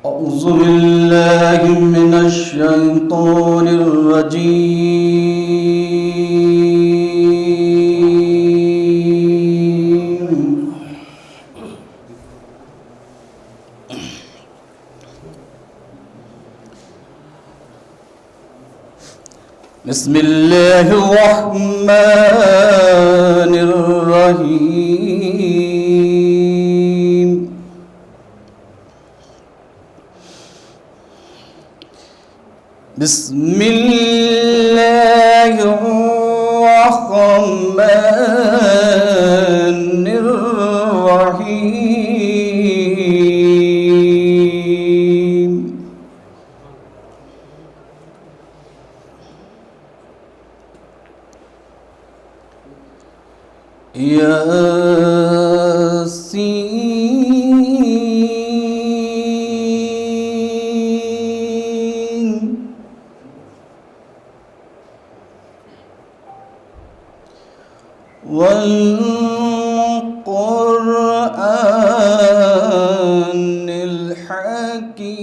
أعوذ بالله من الشيطان الرجيم. بسم الله الرحمن الرحيم. بسم الله الرحمن الرحيم. ياسين والقرآن الحكيم.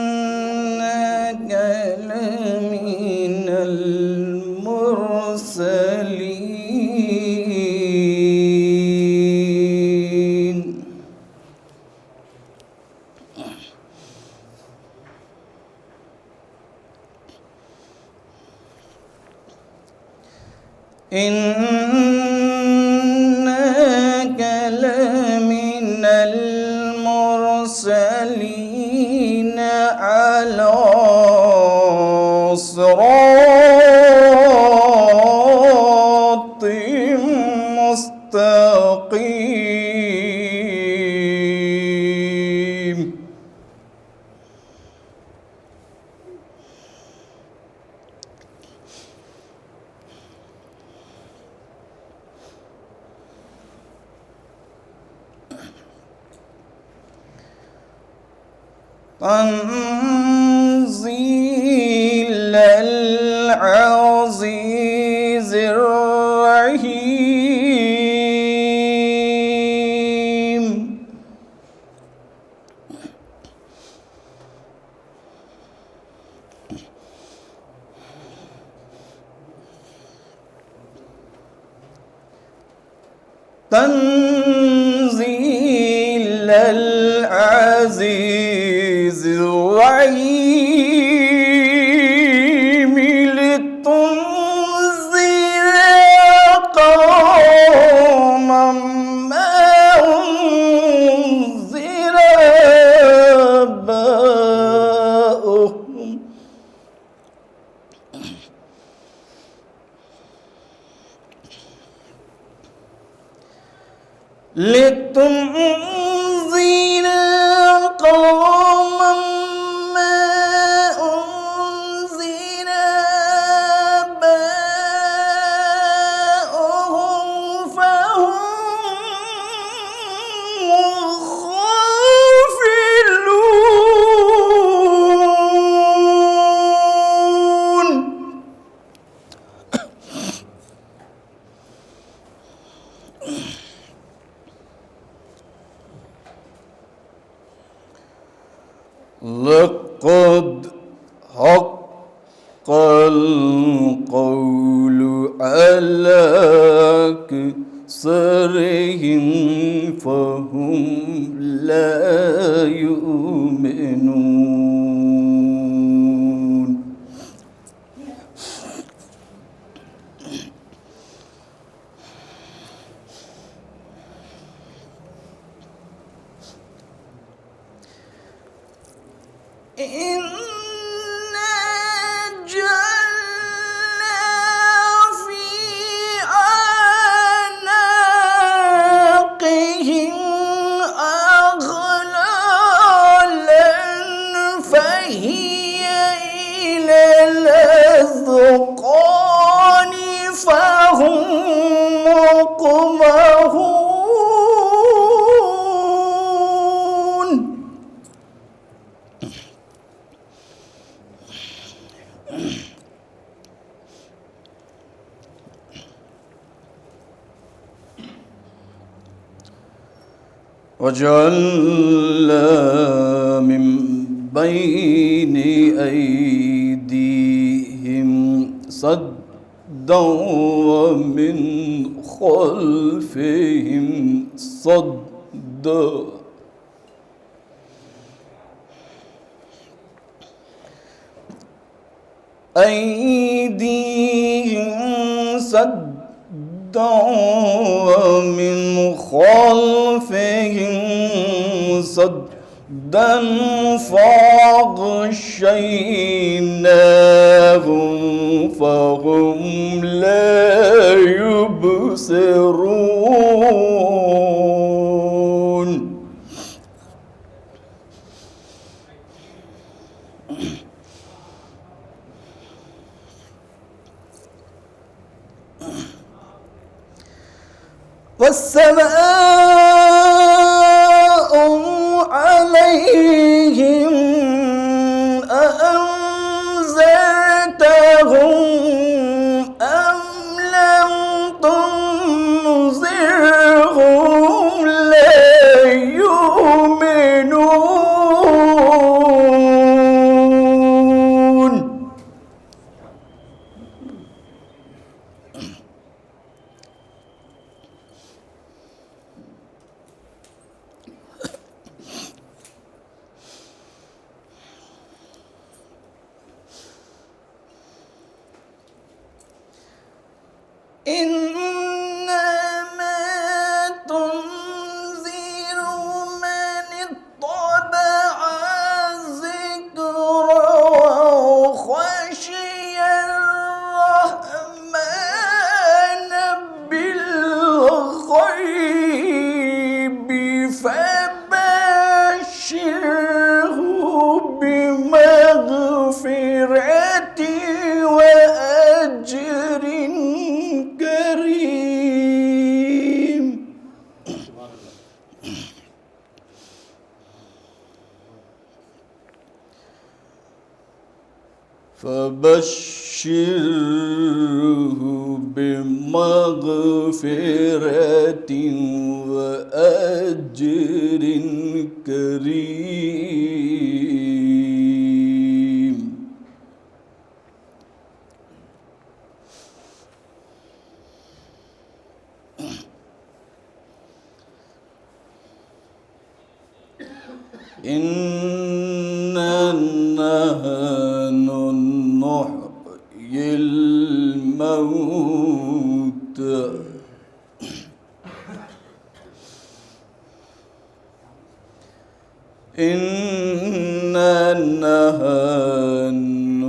إنك لمن المرسلين. إنك لمن المرسلين على صراط مستقيم. تنزيل العزيز الرحيم. تنزيل العزيز الرحيم. لتنذر قوما ما أنذر آباؤهم لتنذر قوما ما أنذر آباؤهم فهم غافلون. لقد حق القول على أكثرهم فهم لا يؤمنون. إنا جعلنا في أعناقهم أغلالا فهي إلى الأذقان وجعلنا من بين أيديهم صدا ومن خلفهم صدا أيديهم صدا ومن خلفهم صدا فأغشيناهم فهم لا يبصرون. والسماء عليهم أأنذرتهم أم لم تنذرهم لا يؤمنون. إنما تنذر من اتبع الذكر وخشي الرحمن بالغيب فبشره بمغفرة وأجر كريم. فبشره بمغفرة وأجر كريم. إنا نحن نحيي الموتى إنا نحن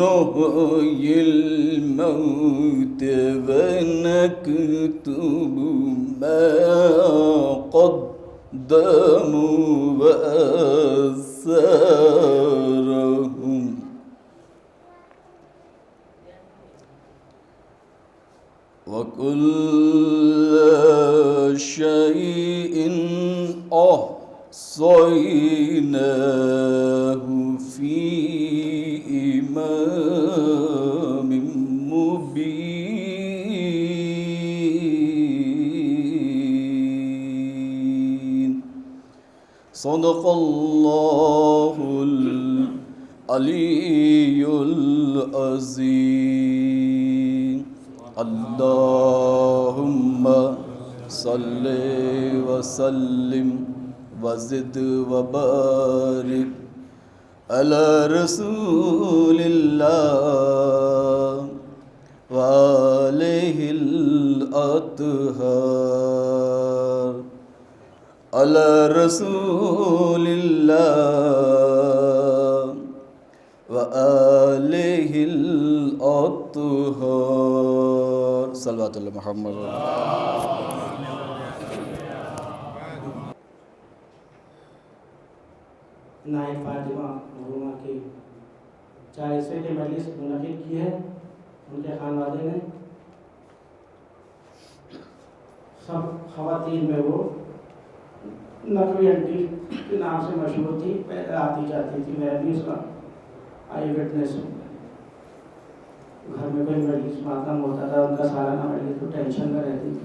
نحيي الموتى ونكتب ما قدموا وآثارهم وكل شيء أحصيناه في إمام مبين. صدق الله العلي العظيم. اللهم صل وسلم وزد وبارك على رسول الله وآله الأطهار. على رسول الله وآله الأطهار. صلوات الله محمد. نائب فاطمہ مرحومہ کی 40ویں کی مجلس منعقد کی ہے. ان کے خانوادے نے سب خواتین میں وہ نقوی انٹی کے نام سے مشہور تھی. پہلے آتی جاتی تھی. میں بھی اس کا آئی وٹنس ہوں. گھر میں کوئی مجلس ماتم ہوتا تھا ان کا سالانہ مجلس تو ٹینشن میں رہتی تھی.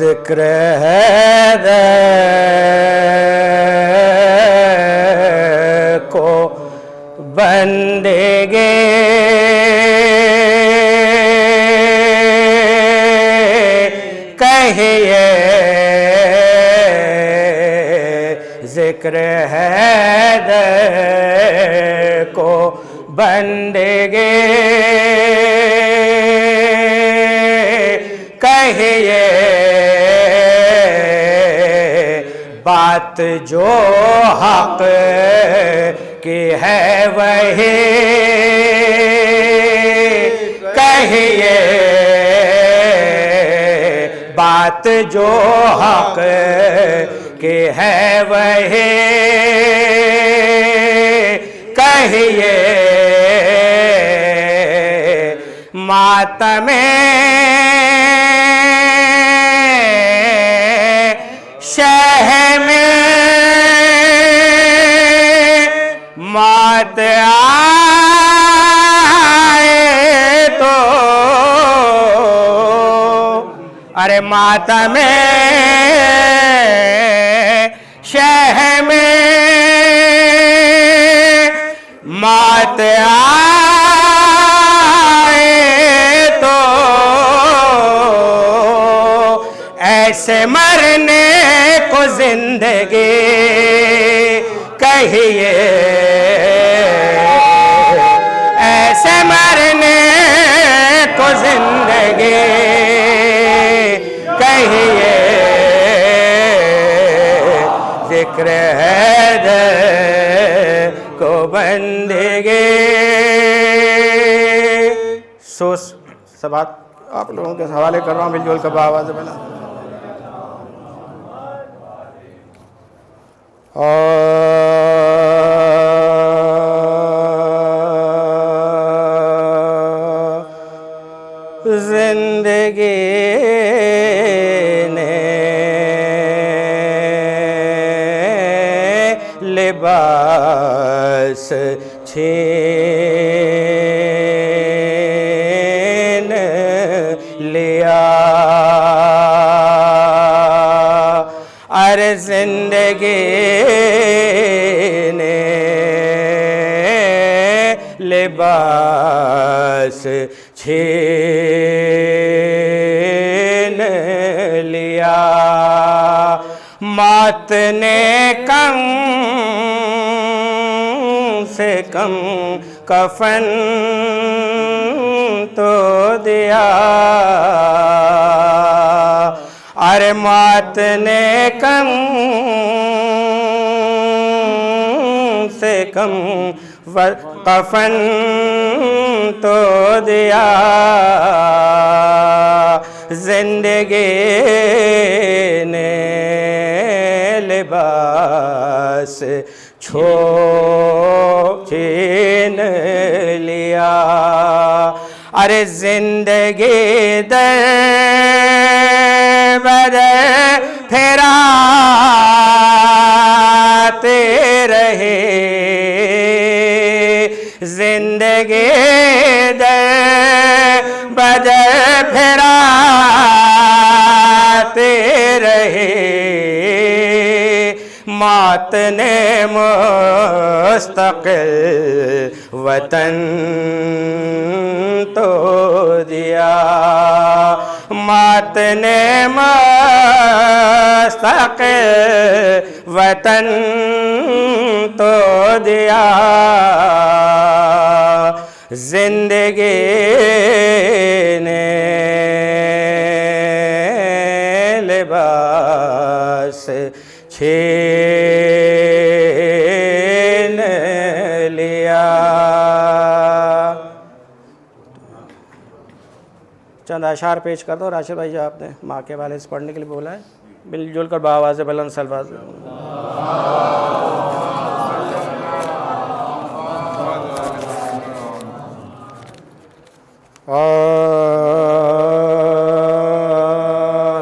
ذکر ہے کو بندگی کہیے، ذکر ہے کو بندگی کہیے، بات جو حق کی ہے وہی کہیے، بات جو حق کی ہے وہی کہیے، ماتم شہ میں مات آئے تو، ارے ماتم شہ میں مات آئے تو، ایسے مرنے کو زندگی کہیے، ایسے مرنے کو زندگی کہیے، ذکر ہے کو بندگی۔ سوس سبات آپ لوگوں کے حوالے کر رہا ہوں، مل جل کر آواز بنا۔ زندگی نے لباس چھین لیا، ارے زندگی نے لباس چھین لیا، موت نے کم سے کم کفن تو دیا، ارے موت نے کم سے کم کفن تو دیا، زندگی نے لباس چھین لیا، ارے زندگی در بدر پھراتے رہے، زندگی در بدر پھراتے رہے، موت نے مستقل وطن تو دیا، موت نے مستقل وطن تو دیا، زندگی نے لباس سے چھین لیا. چند اشعار پیش کر دو راشد بھائی. آپ نے ماں کے والے سے پڑھنے کے لیے بولا ہے, مل جل کر بآواز بلند صلوات.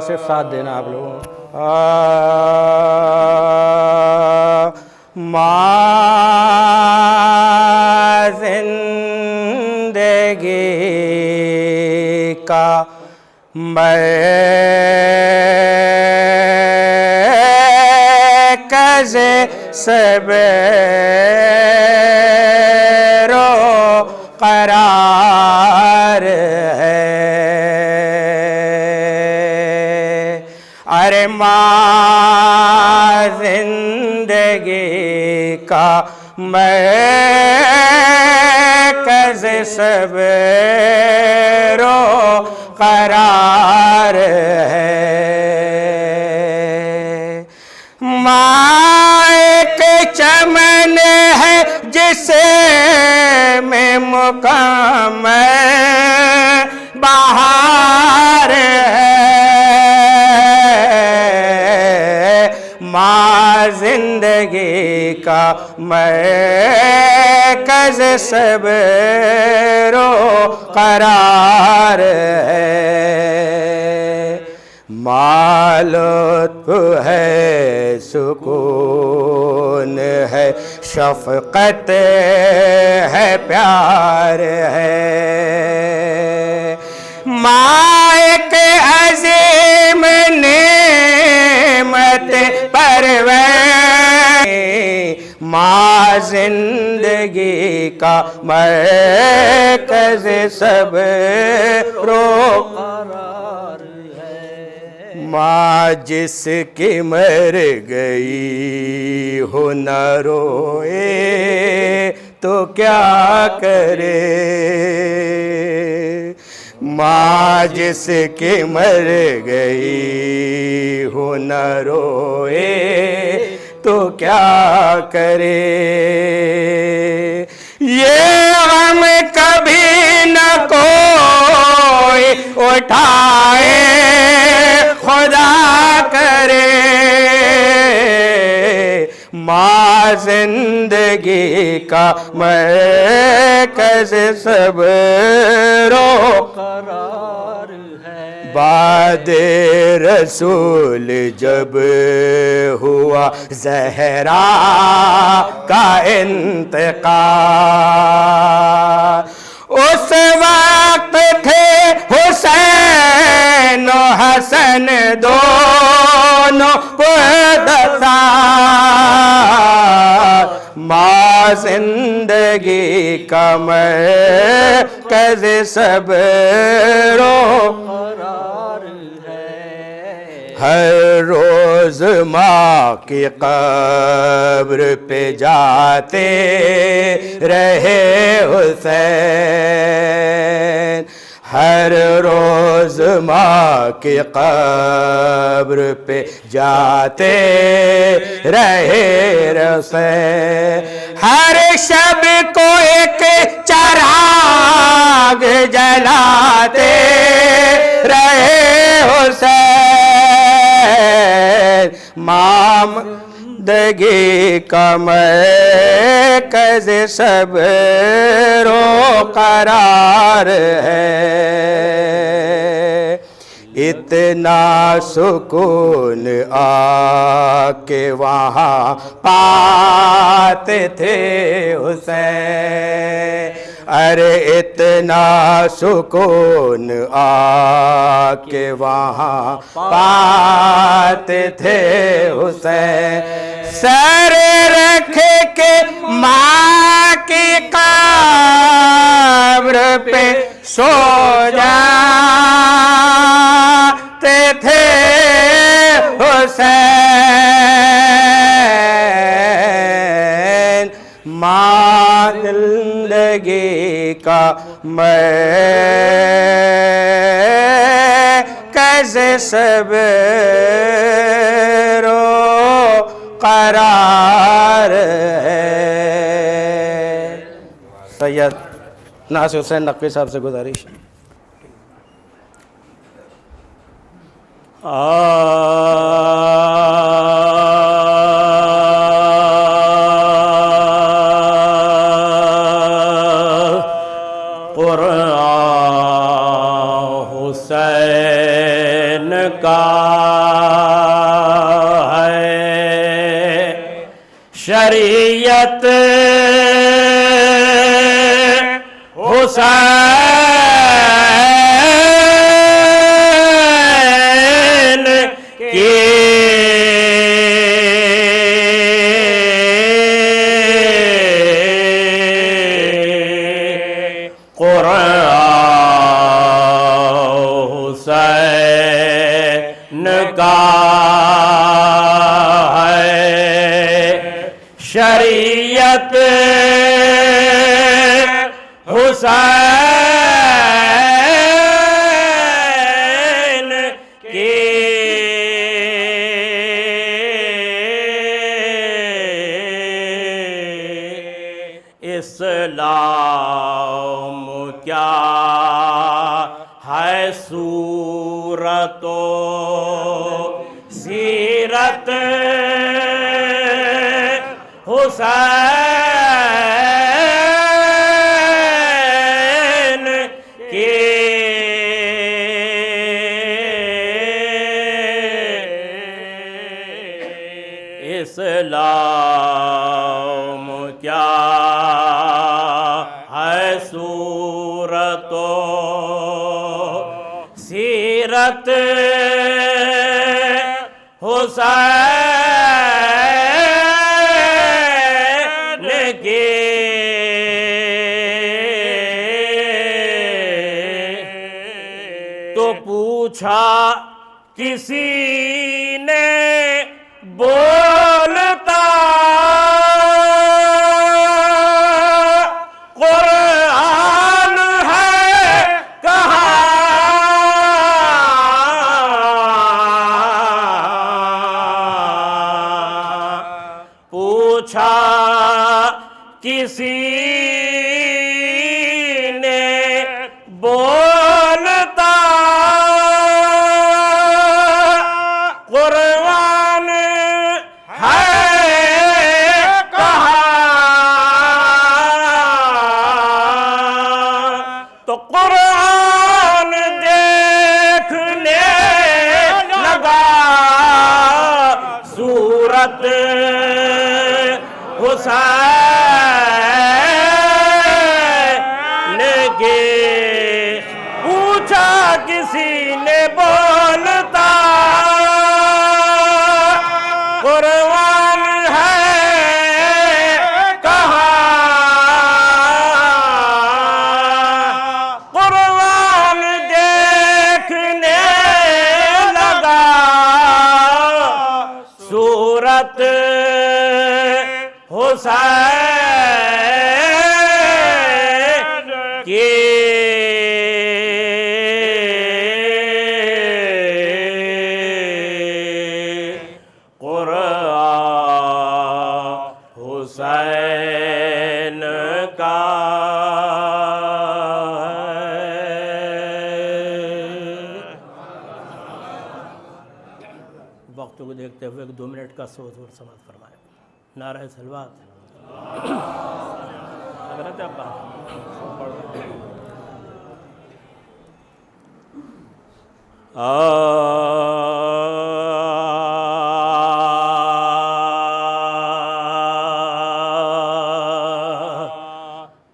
صرف ساتھ دینا آپ لوگوں. ماں زندگی کا مرکز سب رو قرار ہے. ارے ماں زندگی کا مرکز سب رو قرار ہے. ماں ایک چمن ہے جس میں مکمل بہار ہے. ماں زندگی کا مرکز سب رو قرار ہے. ماں لطف ہے, سکون ہے, شفقت ہے, پیار ہے. ماں ایک عظیم نعمت پرور. ماں زندگی کا مرکز سب رو قرار ہے. ماں جس کی مر گئی ہو نہ روئے تو کیا کرے. ماں جس کی مر گئی ہو نہ روئے تو کیا کرے. یہ غم کبھی نہ کوئی اٹھائے, خدا کرے. ماں زندگی کا مرکز سب رو قرار ہے. بعد رسول جب ہوا زہرا کا انتقال, اس وقت تھے حسین و حسن دونوں پردسار. ماں زندگی کا مرکز سب رو قرار ہے. ہر روز ماں کی قبر پہ جاتے رہے حسین. ہر روز ماں کی قبر پہ جاتے رہے حسین. ہر شب کو ایک چراغ جلاتے رہے حسین. ماں زندگی کا مرکز سب رو قرار ہے. اتنا سکون آ کے وہاں پاتے تھے حسین. ارے اتنا سکون آ کے وہاں پاتے تھے حسین. سر رکھ کے ماں کی قبر پہ سو جاتے تھے حسین. ماں زندگی کا مرکز فیض صبر و قرار ہے. سید ناصر حسین نقوی صاحب سے گزارش. قرآن حسین کا ہے شریعت حسین کی حسین کا ہے شریعت حسین کی اسلام کیا ہے صورت و سیرت حسین کی اسلام کیا ہے صورت و سیرت حسین کی تو پوچھا کسی نے بولتا قرآن ہے کہاں پوچھا کسی نے بولتا قرآن ہے کہاں تو قرآن دیکھنے لگا صورت حسین کی پوچھا کسی نے بولتا قرآن ہے کہاں قرآن دیکھنے لگا صورت حسین کی قرآن حسین کا وقت کو دیکھتے ہوئے 2 منٹ کا سوز اور سماعت فرمائے. نعرہ صلوات. حضرت ابا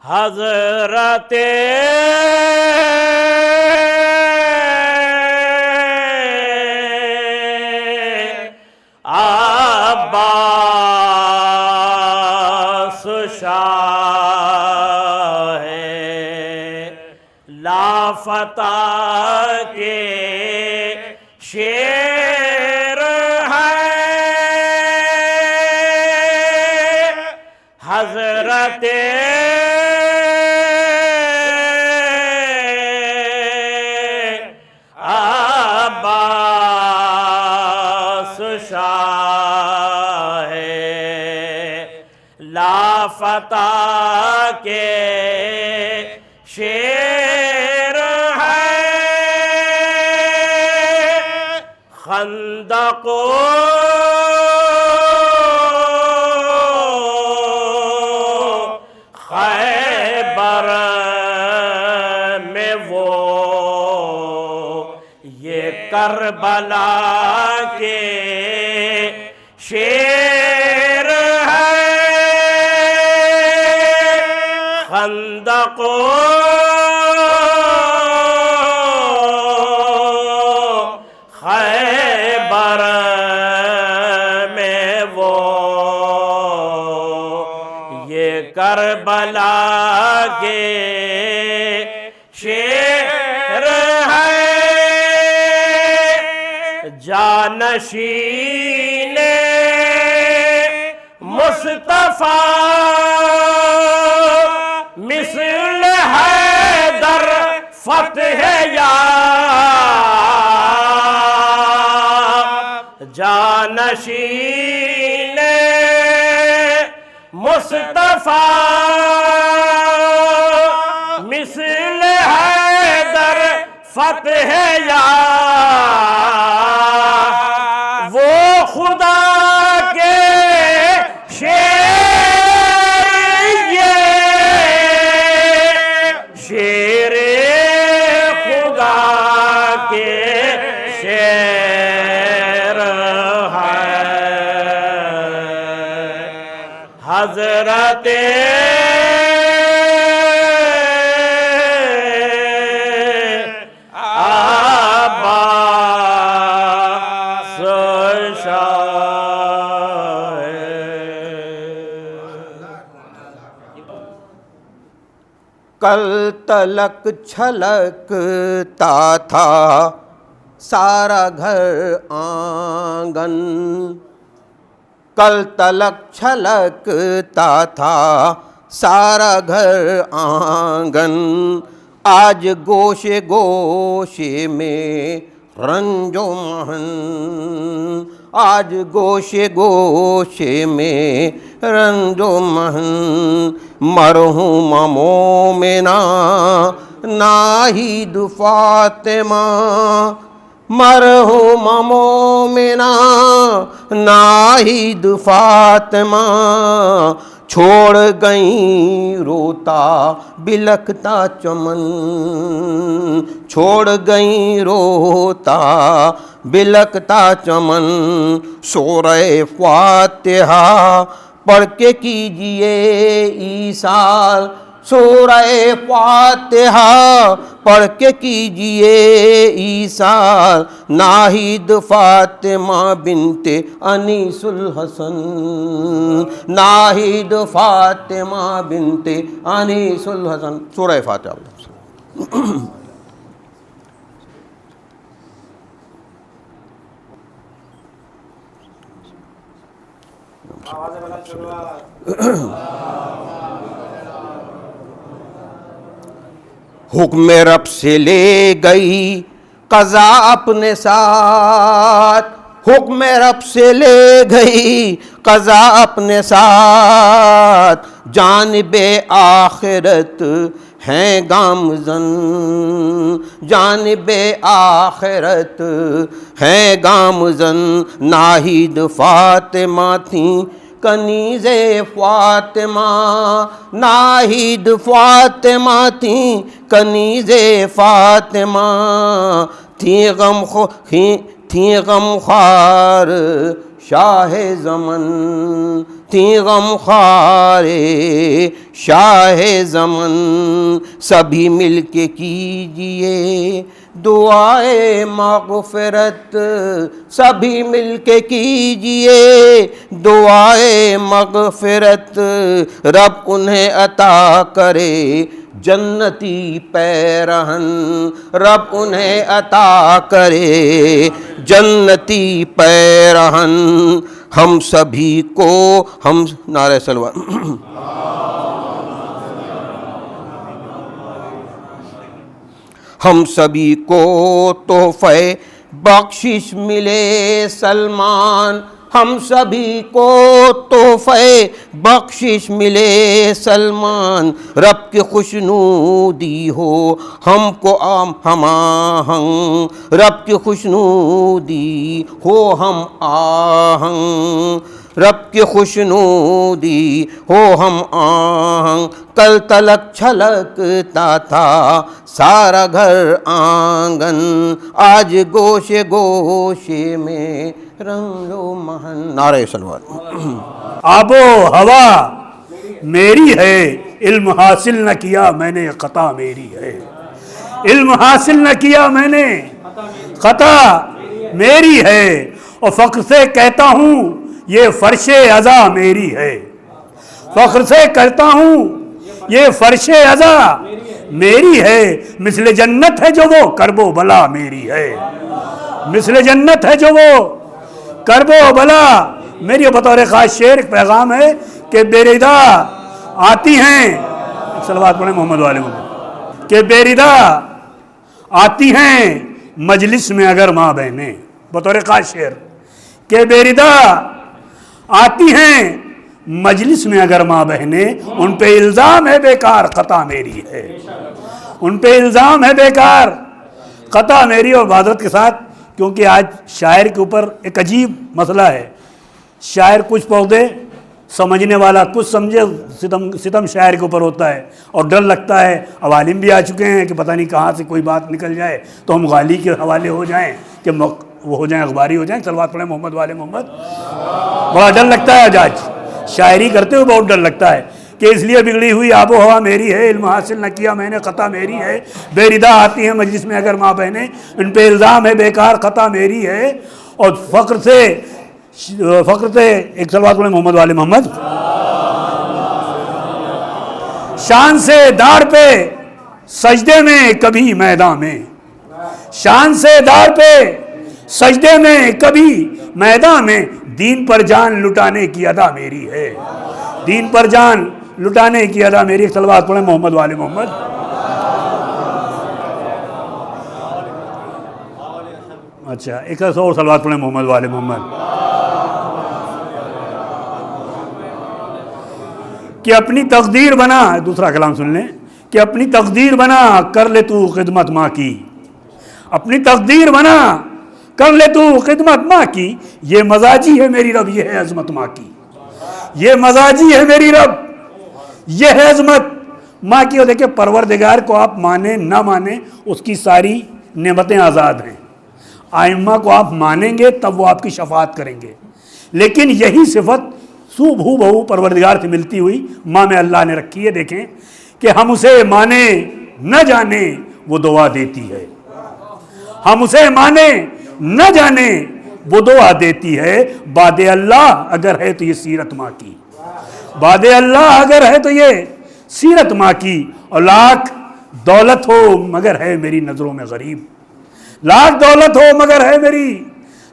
حضرت عباس شاہ لافتہ کے شیر ہے حضرت عباس لافتہ کے شیر ہے خندق خیبر میں وہ یہ کربلا کے شیر ہے خندق خیبر میں وہ یہ کربلا کے شیر ہے جانشین مصطفیٰ مثل حیدر فتح یاب جانشین مصطفیٰ مثل حیدر فتح یاب وہ خدا کے شیر خدا کے شیر ہے حضرت عباس شاہ کل تلک چھلکتا تھا سارا گھر آنگن کل تلک چھلکتا تھا سارا گھر آنگن آج گوشے گوشے میں رنج و محن آج گوشے گوشے میں رنج و محن مرحوم مومنہ ناہید فاطمہ مرحوم مومنہ ناہید فاطمہ چھوڑ گئیں روتا بلکتا چمن چھوڑ گئیں روتا بلکتا چمن سورہ فاتحہ پڑھ کے کیجئے ایصال سورہ فاتحہ پڑھ کے کیجئے ایصال ناہید فاطمہ بنت انیس الحسن ناہید فاطمہ بنت انیس الحسن سورہ فاتحہ حکم رب سے لے گئی قضا اپنے ساتھ حکم رب سے لے گئی قضا اپنے ساتھ جانب آخرت ہیں گامزن جانب آخرت ہیں گامزن ناہید فاطمہ تھیں کنیز فاطمہ ناہید فاطمہ تھیں کنیز فاطمہ تھیں غم خوار شاہ زمن تھیں غم خوار شاہ زمن سبھی مل کے کیجئے دعائے مغفرت سبھی مل کے کیجئے دعائے مغفرت رب انہیں عطا کرے جنتی پیرہن رب انہیں عطا کرے جنتی پیرہن ہم سبھی کو ہم نعرہ سلوات ہم سبھی کو تحفہ بخشش ملے سلمان ہم سبھی کو تحفے بخشش ملے سلمان، رب کی خوشنودی ہو ہم کو ہم آہنگ، رب کی خوشنودی ہو ہم آہنگ، رب کی خوشنودی ہو ہم آہنگ، کل تلک چھلکتا تھا سارا گھر آنگن، آج گوشے گوشے میں رنگ و مہن۔ نعرہ صلوات۔ آب و ہوا میری ہے، علم حاصل نہ کیا میں نے خطا میری ہے، علم حاصل نہ کیا میں نے خطا میری ہے، اور فخر سے کہتا ہوں یہ فرش عزا میری ہے، فخر سے کہتا ہوں یہ فرش عزا میری ہے، مثل جنت ہے جو وہ کرب و بلا میری ہے، مثل جنت ہے جو وہ کرب و بلا میری۔ بطور خاص شعر ایک پیغام ہے کہ بیریدہ آتی ہیں، صلوات پڑھیں محمد والے محمد، کہ بیریدہ آتی ہیں مجلس میں اگر ماں بہنیں، بطور خاص شعر کہ بیریدہ آتی ہیں مجلس میں اگر ماں بہنیں، ان پہ الزام ہے بیکار خطا میری ہے، ان پہ الزام ہے بیکار خطا میری۔ اور معذرت کے ساتھ، کیونکہ آج شاعر کے اوپر ایک عجیب مسئلہ ہے، شاعر کچھ پودے سمجھنے والا کچھ سمجھے، ستم شاعر کے اوپر ہوتا ہے، اور ڈر لگتا ہے، عوالم بھی آ چکے ہیں کہ پتہ نہیں کہاں سے کوئی بات نکل جائے تو ہم غالی کے حوالے ہو جائیں، کہ وہ ہو جائیں اخباری ہو جائیں، صلوات پڑھیں محمد والے محمد۔ بڑا ڈر لگتا ہے آج شاعری کرتے ہوئے، بہت ڈر لگتا ہے کہ اس لیے بگڑی ہوئی آب و ہوا میری ہے، علم حاصل نہ کیا میں نے خطا میری ہے، بیردہ آتی ہیں مجلس میں اگر ماں بہنیں، ان پہ الزام ہے بیکار خطا میری ہے۔ اور فخر سے ایک صلوات پڑھیں محمد والے محمد۔ شان سے دار پہ سجدے میں کبھی میدان میں، شان سے دار پہ سجدے میں کبھی میدان میں، دین پر جان لٹانے کی ادا میری ہے، دین پر جان لٹانے کی ادا میری۔ صلوات پڑھیں محمد والے محمد۔ اچھا ایک اور صلوات پڑھیں محمد والے محمد۔ کہ اپنی تقدیر بنا، دوسرا کلام سن لیں، کہ اپنی تقدیر بنا کر لے تو خدمت ماں کی، اپنی تقدیر بنا کر لے تو خدمت ماں کی، یہ مزاجی ہے میری رب، یہ ہے عظمت ماں کی، یہ مزاجی ہے میری رب، یہ ہے عظمت ماں کی۔ اور دیکھیں پروردگار کو آپ مانیں نہ مانیں، اس کی ساری نعمتیں آزاد ہیں، آئمہ کو آپ مانیں گے تب وہ آپ کی شفاعت کریں گے، لیکن یہی صفت سو بھو بہو پروردگار سے ملتی ہوئی ماں میں اللہ نے رکھی ہے۔ دیکھیں کہ ہم اسے مانیں نہ جانیں وہ دعا دیتی ہے، ہم اسے مانیں نہ جانیں وہ دعا دیتی ہے، باد اللہ اگر ہے تو یہ سیرت ماں کی، باد اللہ اگر ہے تو یہ سیرت ماں کی۔ اور لاکھ دولت ہو مگر ہے میری نظروں میں غریب، لاکھ دولت ہو مگر ہے میری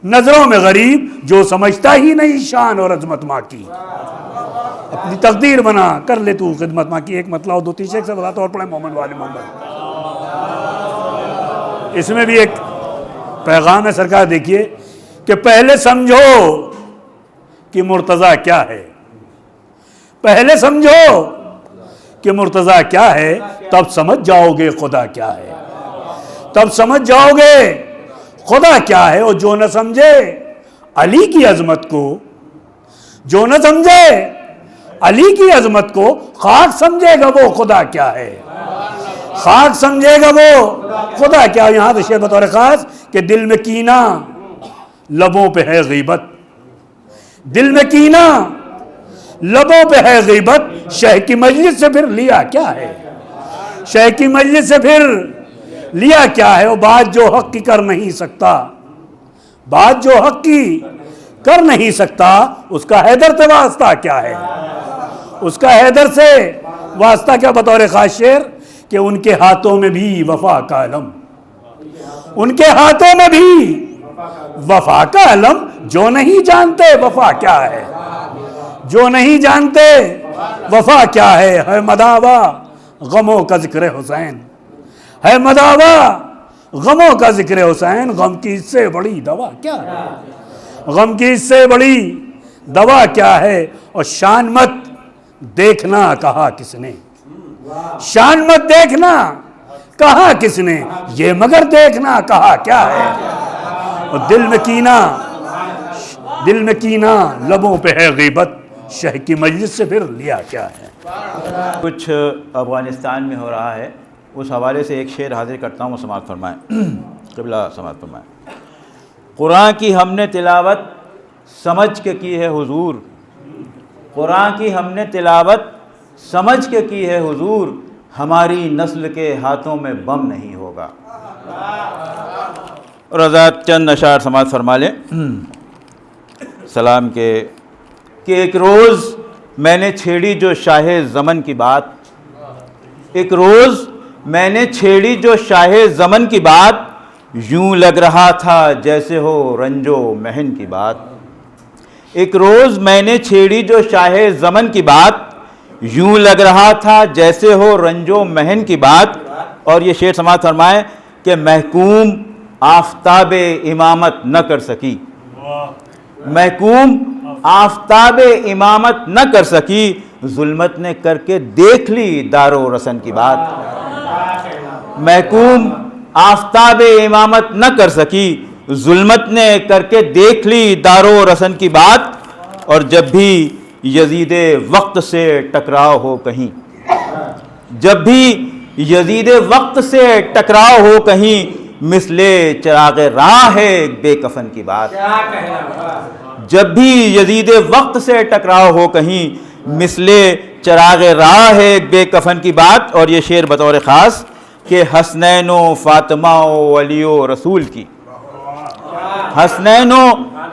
نظروں میں غریب، جو سمجھتا ہی نہیں شان اور عظمت ماں کی، اپنی تقدیر بنا کر لے تو خدمت ماں کی۔ ایک مطلب اور دو تیسرے سے بتاتا اور پڑھیں محمد والے محمد۔ اس میں بھی ایک پیغام ہے سرکار، دیکھیے کہ پہلے سمجھو کہ مرتضیٰ کیا ہے، پہلے سمجھو کہ مرتضیٰ کیا ہے، تب سمجھ جاؤ گے خدا کیا ہے، تب سمجھ جاؤ گے خدا کیا ہے۔ اور جو نہ سمجھے علی کی عظمت کو، جو نہ سمجھے علی کی عظمت کو، خاک سمجھے گا وہ خدا کیا ہے، خاک سمجھے گا وہ خدا کیا۔ یہاں سے شعر بطور خاص کہ دل میں کینہ لبوں پہ ہے غیبت، دل میں کینہ لبوں پہ ہے غیبت، شہ کی مجلس سے پھر لیا کیا ہے، شہ کی مجلس سے پھر لیا کیا ہے۔ وہ بات جو حق کی کر نہیں سکتا، بات جو حق کی کر نہیں سکتا، اس کا حیدر سے واسطہ کیا ہے، اس کا حیدر سے واسطہ کیا۔ بطور خاص شعر کہ ان کے ہاتھوں میں بھی وفا کا علم، ان کے ہاتھوں میں بھی وفا کا علم، جو نہیں جانتے وفا کیا ہے، جو نہیں جانتے وفا کیا ہے مداوا غموں کا ذکر حسین، ہے مداوا غموں کا ذکر حسین، غم کی اس سے بڑی دوا کیا ہے، غم کی اس سے بڑی دوا کیا ہے؟ اور شان مت دیکھنا کہا کس نے، شان مت دیکھنا کہا کس نے، یہ مگر دیکھنا کہا کیا ہے؟ اور دل میں کینہ لبوں پہ ہے غیبت، شہ کی مجلس سے پھر لیا کیا ہے؟ کچھ افغانستان میں ہو رہا ہے، اس حوالے سے ایک شعر حاضر کرتا ہوں، وہ سماعت فرمائیں، قبلہ سماعت فرمائیں۔ قرآن کی ہم نے تلاوت سمجھ کے کی ہے حضور، قرآن کی ہم نے تلاوت سمجھ کے کی ہے حضور، ہماری نسل کے ہاتھوں میں بم نہیں ہوگا۔ اور حضرات چند اشعار سماعت فرما لیں سلام کے، کہ ایک روز میں نے چھیڑی جو شاہ زمن کی بات، ایک روز میں نے چھیڑی جو شاہ زمن کی بات، یوں لگ رہا تھا جیسے ہو رنج و محن کی بات۔ ایک روز میں نے چھیڑی جو شاہ زمن کی بات، یوں لگ رہا تھا جیسے ہو رنج و محن کی بات۔ اور یہ شعر سماعت فرمائیں کہ محکوم آفتاب امامت نہ کر سکی، محکوم آفتاب امامت نہ کر سکی، ظلمت نے کر کے دیکھ لی دار و رسن کی بات۔ محکوم آفتاب امامت نہ کر سکی، ظلمت نے کر کے دیکھ لی دار و رسن کی بات۔ اور جب بھی یزید وقت سے ٹکراؤ ہو کہیں، جب بھی یزید وقت سے ٹکراؤ ہو کہیں، مثل چراغ راہ ہے بے کفن کی بات۔ جب بھی یزید وقت سے ٹکراؤ ہو کہیں، مثل چراغ راہ ہے بے کفن کی بات۔ اور یہ شعر بطور خاص کہ حسنین و فاطمہ و علی و رسول کی،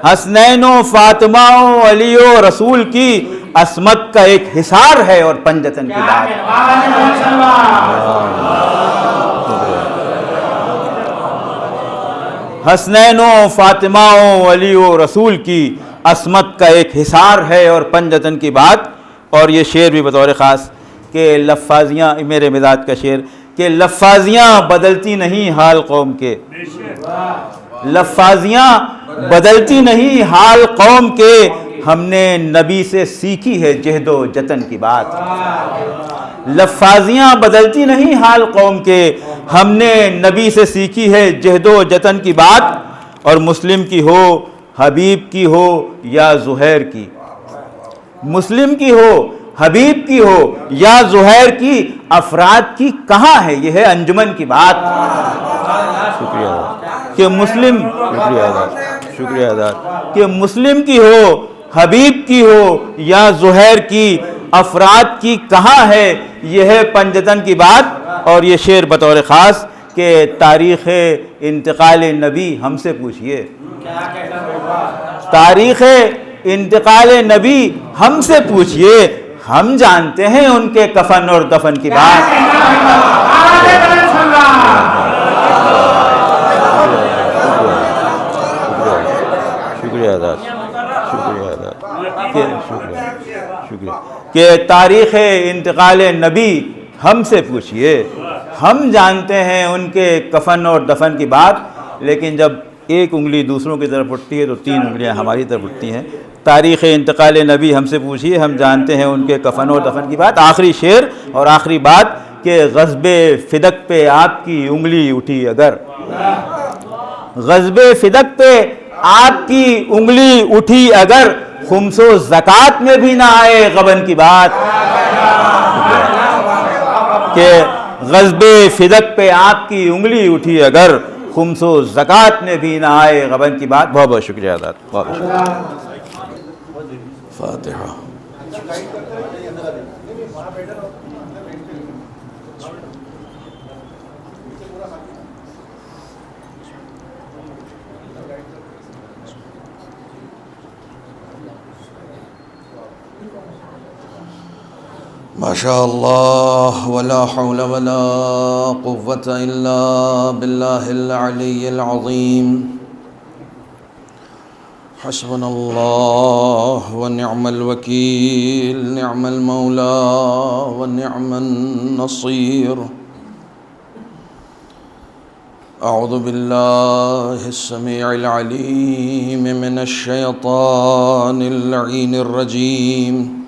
حسنین و فاطمہ و علی و رسول کی عصمت کا ایک حصار ہے اور پنجتن کی بات۔ حسنین و فاطمہ و علی و رسول کی عصمت کا ایک حصار ہے اور پنجتن کی بات۔ اور یہ شعر بھی بطور خاص کہ لفاظیاں، میرے مزاج کا شعر، کہ لفاظیاں بدلتی نہیں حال قوم کے، لفاظیاں بدلتی نہیں حال قوم کے، ہم نے نبی سے سیکھی ہے جہد و جتن کی بات۔ لفاظیاں بدلتی نہیں حال قوم کے، ہم نے نبی سے سیکھی ہے جہد و جتن کی بات۔ اور مسلم کی ہو، حبیب کی ہو یا زہیر کی، مسلم کی ہو، حبیب کی ہو یا زہیر کی، افراد کی کہاں ہے یہ ہے انجمن کی بات۔ شکریہ کہ مسلم، شکریہ ادا کہ مسلم کی ہو، حبیب کی ہو یا زہیر کی، افراد کی کہاں ہے یہ ہے پنجتن کی بات۔ اور یہ شعر بطور خاص کہ تاریخ انتقال نبی ہم سے پوچھئے، تاریخ انتقال نبی ہم سے پوچھئے، ہم جانتے ہیں ان کے کفن اور دفن کی بات۔ شکریہ ادا، شکریہ ادا، شکریہ کہ تاریخ انتقال نبی ہم سے پوچھئے، ہم جانتے ہیں ان کے کفن اور دفن کی بات۔ لیکن جب ایک انگلی دوسروں کی طرف اٹھتی ہے تو تین انگلیاں ہماری طرف اٹھتی ہیں۔ تاریخ انتقال نبی ہم سے پوچھئے، ہم جانتے ہیں ان کے کفن اور دفن کی بات۔ آخری شعر اور آخری بات کہ غضب فدق پہ آپ کی انگلی اٹھی اگر، غضب فدق پہ آپ کی انگلی اٹھی اگر، خمس و زکوٰۃ میں بھی نہ آئے غبن کی بات۔ کہ غضب فدق پہ آپ کی انگلی اٹھی اگر، خمس و زکوٰۃ میں بھی نہ آئے غبن کی بات۔ بہت بہت شکریہ ادا، بہت بہت شکریہ۔ فاتحہ۔ ما شاء اللہ ولا حول ولا قوة الا باللہ العلی العظیم۔ حسبنا اللہ ونعم الوکیل، نعم المولا ونعم النصیر۔ أعوذ بالله السميع العليم من الشيطان اللعين الرجيم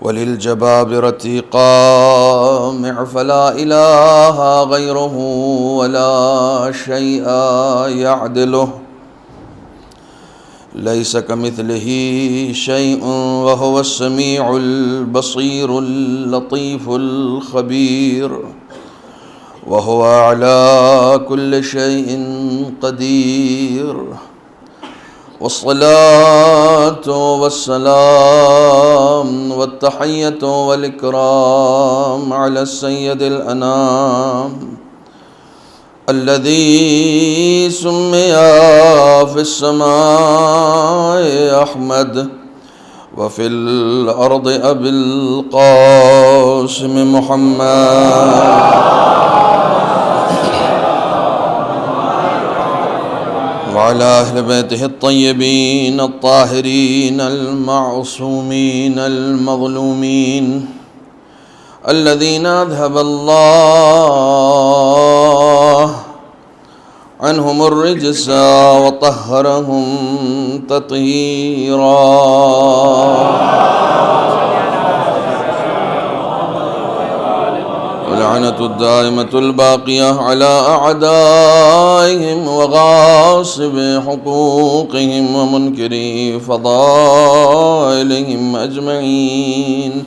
وللجبابرة قامع فلا إله غيره ولا شيء يعدله ليس كمثله شيء وهو السميع البصير اللطيف الخبير وهو على كل شيء قدير والصلاة والسلام والتحية والإكرام على السيد الأنام الذي سمي في السماء أحمد وفي الأرض أبي القاسم محمد وعلى أهل بيته الطيبين الطاهرين المعصومين المظلومين الذين أذهب الله عنهم الرجس وطهرهم تطهيرا واللعنة الدائمة الباقية على أعدائهم وغاصب حقوقهم ومنكري فضائلهم أجمعين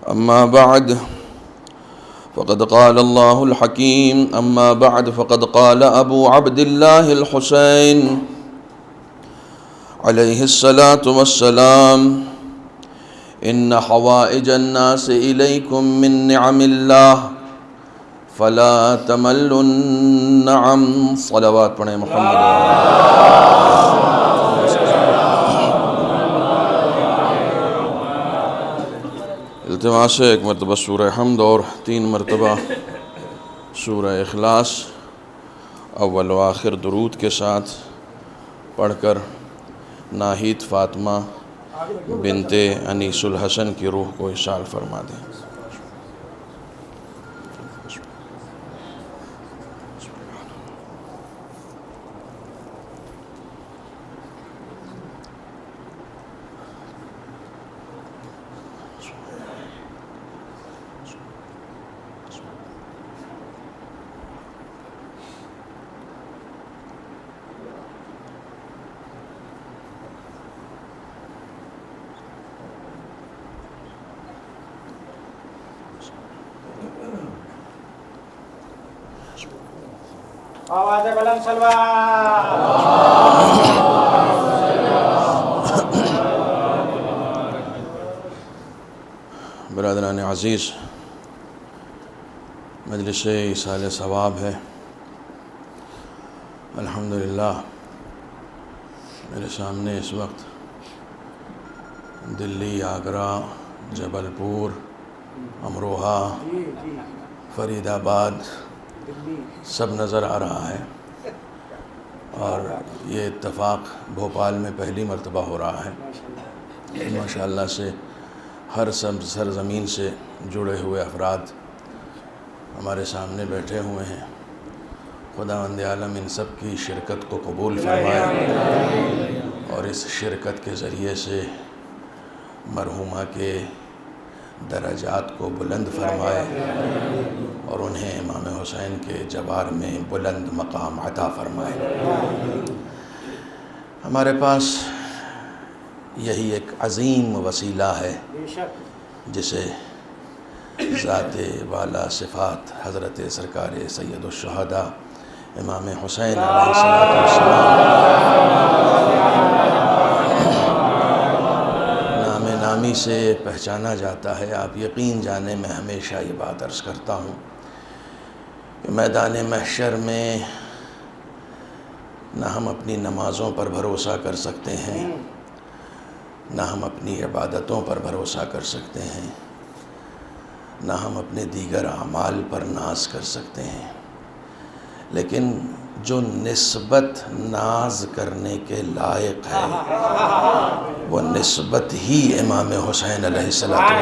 أما بعد فقد قال الله الحكيم أما بعد فقد قال أبو عبد الله الحسين عليه الصلاة والسلام إن حوائج الناس إليكم من نعم الله فلا تملوا النعم صلوات پڑھیں محمد التماس ہے ایک مرتبہ سورہ حمد اور 3 مرتبہ سورہ اخلاص اول و آخر درود کے ساتھ پڑھ کر ناہید فاطمہ بنت انیس الحسن کی روح کو اصال فرما دیں آواز بلند صلوات برادران عزیز مجلس ایصال ثواب ہے الحمدللہ میرے سامنے اس وقت دلی آگرہ جبل پور امروہہ فرید آباد سب نظر آ رہا ہے اور یہ اتفاق بھوپال میں پہلی مرتبہ ہو رہا ہے ماشاءاللہ سے ہر سرزمین سے جڑے ہوئے افراد ہمارے سامنے بیٹھے ہوئے ہیں خداوند عالم ان سب کی شرکت کو قبول فرمائے اور اس شرکت کے ذریعے سے مرحومہ کے درجات کو بلند فرمائے اور انہیں امام حسین کے جوار میں بلند مقام عطا فرمائے ہمارے پاس یہی ایک عظیم وسیلہ ہے جسے ذات والا صفات حضرت سرکار سید الشہداء امام حسین علیہ السلام نام نامی سے پہچانا جاتا ہے آپ یقین جانے میں ہمیشہ یہ بات عرض کرتا ہوں کہ میدان محشر میں نہ ہم اپنی نمازوں پر بھروسہ کر سکتے ہیں نہ ہم اپنی عبادتوں پر بھروسہ کر سکتے ہیں نہ ہم اپنے دیگر اعمال پر ناز کر سکتے ہیں لیکن جو نسبت ناز کرنے کے لائق ہے وہ نسبت ہی امام حسین علیہ السلام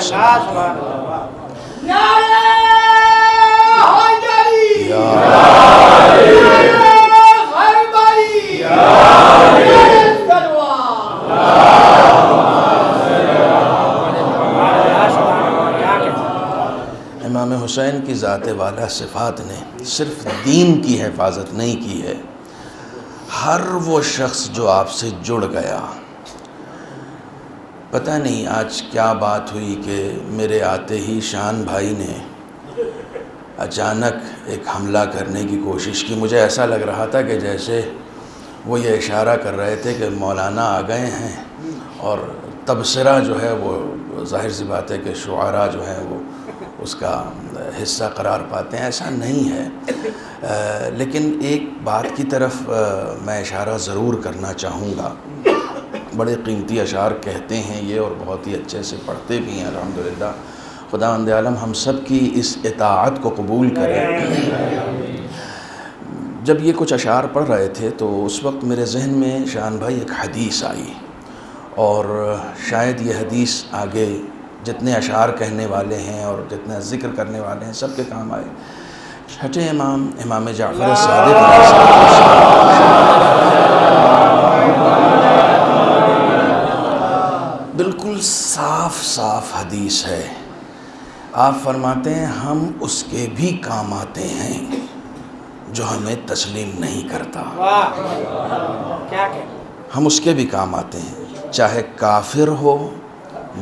امام حسین کی ذات والا صفات نے صرف دین کی حفاظت نہیں کی ہے، ہر وہ شخص جو آپ سے جڑ گیا، پتہ نہیں آج کیا بات ہوئی کہ میرے آتے ہی شان بھائی نے اچانک ایک حملہ کرنے کی کوشش کی. مجھے ایسا لگ رہا تھا کہ جیسے وہ یہ اشارہ کر رہے تھے کہ مولانا آ گئے ہیں، اور تبصرہ جو ہے وہ ظاہر سی بات ہے کہ شعراء جو ہیں وہ اس کا حصہ قرار پاتے ہیں. ایسا نہیں ہے، لیکن ایک بات کی طرف میں اشارہ ضرور کرنا چاہوں گا. بڑے قیمتی اشعار کہتے ہیں یہ، اور بہت ہی اچھے سے پڑھتے بھی ہیں الحمدللہ. خداوند عالم ہم سب کی اس اطاعت کو قبول کرے. جب یہ کچھ اشعار پڑھ رہے تھے تو اس وقت میرے ذہن میں شان بھائی ایک حدیث آئی، اور شاید یہ حدیث آگے جتنے اشعار کہنے والے ہیں اور جتنا ذکر کرنے والے ہیں سب کے کام آئے. چھٹے امام امام جعفر صادق علیہ السلام بالکل صاف صاف حدیث ہے. آپ فرماتے ہیں ہم اس کے بھی کام آتے ہیں جو ہمیں تسلیم نہیں کرتا. ہم اس کے بھی کام آتے ہیں، چاہے کافر ہو،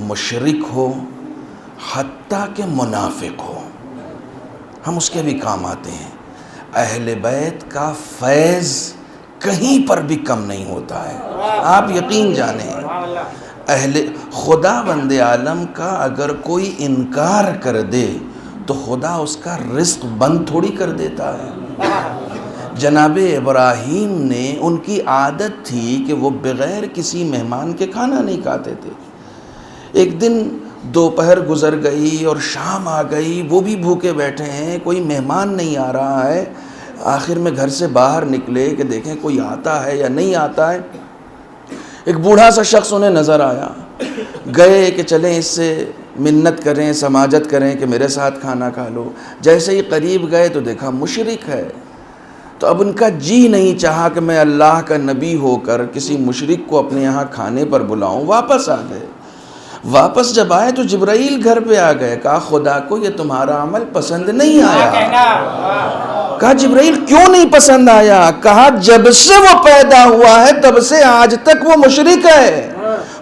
مشرک ہو، حتیٰ کہ منافق ہو، ہم اس کے بھی کام آتے ہیں. اہل بیت کا فیض کہیں پر بھی کم نہیں ہوتا ہے، آپ یقین جانیں. اہل خدا بند عالم کا اگر کوئی انکار کر دے تو خدا اس کا رزق بند تھوڑی کر دیتا ہے. جناب ابراہیم نے، ان کی عادت تھی کہ وہ بغیر کسی مہمان کے کھانا نہیں کھاتے تھے. ایک دن دوپہر گزر گئی اور شام آ گئی، وہ بھی بھوکے بیٹھے ہیں، کوئی مہمان نہیں آ رہا ہے. آخر میں گھر سے باہر نکلے کہ دیکھیں کوئی آتا ہے یا نہیں آتا ہے. ایک بوڑھا سا شخص انہیں نظر آیا، گئے کہ چلیں اس سے منت کریں، سماجت کریں کہ میرے ساتھ کھانا کھا لو. جیسے ہی قریب گئے تو دیکھا مشرک ہے. تو اب ان کا جی نہیں چاہا کہ میں اللہ کا نبی ہو کر کسی مشرک کو اپنے یہاں کھانے پر بلاؤں. واپس آ گئے. واپس جب آئے تو جبرائیل گھر پہ آ گئے. کہا خدا کو یہ تمہارا عمل پسند نہیں آیا. کہا جبرائیل کیوں نہیں پسند آیا؟ کہا جب سے وہ پیدا ہوا ہے تب سے آج تک وہ مشرک ہے.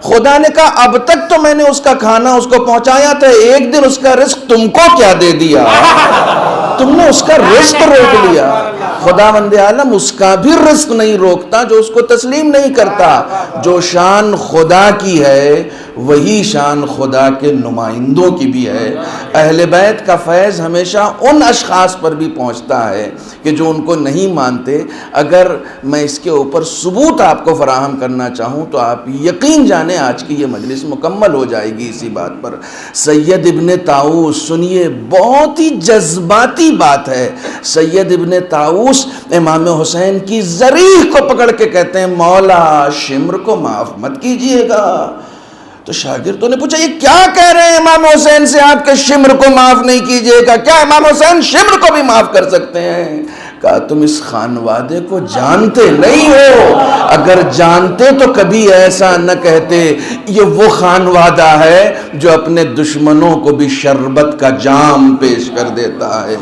خدا نے کہا اب تک تو میں نے اس کا کھانا اس کو پہنچایا تھا، ایک دن اس کا رزق تم کو کیا دے دیا؟ تم نے اس کا رزق روک لیا. خدا بند عالم اس کا بھی رزق نہیں روکتا جو اس کو تسلیم نہیں کرتا. جو شان خدا کی ہے وہی شان خدا کے نمائندوں کی بھی ہے. اہل بیت کا فیض ہمیشہ ان اشخاص پر بھی پہنچتا ہے کہ جو ان کو نہیں مانتے. اگر میں اس کے اوپر ثبوت آپ کو فراہم کرنا چاہوں تو آپ یقین جانیں آج کی یہ مجلس مکمل ہو جائے گی اسی بات پر. سید ابن طاؤس، سنیے بہت ہی جذباتی بات ہے. سید ابن طاؤس امام حسین کی ذریح کو پکڑ کے کہتے ہیں مولا شمر کو معاف مت کیجئے گا. تو شاگردوں نے پوچھا یہ کیا کہہ رہے ہیں امام حسین سے آپ کے شمر کو معاف نہیں کیجئے گا؟ کیا امام حسین شمر کو بھی معاف کر سکتے ہیں؟ کہا تم اس خانوادے کو جانتے نہیں ہو، اگر جانتے تو کبھی ایسا نہ کہتے. یہ وہ خانوادہ ہے جو اپنے دشمنوں کو بھی شربت کا جام پیش کر دیتا ہے،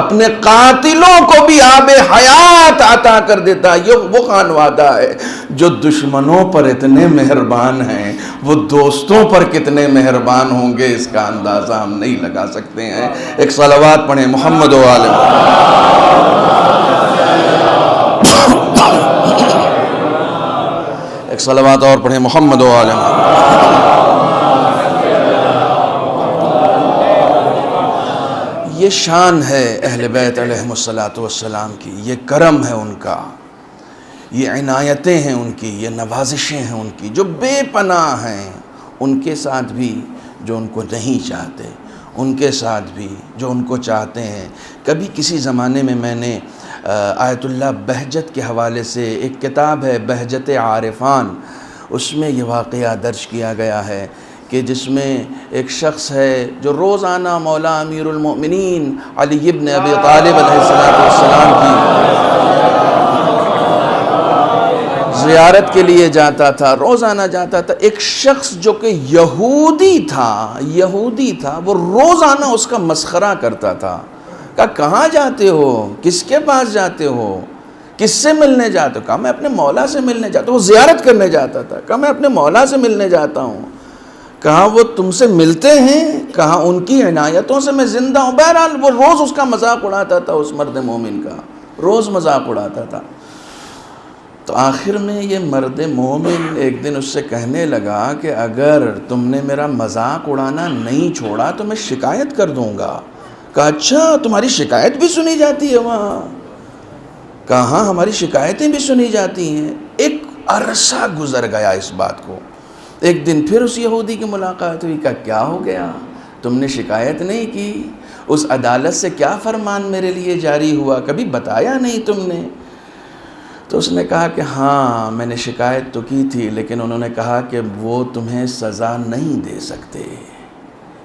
اپنے قاتلوں کو بھی آب حیات عطا کر دیتا ہے. یہ وہ خانوادہ ہے جو دشمنوں پر اتنے مہربان ہیں، وہ دوستوں پر کتنے مہربان ہوں گے اس کا اندازہ ہم نہیں لگا سکتے ہیں. ایک صلوات پڑھیں محمد و آل محمد. ایک صلوات اور پڑھیں محمد و آل محمد. یہ شان ہے اہل بیت علیہم الصلاۃ کی، یہ کرم ہے ان کا، یہ عنایتیں ہیں ان کی، یہ نوازشیں ہیں ان کی جو بے پناہ ہیں. ان کے ساتھ بھی جو ان کو نہیں چاہتے، ان کے ساتھ بھی جو ان کو چاہتے ہیں. کبھی کسی زمانے میں میں نے آیت اللہ بہجت کے حوالے سے ایک کتاب ہے بہجت عارفان، اس میں یہ واقعہ درج کیا گیا ہے کہ جس میں ایک شخص ہے جو روزانہ مولا امیر المؤمنین علی ابن ابی طالب علیہ السلام کی زیارت کے لیے جاتا تھا، روزانہ جاتا تھا. ایک شخص جو کہ یہودی تھا وہ روزانہ اس کا مسخرہ کرتا تھا. کہا کہاں جاتے ہو، کس کے پاس جاتے ہو، کس سے ملنے جاتے ہو؟ کہا میں اپنے مولا سے ملنے جاتا ہوں. وہ زیارت کرنے جاتا تھا. کہا میں اپنے مولا سے ملنے جاتا ہوں. کہا وہ تم سے ملتے ہیں؟ کہا ان کی عنایتوں سے میں زندہ ہوں. بہرحال وہ روز اس کا مذاق اڑاتا تھا، اس مرد مومن کا روز مذاق اڑاتا تھا. تو آخر میں یہ مرد مومن ایک دن اس سے کہنے لگا کہ اگر تم نے میرا مذاق اڑانا نہیں چھوڑا تو میں شکایت کر دوں گا. کہا اچھا تمہاری شکایت بھی سنی جاتی ہے وہاں؟ کہا ہاں ہماری شکایتیں بھی سنی جاتی ہیں. ایک عرصہ گزر گیا اس بات کو. ایک دن پھر اس یہودی کی ملاقات ہوئی. کہا کیا ہو گیا، تم نے شکایت نہیں کی؟ اس عدالت سے کیا فرمان میرے لیے جاری ہوا، کبھی بتایا نہیں تم نے؟ تو اس نے کہا کہ ہاں میں نے شکایت تو کی تھی، لیکن انہوں نے کہا کہ وہ تمہیں سزا نہیں دے سکتے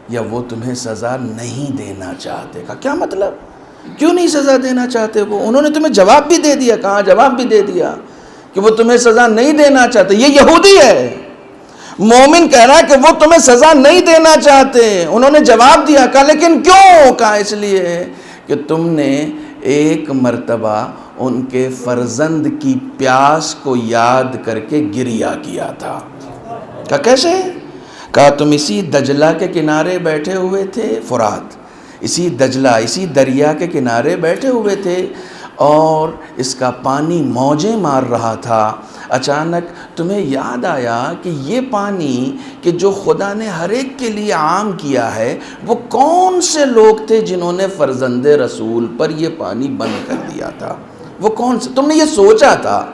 یا وہ تمہیں سزا نہیں دینا چاہتے. کہا کیا مطلب، کیوں نہیں سزا دینا چاہتے وہ؟ انہوں نے تمہیں جواب بھی دے دیا. کہا جواب بھی دے دیا کہ وہ تمہیں سزا نہیں دینا چاہتے. یہ یہودی ہے، مومن کہہ رہا ہے کہ وہ تمہیں سزا نہیں دینا چاہتے. انہوں نے جواب دیا. کہا لیکن کیوں؟ کہا اس لیے کہ تم نے ایک مرتبہ ان کے فرزند کی پیاس کو یاد کر کے گریہ کیا تھا. کہا کیسے؟ کہا تم اسی دجلہ کے کنارے بیٹھے ہوئے تھے، فرات، اسی دجلہ اسی دریا کے کنارے بیٹھے ہوئے تھے اور اس کا پانی موجیں مار رہا تھا. اچانک تمہیں یاد آیا کہ یہ پانی کہ جو خدا نے ہر ایک کے لیے عام کیا ہے، وہ کون سے لوگ تھے جنہوں نے فرزند رسول پر یہ پانی بند کر دیا تھا؟ وہ کون سے؟ تم نے یہ سوچا تھا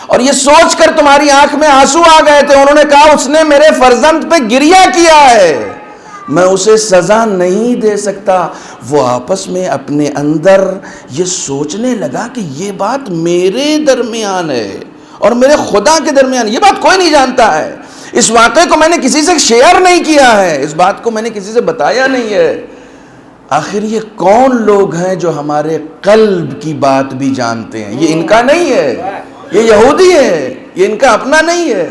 اور یہ سوچ کر تمہاری آنکھ میں آنسو آ گئے تھے. انہوں نے کہا اس نے میرے فرزند پہ گریہ کیا ہے، میں اسے سزا نہیں دے سکتا. وہ آپس میں اپنے اندر یہ سوچنے لگا کہ یہ بات میرے درمیان ہے اور میرے خدا کے درمیان، یہ بات کوئی نہیں جانتا ہے. اس واقعے کو میں نے کسی سے شیئر نہیں کیا ہے، اس بات کو میں نے کسی سے بتایا نہیں ہے. آخر یہ کون لوگ ہیں جو ہمارے قلب کی بات بھی جانتے ہیں؟ یہ ان کا نہیں ہے، یہ یہودی ہے، یہ ان کا اپنا نہیں ہے.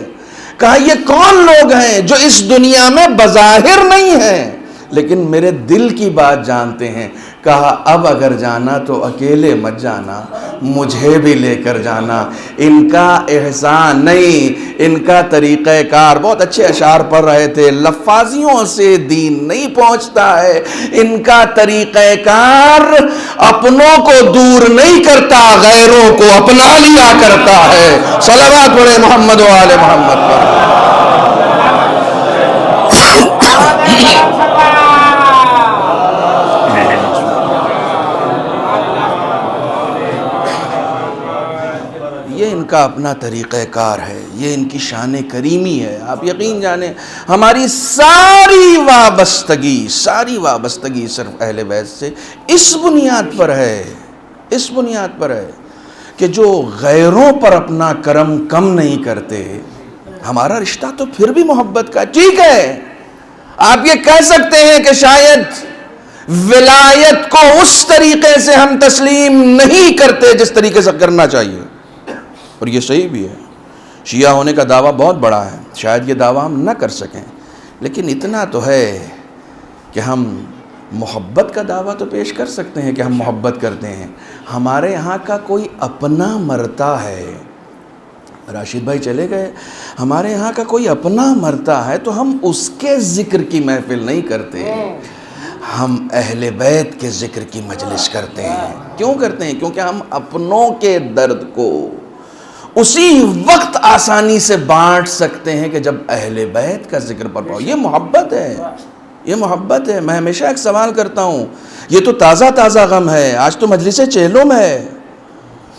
کہا یہ کون لوگ ہیں جو اس دنیا میں بظاہر نہیں ہیں لیکن میرے دل کی بات جانتے ہیں؟ کہا اب اگر جانا تو اکیلے مت جانا، مجھے بھی لے کر جانا. ان کا احسان نہیں، ان کا طریقہ کار. بہت اچھے اشعار پڑھ رہے تھے. لفاظیوں سے دین نہیں پہنچتا ہے، ان کا طریقہ کار اپنوں کو دور نہیں کرتا، غیروں کو اپنا لیا کرتا ہے. صلوات پڑھے محمد و آل محمد پر. یہ ان کا اپنا طریقہ کار ہے، یہ ان کی شان کریمی ہے. آپ یقین جانیں ہماری ساری وابستگی صرف اہل بیت سے اس بنیاد پر ہے کہ جو غیروں پر اپنا کرم کم نہیں کرتے. ہمارا رشتہ تو پھر بھی محبت کا. ٹھیک ہے آپ یہ کہہ سکتے ہیں کہ شاید ولایت کو اس طریقے سے ہم تسلیم نہیں کرتے جس طریقے سے کرنا چاہیے، اور یہ صحیح بھی ہے. شیعہ ہونے کا دعویٰ بہت بڑا ہے، شاید یہ دعویٰ ہم نہ کر سکیں، لیکن اتنا تو ہے کہ ہم محبت کا دعویٰ تو پیش کر سکتے ہیں کہ ہم محبت کرتے ہیں. ہمارے یہاں کا کوئی اپنا مرتا ہے، راشد بھائی چلے گئے، ہمارے یہاں کا کوئی اپنا مرتا ہے تو ہم اس کے ذکر کی محفل نہیں کرتے، ہم اہل بیت کے ذکر کی مجلس کرتے ہیں. کیوں کرتے ہیں؟ کیونکہ ہم اپنوں کے درد کو اسی وقت آسانی سے بانٹ سکتے ہیں کہ جب اہل بیت کا ذکر پر پاؤ. یہ محبت ہے، یہ محبت ہے. میں ہمیشہ ایک سوال کرتا ہوں، یہ تو تازہ غم ہے، آج تو مجلس چہلم ہے.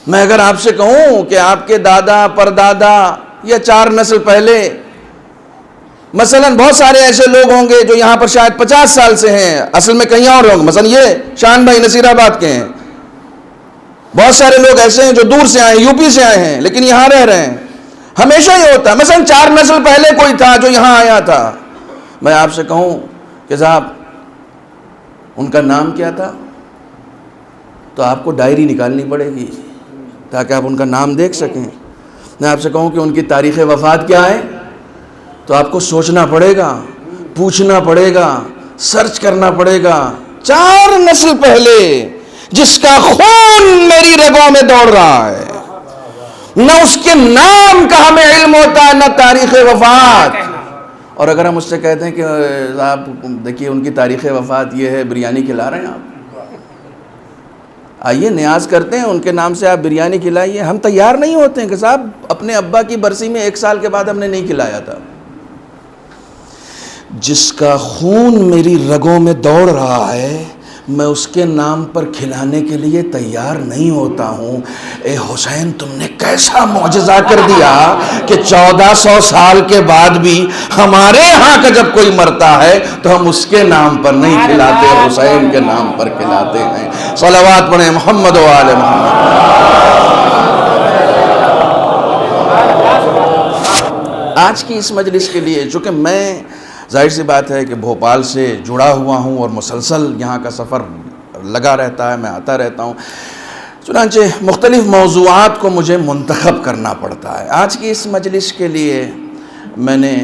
میں اگر آپ سے کہوں کہ آپ کے دادا پردادا یا 4 نسل پہلے، مثلا بہت سارے ایسے لوگ ہوں گے جو یہاں پر شاید 50 سال سے ہیں، اصل میں کہیں اور ہوں گے، مثلا یہ شان بھائی نصیر آباد کے ہیں. بہت سارے لوگ ایسے ہیں جو دور سے آئے ہیں، یو پی سے آئے ہیں لیکن یہاں رہ رہے ہیں. ہمیشہ یہ ہوتا ہے، مثلا 4 نسل پہلے کوئی تھا جو یہاں آیا تھا، میں آپ سے کہوں کہ صاحب ان کا نام کیا تھا، تو آپ کو ڈائری نکالنی پڑے گی تاکہ آپ ان کا نام دیکھ سکیں۔ میں آپ سے کہوں کہ ان کی تاریخ وفات کیا ہے، تو آپ کو سوچنا پڑے گا، پوچھنا پڑے گا، سرچ کرنا پڑے گا۔ 4 نسل پہلے جس کا خون میری رگوں میں دوڑ رہا ہے، نہ اس کے نام کا ہمیں علم ہوتا ہے، نہ تاریخ وفات۔ اور اگر ہم اس سے کہتے ہیں کہ آپ دیکھیے ان کی تاریخ وفات یہ ہے، بریانی کھلا رہے ہیں آپ، آئیے نیاز کرتے ہیں ان کے نام سے آپ بریانی کھلائیے، ہم تیار نہیں ہوتے ہیں کہ صاحب اپنے ابا کی برسی میں 1 سال کے بعد ہم نے نہیں کھلایا تھا۔ جس کا خون میری رگوں میں دوڑ رہا ہے، میں اس کے نام پر کھلانے کے لیے تیار نہیں ہوتا ہوں۔ اے حسین، تم نے کیسا معجزہ کر دیا کہ 1400 سال کے بعد بھی ہمارے ہاں کا جب کوئی مرتا ہے تو ہم اس کے نام پر نہیں کھلاتے، حسین کے نام پر کھلاتے ہیں۔ صلوات پڑھیں محمد و آل محمد۔ آج کی اس مجلس کے لیے، چونکہ میں ظاہر سی بات ہے کہ بھوپال سے جڑا ہوا ہوں اور مسلسل یہاں کا سفر لگا رہتا ہے، میں آتا رہتا ہوں، چنانچہ مختلف موضوعات کو مجھے منتخب کرنا پڑتا ہے۔ آج کی اس مجلس کے لیے میں نے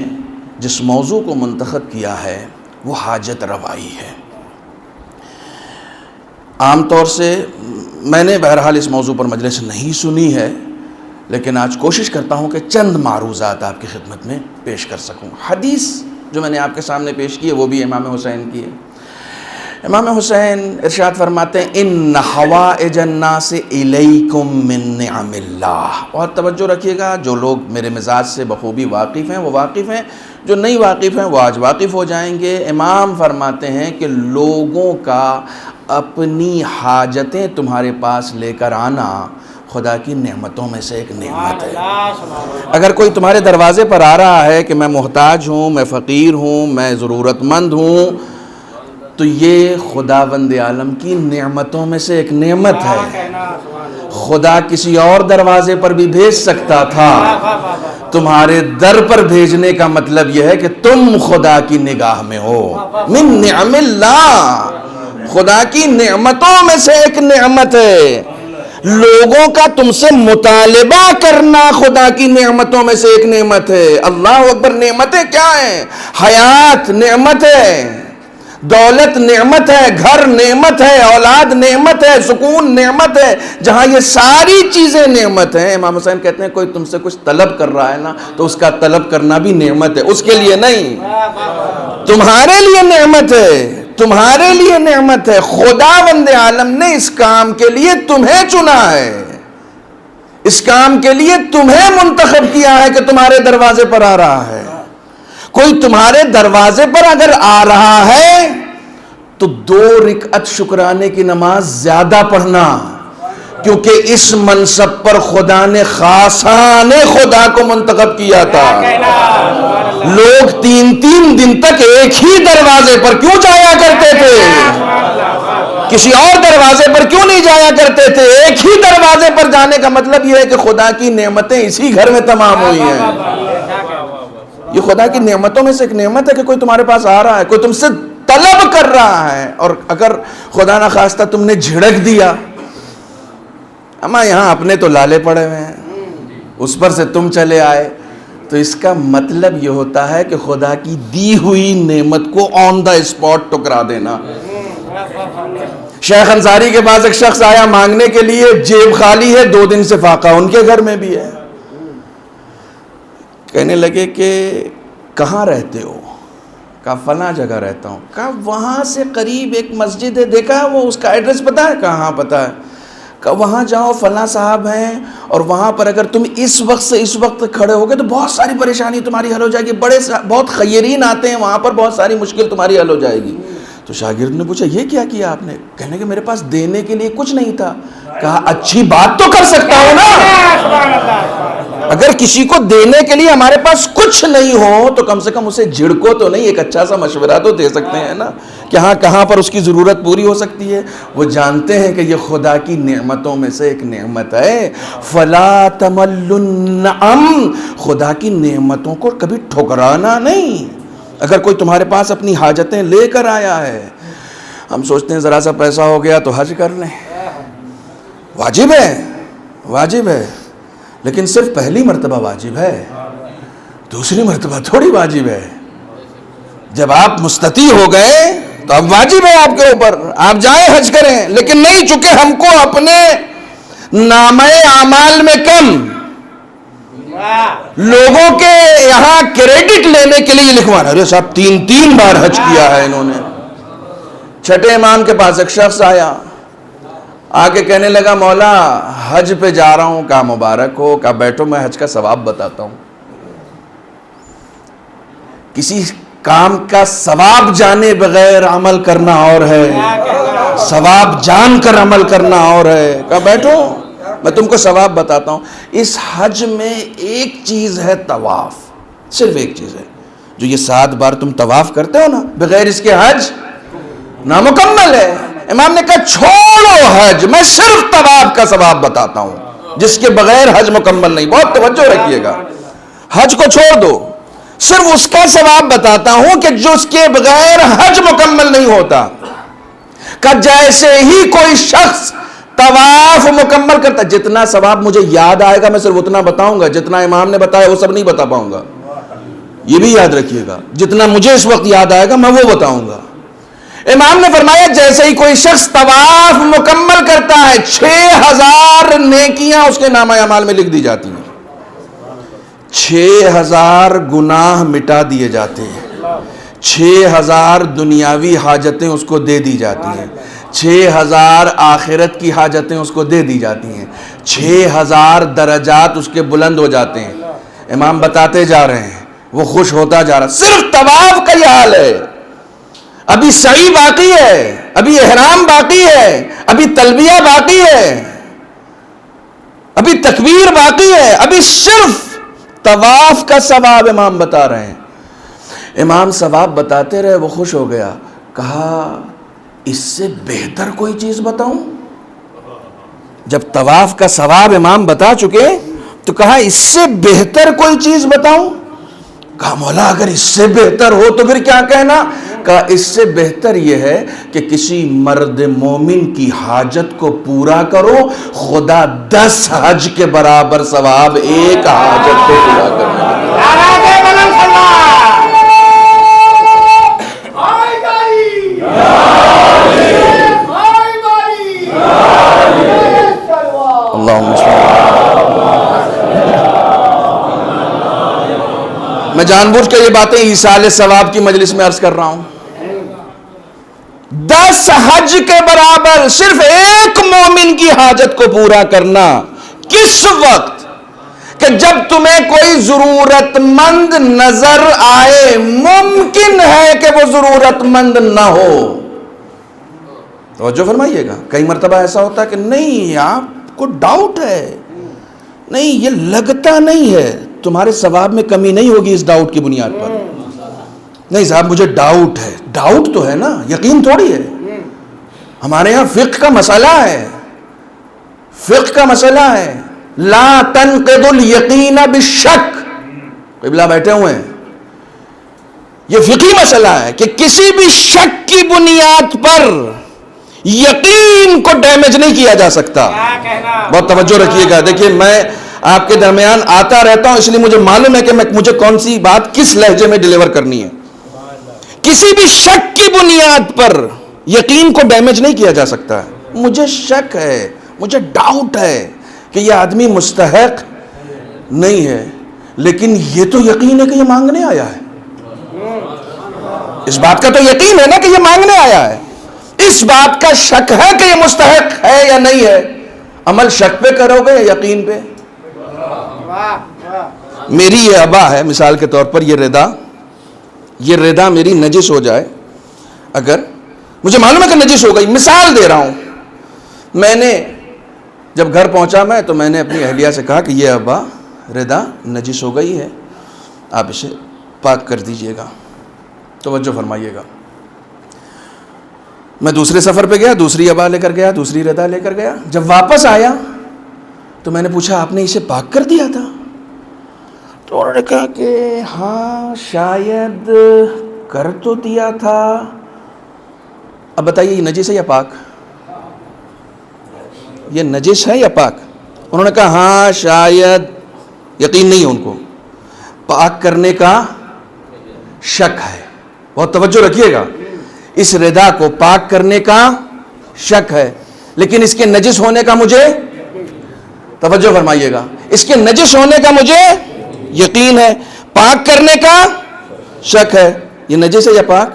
جس موضوع کو منتخب کیا ہے وہ حاجت روائی ہے۔ عام طور سے میں نے بہرحال اس موضوع پر مجلس نہیں سنی ہے، لیکن آج کوشش کرتا ہوں کہ چند معروضات آپ کی خدمت میں پیش کر سکوں۔ حدیث جو میں نے آپ کے سامنے پیش کی ہے وہ بھی امام حسین کی ہے۔ امام حسین ارشاد فرماتے ہیں ان حوائج الناس الیکم من نعم اللہ۔ بہت توجہ رکھیے گا، جو لوگ میرے مزاج سے بخوبی واقف ہیں وہ واقف ہیں، جو نہیں واقف ہیں وہ آج واقف ہو جائیں گے۔ امام فرماتے ہیں کہ لوگوں کا اپنی حاجتیں تمہارے پاس لے کر آنا خدا کی نعمتوں میں سے ایک نعمت ہے۔ اگر کوئی تمہارے دروازے پر آ رہا ہے کہ میں محتاج ہوں، میں فقیر ہوں، میں ضرورت مند ہوں، تو یہ خداوند عالم کی نعمتوں میں سے ایک نعمت ہے۔ خدا کسی اور دروازے پر بھی بھیج سکتا تھا، تمہارے در پر بھیجنے کا مطلب یہ ہے کہ تم خدا کی نگاہ میں ہو۔ من نعم اللہ، خدا کی نعمتوں میں سے ایک نعمت ہے۔ لوگوں کا تم سے مطالبہ کرنا خدا کی نعمتوں میں سے ایک نعمت ہے۔ اللہ اکبر، نعمتیں کیا ہیں؟ حیات نعمت ہے، دولت نعمت ہے، گھر نعمت ہے، اولاد نعمت ہے، سکون نعمت ہے۔ جہاں یہ ساری چیزیں نعمت ہیں، امام حسین کہتے ہیں کوئی تم سے کچھ طلب کر رہا ہے نا تو اس کا طلب کرنا بھی نعمت ہے، اس کے لیے نہیں، تمہارے لیے نعمت ہے، تمہارے لیے نعمت ہے۔ خداوند عالم نے اس کام کے لیے تمہیں چنا ہے، اس کام کے لیے تمہیں منتخب کیا ہے کہ تمہارے دروازے پر آ رہا ہے۔ کوئی تمہارے دروازے پر اگر آ رہا ہے تو 2 رکعت شکرانے کی نماز زیادہ پڑھنا، کیونکہ اس منصب پر خدا نے خاصان خدا کو منتخب کیا تھا۔ لوگ 3 دن تک ایک ہی دروازے پر کیوں جایا کرتے تھے؟ کسی اور دروازے پر کیوں نہیں جایا کرتے تھے؟ ایک ہی دروازے پر جانے کا مطلب یہ ہے کہ خدا کی نعمتیں اسی گھر میں تمام ہوئی ہیں۔ یہ خدا کی نعمتوں میں سے ایک نعمت ہے کہ کوئی تمہارے پاس آ رہا ہے، کوئی تم سے طلب کر رہا ہے، اور اگر خدا نہ خواستہ تم نے جھڑک دیا، اما یہاں اپنے تو لالے پڑے ہوئے ہیں، اس پر سے تم چلے آئے، تو اس کا مطلب یہ ہوتا ہے کہ خدا کی دی ہوئی نعمت کو آن دا اسپاٹ ٹکرا دینا۔ شیخ انصاری کے پاس ایک شخص آیا مانگنے کے لیے، جیب خالی ہے، 2 دن سے فاقہ ان کے گھر میں بھی ہے۔ کہنے لگے کہ کہاں رہتے ہو؟ کہا فلاں جگہ رہتا ہوں۔ کہا وہاں سے قریب ایک مسجد ہے، دیکھا وہ اس کا ایڈریس پتا ہے؟ کہا ہاں پتا ہے۔ کہا وہاں جاؤ، فلاں صاحب ہیں، اور وہاں پر اگر تم اس وقت سے اس وقت کھڑے ہوگے تو بہت ساری پریشانی تمہاری حل ہو جائے گی، بہت خیرین آتے ہیں وہاں پر، بہت ساری مشکل تمہاری حل ہو جائے گی۔ تو شاگرد نے پوچھا یہ کیا کیا آپ نے؟ کہنے کہ میرے پاس دینے کے لیے کچھ نہیں تھا۔ کہا اچھی بات تو کر سکتا ہوں نا، اگر کسی کو دینے کے لیے ہمارے پاس کچھ نہیں ہو تو کم سے کم اسے جھڑکو تو نہیں، ایک اچھا سا مشورہ تو دے سکتے ہیں نا کہ ہاں کہاں پر اس کی ضرورت پوری ہو سکتی ہے۔ وہ جانتے ہیں کہ یہ خدا کی نعمتوں میں سے ایک نعمت ہے۔ فلا تمل النعم، خدا کی نعمتوں کو کبھی ٹھکرانا نہیں، اگر کوئی تمہارے پاس اپنی حاجتیں لے کر آیا ہے، ہم سوچتے ہیں ذرا سا پیسہ ہو گیا تو حج کر لیں. واجب ہے، واجب ہے، لیکن صرف پہلی مرتبہ واجب ہے، دوسری مرتبہ تھوڑی واجب ہے. جب آپ مستطیع ہو گئے تو اب واجب ہے آپ کے اوپر، آپ جائیں حج کریں. لیکن نہیں، چونکہ ہم کو اپنے نامہ اعمال میں کم لوگوں کے یہاں کریڈٹ لینے کے لیے لکھوانا. ارے صاحب 3 بار حج کیا ہے انہوں نے. چھٹے امام کے پاس ایک شخص آیا، آ کے کہنے لگا مولا حج پہ جا رہا ہوں. کہا مبارک ہو. کہا بیٹھو میں حج کا ثواب بتاتا ہوں. کسی کام کا ثواب جانے بغیر عمل کرنا اور ہے، ثواب جان کر عمل کرنا اور ہے. کہا بیٹھو میں تم کو ثواب بتاتا ہوں. اس حج میں ایک چیز ہے طواف، صرف ایک چیز ہے. جو یہ 7 بار تم طواف کرتے ہو نا، بغیر اس کے حج نامکمل ہے. امام نے کہا چھوڑو حج، میں صرف طواف کا ثواب بتاتا ہوں، جس کے بغیر حج مکمل نہیں. بہت توجہ رکھیے گا، حج کو چھوڑ دو، صرف اس کا ثواب بتاتا ہوں کہ جو اس کے بغیر حج مکمل نہیں ہوتا. کہ جیسے ہی کوئی شخص طواف مکمل کرتا، جتنا ثواب مجھے یاد آئے گا میں صرف اتنا بتاؤں گا، جتنا امام نے بتایا وہ سب نہیں بتا پاؤں گا. یہ بھی یاد رکھیے گا، جتنا مجھے اس وقت یاد آئے گا میں وہ بتاؤں گا. امام نے فرمایا جیسے ہی کوئی شخص طواف مکمل کرتا ہے 6000 نیکیاں اس کے نامہ اعمال میں لکھ دی جاتی ہیں. 6000 گناہ مٹا دیے جاتے ہیں. 6000 دنیاوی حاجتیں اس کو دے دی جاتی ہیں. 6000 آخرت کی حاجتیں اس کو دے دی جاتی ہیں. 6000 درجات اس کے بلند ہو جاتے ہیں. امام بتاتے جا رہے ہیں، وہ خوش ہوتا جا رہا. صرف طواف کا یہ حال ہے. ابھی سعی باقی ہے، ابھی احرام باقی ہے، ابھی تلبیہ باقی ہے، ابھی تکبیر باقی ہے، ابھی صرف طواف کا ثواب امام بتا رہے ہیں. امام ثواب بتاتے رہے، وہ خوش ہو گیا. کہا اس سے بہتر کوئی چیز بتاؤں؟ جب طواف کا ثواب امام بتا چکے تو کہا اس سے بہتر کوئی چیز بتاؤں؟ کہا مولا اگر اس سے بہتر ہو تو پھر کیا کہنا؟ کہا اس سے بہتر یہ ہے کہ کسی مرد مومن کی حاجت کو پورا کرو، خدا 10 حج کے برابر ثواب ایک حاجت کو پورا کرنے اللہم صلی. میں جان بوجھ کے یہ باتیں ایصال ثواب کی مجلس میں عرض کر رہا ہوں. 10 حج کے برابر صرف ایک مومن کی حاجت کو پورا کرنا. کس وقت؟ کہ جب تمہیں کوئی ضرورت مند نظر آئے. ممکن ہے کہ وہ ضرورت مند نہ ہو. توجہ فرمائیے گا. کئی مرتبہ ایسا ہوتا ہے کہ نہیں آپ کو ڈاؤٹ ہے، نہیں یہ لگتا نہیں ہے. تمہارے ثواب میں کمی نہیں ہوگی اس ڈاؤٹ کی بنیاد پر. نہیں صاحب مجھے ڈاؤٹ ہے. ڈاؤٹ تو ہے نا، یقین تھوڑی ہے. ہمارے ہاں فقہ کا مسئلہ ہے، فقہ کا مسئلہ ہے. لا تنقض الیقین بالشک. قبلہ بیٹھے ہوئے ہیں. یہ فقہی مسئلہ ہے کہ کسی بھی شک کی بنیاد پر یقین کو ڈیمیج نہیں کیا جا سکتا. بہت توجہ رکھیے گا. دیکھیے میں آپ کے درمیان آتا رہتا ہوں، اس لیے مجھے معلوم ہے کہ مجھے کون سی بات کس لہجے میں ڈیلیور کرنی ہے. کسی بھی شک کی بنیاد پر یقین کو ڈیمیج نہیں کیا جا سکتا. مجھے شک ہے، مجھے ڈاؤٹ ہے کہ یہ آدمی مستحق نہیں ہے، لیکن یہ تو یقین ہے کہ یہ مانگنے آیا ہے. اس بات کا تو یقین ہے نا کہ یہ مانگنے آیا ہے. اس بات کا شک ہے کہ یہ مستحق ہے یا نہیں ہے. عمل شک پہ کرو گے یا یقین پہ؟ میری یہ ابا ہے مثال کے طور پر، یہ ردا میری نجس ہو جائے، اگر مجھے معلوم ہے کہ نجس ہو گئی، مثال دے رہا ہوں. میں نے جب گھر پہنچا تو میں نے اپنی اہلیہ سے کہا کہ یہ ابا ردا نجس ہو گئی ہے، آپ اسے پاک کر دیجئے گا. توجہ فرمائیے گا. میں دوسرے سفر پہ گیا، دوسری ابا لے کر گیا، دوسری ردا لے کر گیا. جب واپس آیا تو میں نے پوچھا آپ نے اسے پاک کر دیا تھا؟ تو انہوں نے کہا کہ ہاں شاید کر تو دیا تھا. اب بتائیے یہ نجس ہے یا پاک؟ یہ نجس ہے یا پاک؟ انہوں نے کہا ہاں شاید یقین نہیں ہے ان کو, پاک کرنے کا شک ہے. بہت توجہ رکھیے گا, اس ردا کو پاک کرنے کا شک ہے, لیکن اس کے نجس ہونے کا مجھے, توجہ فرمائیے گا, اس کے نجس ہونے کا مجھے یقین ہے, پاک کرنے کا شک ہے. یہ نجس ہے یا پاک؟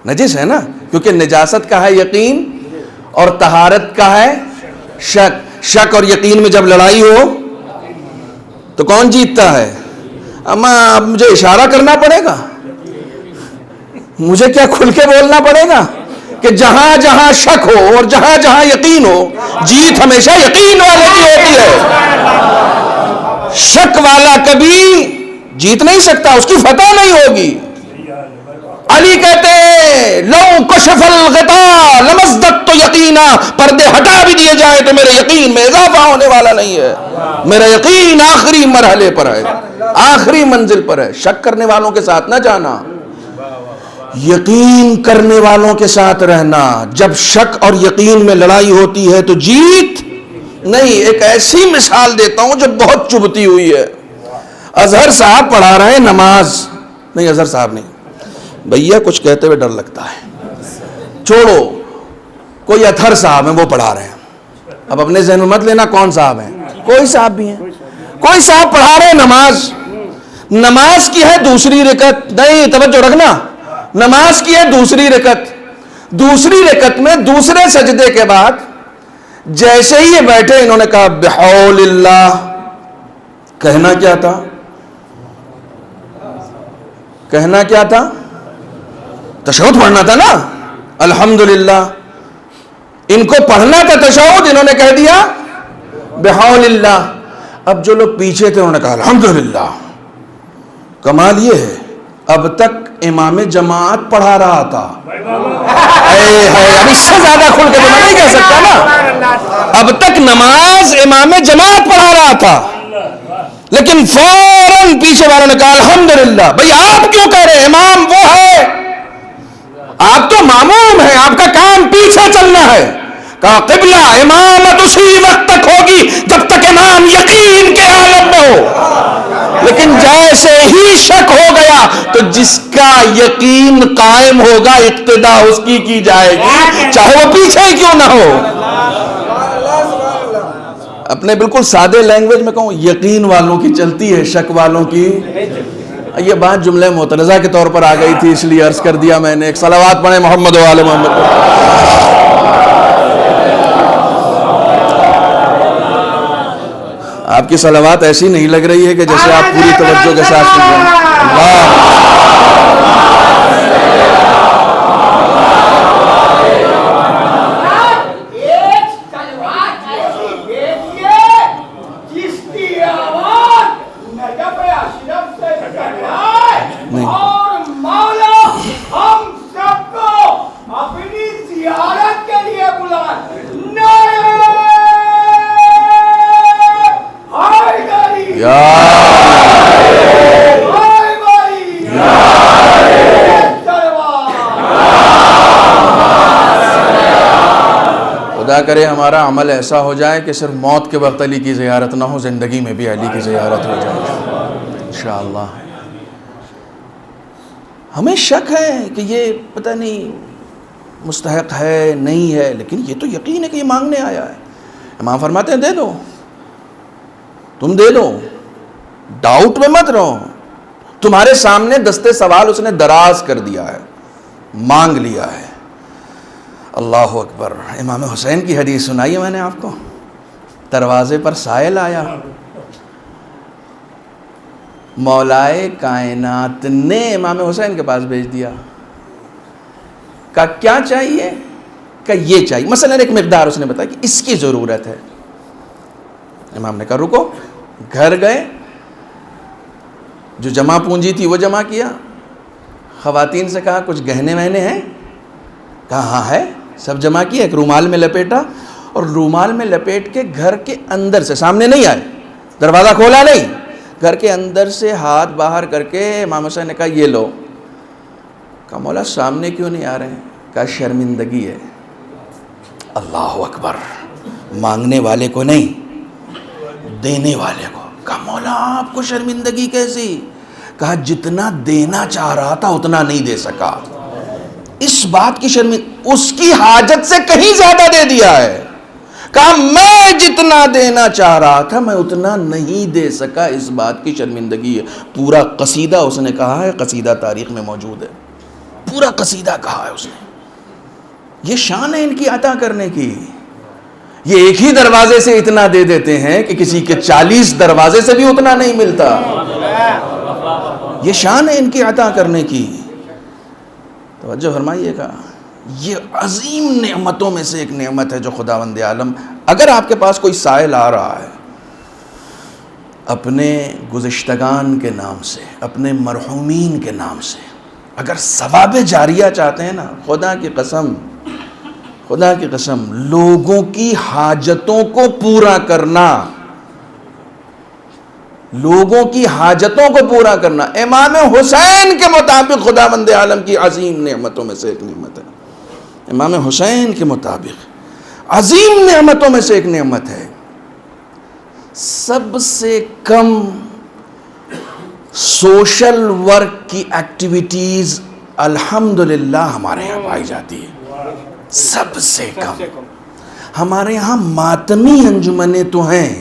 نجس ہے نا, کیونکہ نجاست کا ہے یقین اور طہارت کا ہے شک. شک اور یقین میں جب لڑائی ہو تو کون جیتتا ہے؟ اما اب مجھے اشارہ کرنا پڑے گا, مجھے کیا کھل کے بولنا پڑے گا کہ جہاں جہاں شک ہو اور جہاں جہاں یقین ہو, جیت ہمیشہ یقین والے کی ہوتی ہے. شک والا کبھی جیت نہیں سکتا, اس کی فتح نہیں ہوگی. علی کہتے ہیں لو کشف الغطاء لمزددت یقینا, پردے ہٹا بھی دیے جائیں تو میرے یقین میں اضافہ ہونے والا نہیں ہے. میرا یقین آخری مرحلے پر ہے, آخری منزل پر ہے. شک کرنے والوں کے ساتھ نہ جانا, یقین کرنے والوں کے ساتھ رہنا. جب شک اور یقین میں لڑائی ہوتی ہے تو جیت نہیں. ایک ایسی مثال دیتا ہوں جو بہت چبھتی ہوئی ہے. اظہر صاحب پڑھا رہے ہیں نماز, نہیں اظہر صاحب نہیں, بھیا کچھ کہتے ہوئے ڈر لگتا ہے, چھوڑو, کوئی اطہر صاحب ہیں وہ پڑھا رہے ہیں. اب اپنے ذہن میں مت لینا کون صاحب ہیں, کوئی صاحب بھی ہیں, کوئی صاحب پڑھا رہے ہیں نماز. نماز کی ہے دوسری رکعت, نہیں توجہ رکھنا, نماز کی ہے دوسری رکعت. دوسری رکعت میں دوسرے سجدے کے بعد جیسے ہی یہ بیٹھے انہوں نے کہا بحول اللہ. کہنا کیا تھا؟ کہنا کیا تھا؟ تشہد پڑھنا تھا نا, الحمدللہ. ان کو پڑھنا تھا تشہد, انہوں نے کہہ دیا بحول اللہ. اب جو لوگ پیچھے تھے انہوں نے کہا الحمدللہ. کمال یہ ہے اب تک امام جماعت پڑھا رہا تھا. اب اس سے زیادہ کھل کے تو میں نہیں کہہ سکتا نا. اب تک نماز امام جماعت پڑھا رہا تھا, لیکن فوراً پیچھے والوں نے کہا الحمدللہ. بھئی آپ کیوں کہہ رہے ہیں, امام وہ ہے, آپ تو ماموم ہیں, آپ کا کام پیچھے چلنا ہے. کہا قبلہ امامت اسی وقت تک ہوگی جب تک امام یقین کے عالم میں ہو, لیکن جیسے ہی شک ہو گیا تو جس کا یقین قائم ہوگا اقتدا اس کی جائے گی, چاہے وہ پیچھے ہی کیوں نہ ہو. اپنے بالکل سادے لینگویج میں کہوں, یقین والوں کی چلتی ہے, شک والوں کی. یہ بات جملہ معترضہ کے طور پر آ گئی تھی, اس لیے عرض کر دیا میں نے. ایک صلوات پڑھیں محمد و آل محمد. آپ کی صلوات ایسی نہیں لگ رہی ہے کہ جیسے آپ پوری توجہ کے ساتھ سن رہے ہیں. اللہ کرے ہمارا عمل ایسا ہو جائے کہ صرف موت کے وقت علی کی زیارت نہ ہو, زندگی میں بھی علی کی زیارت ہو جائے انشاءاللہ. ہمیں شک ہے کہ یہ پتہ نہیں مستحق ہے نہیں ہے, لیکن یہ تو یقین ہے کہ یہ مانگنے آیا ہے. امام فرماتے ہیں دے دو, تم دے دو, ڈاؤٹ میں مت رہو. تمہارے سامنے دستے سوال اس نے دراز کر دیا ہے, مانگ لیا ہے. اللہ اکبر. امام حسین کی حدیث سنائی ہے میں نے آپ کو. دروازے پر سائل آیا, مولائے کائنات نے امام حسین کے پاس بھیج دیا. کہا کیا چاہیے؟ کہ یہ چاہیے. مثلا ایک مقدار اس نے بتایا کہ اس کی ضرورت ہے. امام نے کہا رکو. گھر گئے, جو جمع پونجی تھی وہ جمع کیا. خواتین سے کہا کچھ گہنے وہنے ہیں؟ کہا ہاں ہے. سب جمع کیا, ایک رومال میں لپیٹا, اور رومال میں لپیٹ کے گھر کے اندر سے, سامنے نہیں آئے, دروازہ کھولا نہیں, گھر کے اندر سے ہاتھ باہر کر کے امام حسین نے کہا یہ لو. کہا مولا سامنے کیوں نہیں آ رہے ہیں؟ کہا شرمندگی ہے. اللہ اکبر. مانگنے والے کو نہیں, دینے والے کو. کہا مولا آپ کو شرمندگی کیسی؟ کہا جتنا دینا چاہ رہا تھا اتنا نہیں دے سکا. اس بات کی اس کی حاجت سے کہیں زیادہ دے دیا ہے. کہا میں جتنا دینا چاہ رہا تھا میں اتنا نہیں دے سکا, اس بات کی شرمندگی ہے. پورا قصیدہ اس نے کہا ہے, قصیدہ تاریخ میں موجود ہے, پورا قصیدہ کہا ہے اس نے. یہ شان ہے ان کی عطا کرنے کی. یہ ایک ہی دروازے سے اتنا دے دیتے ہیں کہ کسی کے 40 دروازے سے بھی اتنا نہیں ملتا. یہ شان ہے ان کی عطا کرنے کی. توجہ فرمائیے گا, یہ عظیم نعمتوں میں سے ایک نعمت ہے جو خداوند عالم, اگر آپ کے پاس کوئی سائل آ رہا ہے اپنے گزشتگان کے نام سے, اپنے مرحومین کے نام سے, اگر ثواب جاریہ چاہتے ہیں نا, خدا کی قسم لوگوں کی حاجتوں کو پورا کرنا, لوگوں کی حاجتوں کو پورا کرنا امام حسین کے مطابق خداوند عالم کی عظیم نعمتوں میں سے ایک نعمت ہے. امام حسین کے مطابق عظیم نعمتوں میں سے ایک نعمت ہے. سب سے کم سوشل ورک کی ایکٹیویٹیز الحمدللہ ہمارے یہاں پائی جاتی ہے. سب سے کم. ہمارے یہاں ماتمی انجمنیں تو ہیں,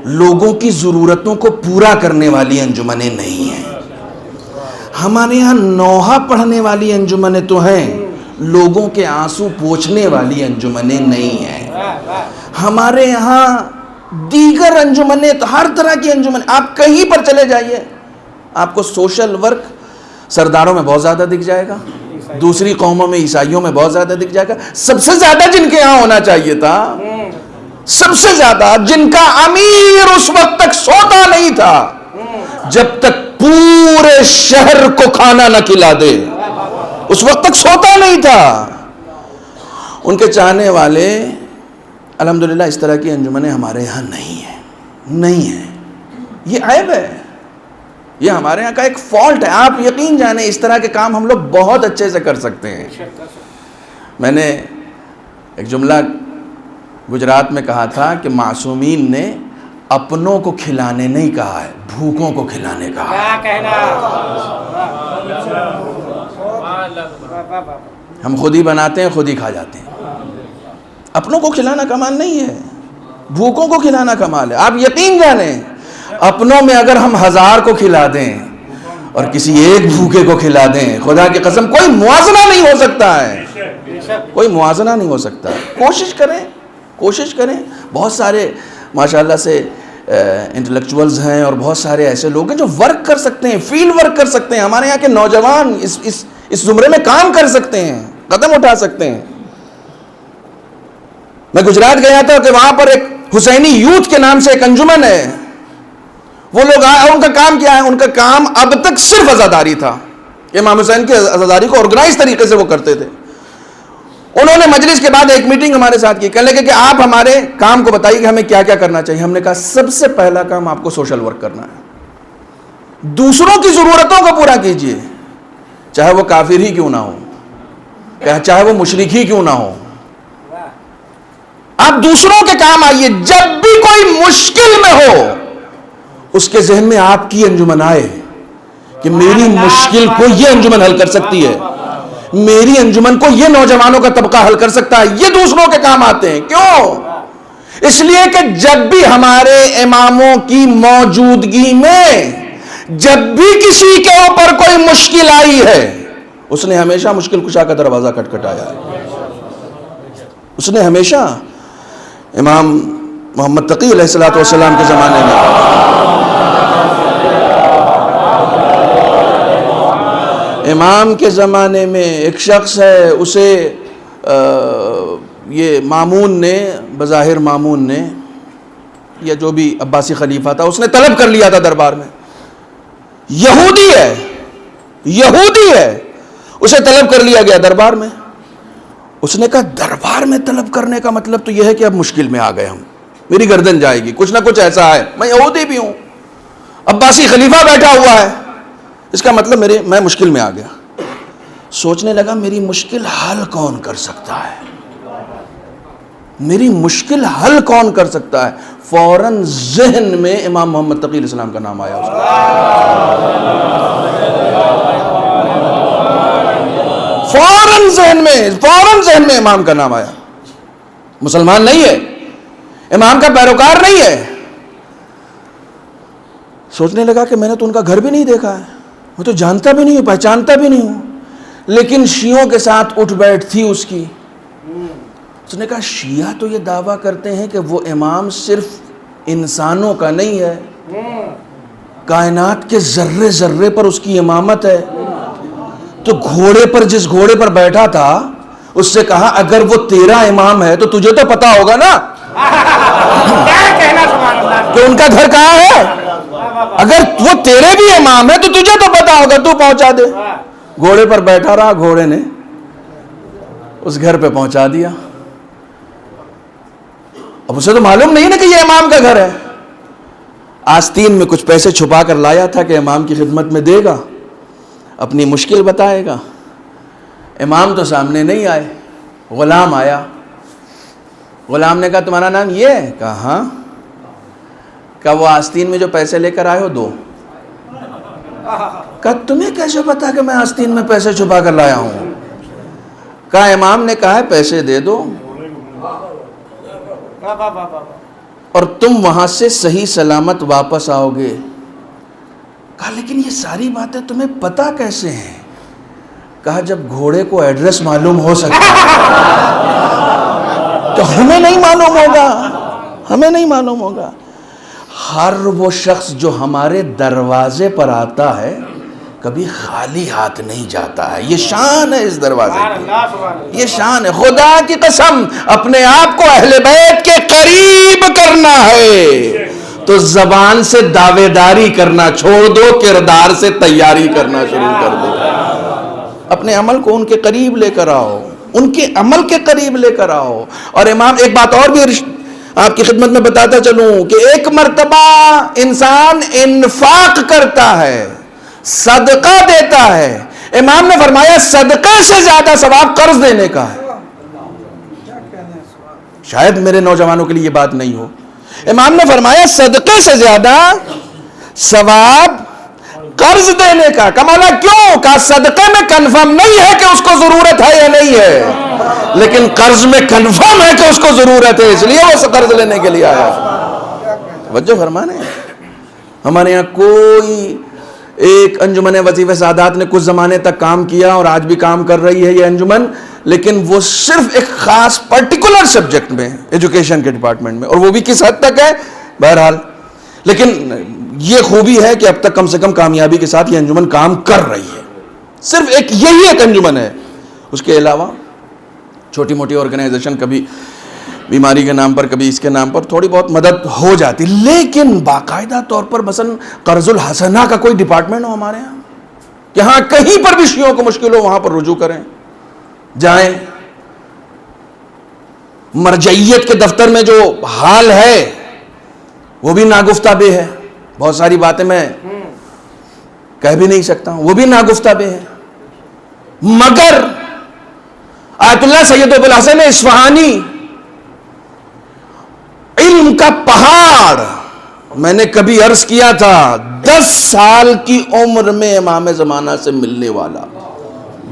لوگوں کی ضرورتوں کو پورا کرنے والی انجمنیں نہیں ہیں. ہمارے یہاں نوحہ پڑھنے والی انجمنیں تو ہیں, لوگوں کے آنسو پوچھنے والی انجمنیں نہیں ہیں. ہمارے یہاں دیگر انجمنیں, ہر طرح کی انجمنیں, آپ کہیں پر چلے جائیے آپ کو سوشل ورک سرداروں میں بہت زیادہ دکھ جائے گا, دوسری قوموں میں, عیسائیوں میں بہت زیادہ دکھ جائے گا. سب سے زیادہ جن کے یہاں ہونا چاہیے تھا, سب سے زیادہ جن کا امیر اس وقت تک سوتا نہیں تھا جب تک پورے شہر کو کھانا نہ کھلا دے, اس وقت تک سوتا نہیں تھا. ان کے چاہنے والے الحمدللہ اس طرح کی انجمنیں ہمارے یہاں نہیں ہیں. یہ عیب ہے, یہ ہمارے یہاں کا ایک فالٹ ہے. آپ یقین جانیں اس طرح کے کام ہم لوگ بہت اچھے سے کر سکتے ہیں. میں نے ایک جملہ گجرات میں کہا تھا کہ معصومین نے اپنوں کو کھلانے نہیں کہا ہے, بھوکوں کو کھلانے کہا ہے. ہم خود ہی بناتے ہیں, خود ہی کھا جاتے ہیں. اپنوں کو کھلانا کمال نہیں ہے, بھوکوں کو کھلانا کمال ہے. آپ یقین جانیں اپنوں میں اگر ہم 1000 کو کھلا دیں اور کسی ایک بھوکے کو کھلا دیں, خدا کی قسم کوئی موازنہ نہیں ہو سکتا ہے, کوئی موازنہ نہیں ہو سکتا. کوشش کریں. بہت سارے ماشاءاللہ سے انٹلیکچوئلز ہیں اور بہت سارے ایسے لوگ ہیں جو ورک کر سکتے ہیں, فیلڈ ورک کر سکتے ہیں. ہمارے یہاں کے نوجوان اس زمرے میں کام کر سکتے ہیں, قدم اٹھا سکتے ہیں. میں گجرات گیا تھا کہ وہاں پر ایک حسینی یوتھ کے نام سے ایک انجمن ہے. وہ لوگ آئے, ان کا کام کیا ہے؟ ان کا کام اب تک صرف عزاداری تھا. امام حسین کی عزاداری کو آرگنائز طریقے سے وہ کرتے تھے. انہوں نے مجلس کے بعد ایک میٹنگ ہمارے ساتھ کی, کہنے لگے کہ آپ ہمارے کام کو بتائیے کہ ہمیں کیا کیا کرنا چاہیے. ہم نے کہا سب سے پہلا کام آپ کو سوشل ورک کرنا ہے, دوسروں کی ضرورتوں کو پورا کیجئے, چاہے وہ کافر ہی کیوں نہ ہو, چاہے وہ مشرک ہی کیوں نہ ہو. آپ دوسروں کے کام آئیے. جب بھی کوئی مشکل میں ہو اس کے ذہن میں آپ کی انجمن آئے کہ میری مشکل کو یہ انجمن حل کر سکتی ہے, میری انجمن کو یہ نوجوانوں کا طبقہ حل کر سکتا ہے. یہ دوسروں کے کام آتے ہیں. کیوں؟ اس لیے کہ جب بھی ہمارے اماموں کی موجودگی میں جب بھی کسی کے اوپر کوئی مشکل آئی ہے اس نے ہمیشہ مشکل کشا کا دروازہ کھٹکھٹایا ہے. اس نے ہمیشہ امام محمد تقی علیہ الصلوۃ والسلام کے زمانے میں, امام کے زمانے میں ایک شخص ہے, اسے یہ مامون نے, بظاہر مامون نے یا جو بھی عباسی خلیفہ تھا, اس نے طلب کر لیا تھا دربار میں. یہودی ہے, اسے طلب کر لیا گیا دربار میں. اس نے کہا دربار میں طلب کرنے کا مطلب تو یہ ہے کہ اب مشکل میں آ گئے ہم, میری گردن جائے گی, کچھ نہ کچھ ایسا ہے, میں یہودی بھی ہوں. عباسی خلیفہ بیٹھا ہوا ہے، اس کا مطلب میں مشکل میں آ گیا. سوچنے لگا میری مشکل حل کون کر سکتا ہے، میری مشکل حل کون کر سکتا ہے. فوراً ذہن میں امام محمد تقی علیہ السلام کا نام آیا اس کا. فوراً ذہن میں امام کا نام آیا. مسلمان نہیں ہے، امام کا پیروکار نہیں ہے. سوچنے لگا کہ میں نے تو ان کا گھر بھی نہیں دیکھا ہے، میں تو جانتا بھی نہیں ہوں، پہچانتا بھی نہیں ہوں. لیکن شیعوں کے ساتھ اٹھ بیٹھ تھی اس کی. اس نے کہا شیعہ تو یہ دعویٰ کرتے ہیں کہ وہ امام صرف انسانوں کا نہیں ہے، کائنات کے ذرے ذرے پر اس کی امامت ہے. تو گھوڑے پر، جس گھوڑے پر بیٹھا تھا، اس سے کہا اگر وہ تیرا امام ہے تو تجھے تو پتا ہوگا نا کہ ان کا گھر کہاں ہے. اگر وہ تیرے بھی امام ہے تو تجھے تو پتا ہوگا، تو پہنچا دے. گھوڑے پر بیٹھا رہا، گھوڑے نے اس گھر پہ پہنچا دیا. اب اسے تو معلوم نہیں نا کہ یہ امام کا گھر ہے. آستین میں کچھ پیسے چھپا کر لایا تھا کہ امام کی خدمت میں دے گا، اپنی مشکل بتائے گا. امام تو سامنے نہیں آئے. غلام آیا. غلام نے کہا تمہارا نام یہ ہے؟ کہا ہاں. کہا وہ آستین میں جو پیسے لے کر آئے ہو دو. کہا تمہیں کیسے پتا کہ میں آستین میں پیسے چھپا کر لایا ہوں؟ کہا امام نے کہا ہے پیسے دے دو اور تم وہاں سے صحیح سلامت واپس آؤ گے. کہا لیکن یہ ساری باتیں تمہیں پتا کیسے ہیں؟ کہا جب گھوڑے کو ایڈریس معلوم ہو سکتا تو ہمیں نہیں معلوم ہوگا، ہمیں نہیں معلوم ہوگا. ہر وہ شخص جو ہمارے دروازے پر آتا ہے کبھی خالی ہاتھ نہیں جاتا ہے. یہ شان ہے اس دروازے کی، یہ شان ہے. خدا کی قسم اپنے آپ کو اہل بیت کے قریب کرنا ہے تو زبان سے دعوے داری کرنا چھوڑ دو، کردار سے تیاری کرنا شروع کر دو. اپنے عمل کو ان کے قریب لے کر آؤ، ان کے عمل کے قریب لے کر آؤ. اور امام ایک بات اور بھی آپ کی خدمت میں بتاتا چلوں کہ ایک مرتبہ انسان انفاق کرتا ہے، صدقہ دیتا ہے. امام نے فرمایا صدقے سے زیادہ ثواب قرض دینے کا ہے. شاید میرے نوجوانوں کے لیے یہ بات نہیں ہو. امام نے فرمایا صدقے سے زیادہ ثواب قرض دینے کا. کمالا کیوں؟ کہا صدقے میں کنفرم نہیں ہے کہ اس کو ضرورت ہے یا نہیں ہے، لیکن قرض میں کنفرم ہے کہ اس کو ضرورت ہے، اس لیے وہ قرض لینے کے لیے آیا. توجہ فرمانے. ہمارے یہاں کوئی ایک انجمن وظیفہ سعادات نے کچھ زمانے تک کام کیا اور آج بھی کام کر رہی ہے یہ انجمن، لیکن وہ صرف ایک خاص پرٹیکولر سبجیکٹ میں، ایجوکیشن کے ڈپارٹمنٹ میں، اور وہ بھی کس حد تک ہے بہرحال. لیکن یہ خوبی ہے کہ اب تک کم سے کم کامیابی کے ساتھ یہ انجمن کام کر رہی ہے. صرف یہی ایک انجمن ہے. اس کے علاوہ چھوٹی موٹی آرگنائزیشن کبھی بیماری کے نام پر، کبھی اس کے نام پر تھوڑی بہت مدد ہو جاتی، لیکن باقاعدہ طور پر مثلا قرض الحسنہ کا کوئی ڈپارٹمنٹ ہو ہمارے یہاں، یہاں کہیں پر بھی شیعوں کو مشکل ہو وہاں پر رجوع کریں، جائیں. مرجعیت کے دفتر میں جو حال ہے وہ بھی ناگفتہ بے ہے. بہت ساری باتیں میں کہہ بھی نہیں سکتا ہوں، وہ بھی ناگفتہ بے ہے. مگر آیت اللہ سید ابو الحسن اصفہانی علم کا پہاڑ، میں نے کبھی عرض کیا تھا 10 سال کی عمر میں امام زمانہ سے ملنے والا.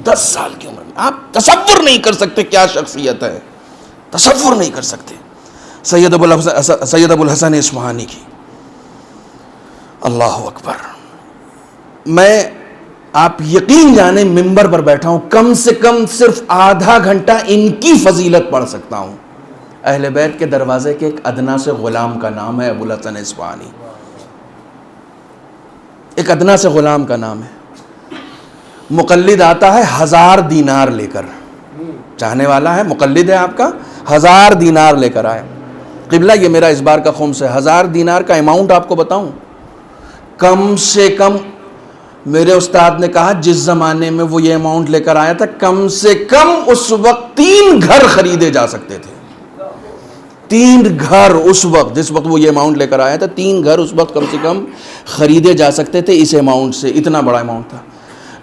10 سال کی عمر میں آپ تصور نہیں کر سکتے کیا شخصیت ہے، تصور نہیں کر سکتے. سید ابو الحسن اصفہانی کی. اللہ اکبر. میں آپ یقین جانیں ممبر پر بیٹھا ہوں، کم سے کم صرف آدھا گھنٹہ ان کی فضیلت پڑھ سکتا ہوں. اہل بیت کے دروازے کے ایک ادنا سے غلام کا نام ہے ابو الحسن اصفہانی. ایک ادنا سے غلام کا نام ہے. مقلد آتا ہے 1000 دینار لے کر، چاہنے والا ہے مقلد ہے آپ کا، 1000 دینار لے کر آئے. قبلہ یہ میرا اس بار کا خمس ہے. 1000 دینار کا اماؤنٹ آپ کو بتاؤں، کم سے کم میرے استاد نے کہا جس زمانے میں وہ یہ اماؤنٹ لے کر آیا تھا، کم سے کم اس وقت 3 گھر خریدے جا سکتے تھے. 3 گھر اس وقت، جس وقت وہ یہ اماؤنٹ لے کر آیا تھا، 3 گھر اس وقت کم سے کم خریدے جا سکتے تھے اس اماؤنٹ سے، اتنا بڑا اماؤنٹ تھا.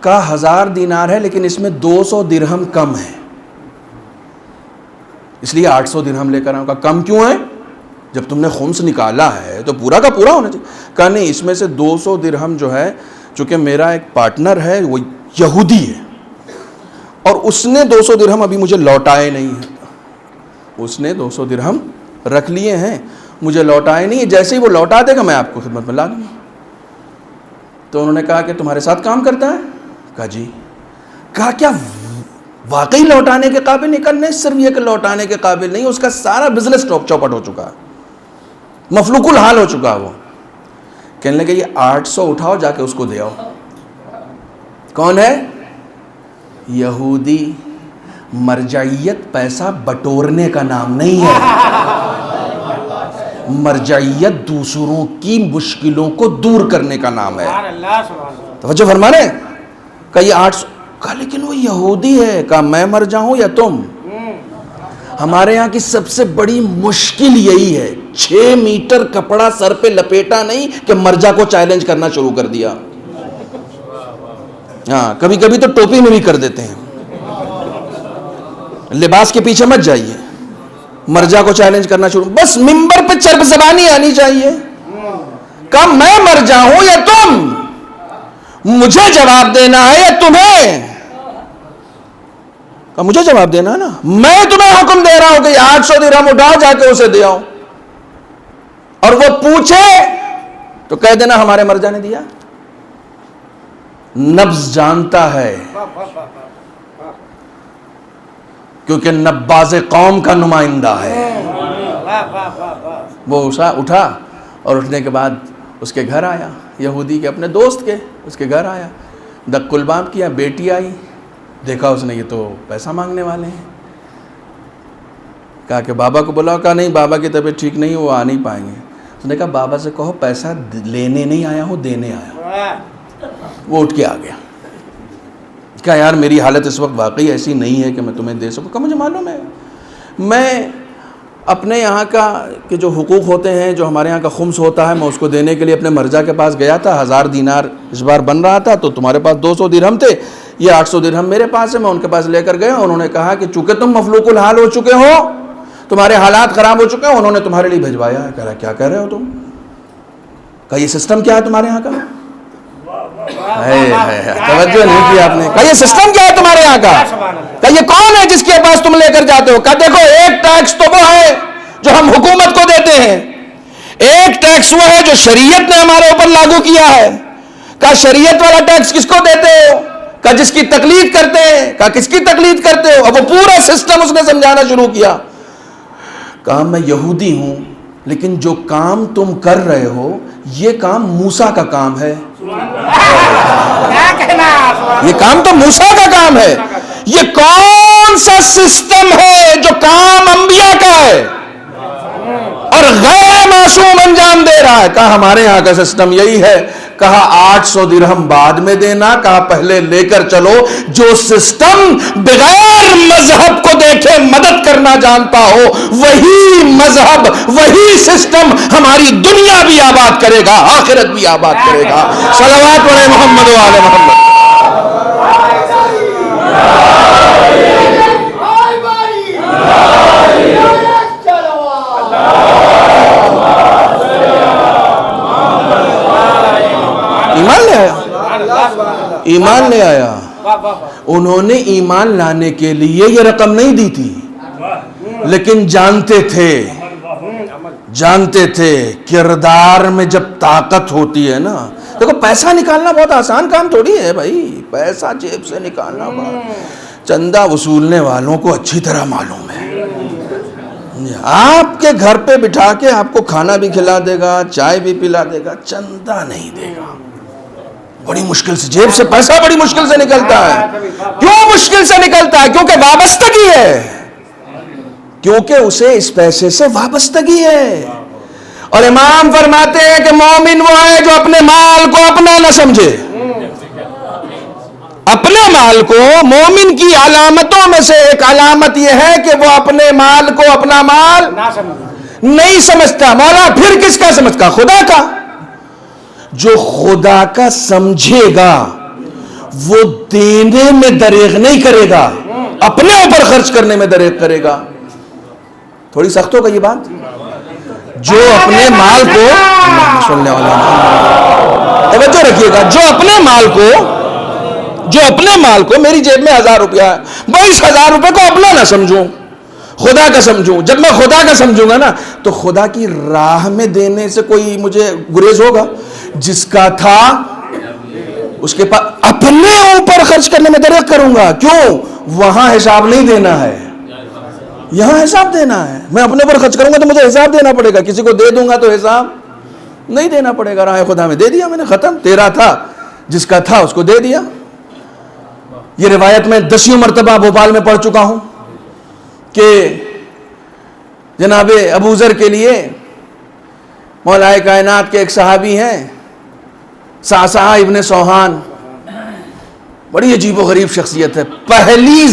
کہا 1000 دینار ہے لیکن اس میں 200 درہم کم ہے، اس لیے 800 درہم لے کر آؤں. کہا کم کیوں ہے؟ جب تم نے خمس نکالا ہے تو پورا کا پورا ہونا چاہیے. کہا نہیں، اس میں سے 200 درہم جو ہے، چونکہ میرا ایک پارٹنر ہے وہ یہودی ہے اور اس نے 200 درہم ابھی مجھے لوٹائے نہیں ہیں، اس نے 200 درہم رکھ لیے ہیں، مجھے لوٹائے نہیں ہیں، جیسے ہی وہ لوٹا دے گا میں آپ کو خدمت میں لا دوں گا. تو انہوں نے کہا کہ تمہارے ساتھ کام کرتا ہے؟ کہا جی. کہا کیا واقعی لوٹانے کے قابل نہیں؟ کرنے صرف یہ کہ لوٹانے کے قابل نہیں، اس کا سارا بزنس چوپٹ ہو چکا ہے، مفلوق الحال ہو چکا ہے. وہ کہنے لگے یہ 800 اٹھاؤ، جا کے اس کو دے آؤ. کون ہے؟ یہودی. مرجعیت پیسہ بٹورنے کا نام نہیں ہے، مرجعیت دوسروں کی مشکلوں کو دور کرنے کا نام ہے. توجہ فرما رہے ہیں؟ کہ یہ 800. کہا لیکن وہ یہودی ہے. کہا میں مر جاؤں یا تم؟ ہمارے ہاں کی سب سے بڑی مشکل یہی ہے، 6 میٹر کپڑا سر پہ لپیٹا نہیں کہ مرجع کو چیلنج کرنا شروع کر دیا. ہاں کبھی کبھی تو ٹوپی میں بھی کر دیتے ہیں. لباس کے پیچھے مت جائیے، مرجع کو چیلنج کرنا شروع. بس منبر پہ چرب زبانی آنی چاہیے. کہا میں مر جاؤں یا تم؟ مجھے جواب دینا ہے یا تمہیں؟ کہا مجھے جواب دینا ہے نا، میں تمہیں حکم دے رہا ہوں کہ یہ 800 درہم اٹھاؤ، جا کے اسے دے آؤ. اور وہ پوچھے تو کہہ دینا ہمارے مرجع نے دیا. نبض جانتا ہے کیونکہ نباز قوم کا نمائندہ ہے. وہ اٹھا اور اٹھنے کے بعد اس کے گھر آیا، یہودی کے اپنے دوست کے، اس کے گھر آیا، دق الباب کیا. بیٹی آئی، دیکھا اس نے یہ تو پیسہ مانگنے والے ہیں. کہا کہ بابا کو بلاؤ. کہا نہیں، بابا کی طبیعت ٹھیک نہیں، وہ آ نہیں پائیں گے. اس نے کہا بابا سے کہو پیسہ لینے نہیں آیا ہوں، دینے آیا. وہ اٹھ کے آ گیا. کہا یار میری حالت اس وقت واقعی ایسی نہیں ہے کہ میں تمہیں دے سکوں. کہا مجھے معلوم ہے، میں اپنے یہاں کا کہ جو حقوق ہوتے ہیں، جو ہمارے یہاں کا خمس ہوتا ہے، میں اس کو دینے کے لیے اپنے مرجع کے پاس گیا تھا. 1000 دینار اس بار بن رہا تھا تو تمہارے پاس 200 درہم تھے، یہ 800 درہم میرے پاس ہے. میں ان کے پاس لے کر گیا. انہوں نے کہا کہ چونکہ تم مفلوق الحال ہو چکے ہو، تمہارے حالات خراب ہو چکے ہیں، انہوں نے تمہارے لیے بھجوایا ہے. کہہ رہا کیا کہہ رہے ہو تم؟ کہا یہ سسٹم کیا ہے تمہارے یہاں کا؟ توجہ نہیں کی آپ نے. کہا یہ سسٹم کیا ہے تمہارے یہاں کا؟ کہا یہ کون ہے جس کے پاس تم لے کر جاتے ہو؟ کہا دیکھو ایک ٹیکس تو وہ ہے جو ہم حکومت کو دیتے ہیں، ایک ٹیکس وہ ہے جو شریعت نے ہمارے اوپر لاگو کیا ہے. کہا شریعت والا ٹیکس کس کو دیتے ہو؟ کہا جس کی تقلید کرتے ہیں. کہا کس کی تقلید کرتے ہو؟ اب وہ پورا سسٹم اس نے سمجھانا شروع کیا. کہا میں یہودی ہوں لیکن جو کام تم کر رہے ہو یہ کام موسیٰ کا کام ہے. یہ کام تو موسیٰ کا کام ہے. یہ کون سا سسٹم ہے جو کام انبیاء کا ہے اور غیر معصوم انجام دے رہا ہے؟ کہا ہمارے یہاں کا سسٹم یہی ہے. کہا 800 درہم بعد میں دینا. کہا پہلے لے کر چلو. جو سسٹم بغیر مذہب کو دیکھے مدد کرنا جانتا ہو، وہی مذہب، وہی سسٹم ہماری دنیا بھی آباد کرے گا، آخرت بھی آباد کرے گا. صلوات پڑھیں محمد و آل محمد. ایمان لے آیا، ایمان لے آیا. انہوں نے ایمان لانے کے لیے یہ رقم نہیں دی تھی، لیکن جانتے تھے کردار میں جب طاقت ہوتی ہے نا. دیکھو پیسہ نکالنا بہت آسان کام تھوڑی ہے بھائی، پیسہ جیب سے نکالنا بڑا، چندہ وصولنے والوں کو اچھی طرح معلوم ہے. آپ کے گھر پہ بٹھا کے آپ کو کھانا بھی کھلا دے گا، چائے بھی پلا دے گا، چندہ نہیں دے گا. بڑی مشکل سے جیب سے پیسہ بڑی مشکل سے نکلتا ہے. کیوں مشکل سے نکلتا ہے؟ کیونکہ وابستگی ہے، کیونکہ اسے اس پیسے سے وابستگی ہے. اور امام فرماتے ہیں کہ مومن وہ ہے جو اپنے مال کو اپنا نہ سمجھے. اپنے مال کو، مومن کی علامتوں میں سے ایک علامت یہ ہے کہ وہ اپنے مال کو اپنا مال نہ سمجھے. نہیں سمجھتا مولا پھر کس کا سمجھتا؟ خدا کا. جو خدا کا سمجھے گا وہ دینے میں دریغ نہیں کرے گا, اپنے اوپر خرچ کرنے میں دریغ کرے گا. تھوڑی سخت ہوگا یہ بات. جو اپنے مال کو, توجہ رکھیے گا, جو اپنے مال کو میری جیب میں 1000 روپیہ ہے, وہ اس 1000 روپے کو اپنا نہ سمجھوں, خدا کا سمجھوں. جب میں خدا کا سمجھوں گا نا تو خدا کی راہ میں دینے سے کوئی مجھے گریز ہوگا؟ جس کا تھا اس کے پاس اپنے اوپر خرچ کرنے میں دریغ کروں گا. کیوں؟ وہاں حساب نہیں دینا ہے, یہاں حساب دینا ہے. میں اپنے اوپر خرچ کروں گا تو مجھے حساب دینا پڑے گا, کسی کو دے دوں گا تو حساب نہیں دینا پڑے گا. راہ خدا میں دے دیا میں نے, ختم. تیرا تھا, جس کا تھا اس کو دے دیا. یہ روایت میں 10 مرتبہ بھوپال میں پڑھ چکا ہوں کہ جناب ابو ذر کے لیے مولا کائنات کے ایک صحابی ہیں صعصعہ ابن سوحان, بڑی عجیب و غریب شخصیت ہے. پہلی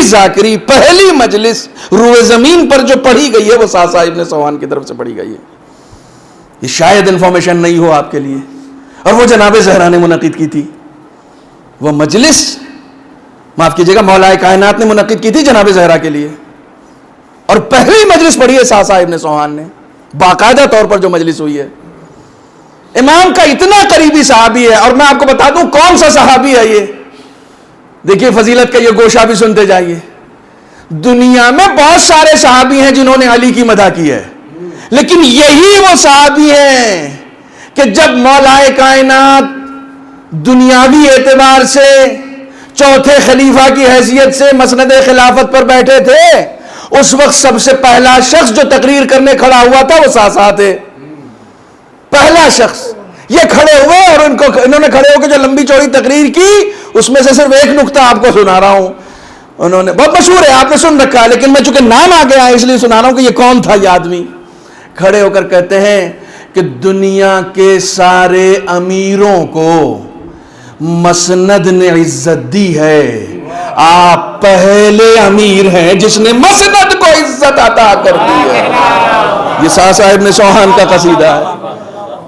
ذاکری پہلی مجلس روئے زمین پر جو پڑھی گئی ہے وہ صعصعہ ابن سوحان کی طرف سے پڑھی گئی ہے. یہ شاید انفارمیشن نہیں ہو آپ کے لیے, اور وہ جناب زہرا نے منعقد کی تھی. وہ مجلس, معاف کیجیے گا, مولا کائنات نے منعقد کی تھی جناب زہرا کے لیے, اور پہلی مجلس پڑھی ہے صعصعہ ابن سوحان نے, باقاعدہ طور پر جو مجلس ہوئی ہے. امام کا اتنا قریبی صحابی ہے, اور میں آپ کو بتا دوں کون سا صحابی ہے یہ. دیکھیے فضیلت کا یہ گوشہ بھی سنتے جائیے. دنیا میں بہت سارے صحابی ہیں جنہوں نے علی کی مدح کی ہے, لیکن یہی وہ صحابی ہیں کہ جب مولا کائنات دنیاوی اعتبار سے چوتھے خلیفہ کی حیثیت سے مسند خلافت پر بیٹھے تھے, اس وقت سب سے پہلا شخص جو تقریر کرنے کھڑا ہوا تھا وہ صعصعہ تھے. پہلا شخص یہ کھڑے ہوئے, اور انہوں نے کھڑے ہو کے جو لمبی چوڑی تقریر کی اس میں سے صرف ایک نقطہ آپ کو سنا رہا ہوں. انہوں نے, بہت مشہور ہے, آپ نے سن رکھا ہے, لیکن میں چونکہ نام آ گیا ہے اس لیے سنا رہا ہوں کہ یہ کون تھا یہ آدمی. کھڑے ہو کر کہتے ہیں کہ دنیا کے سارے امیروں کو مسند نے عزت دی ہے, آپ پہلے امیر ہیں جس نے مسند کو عزت عطا کر دی ہے. یہ صعصعہ ابن سوحان کا قصیدہ ہے.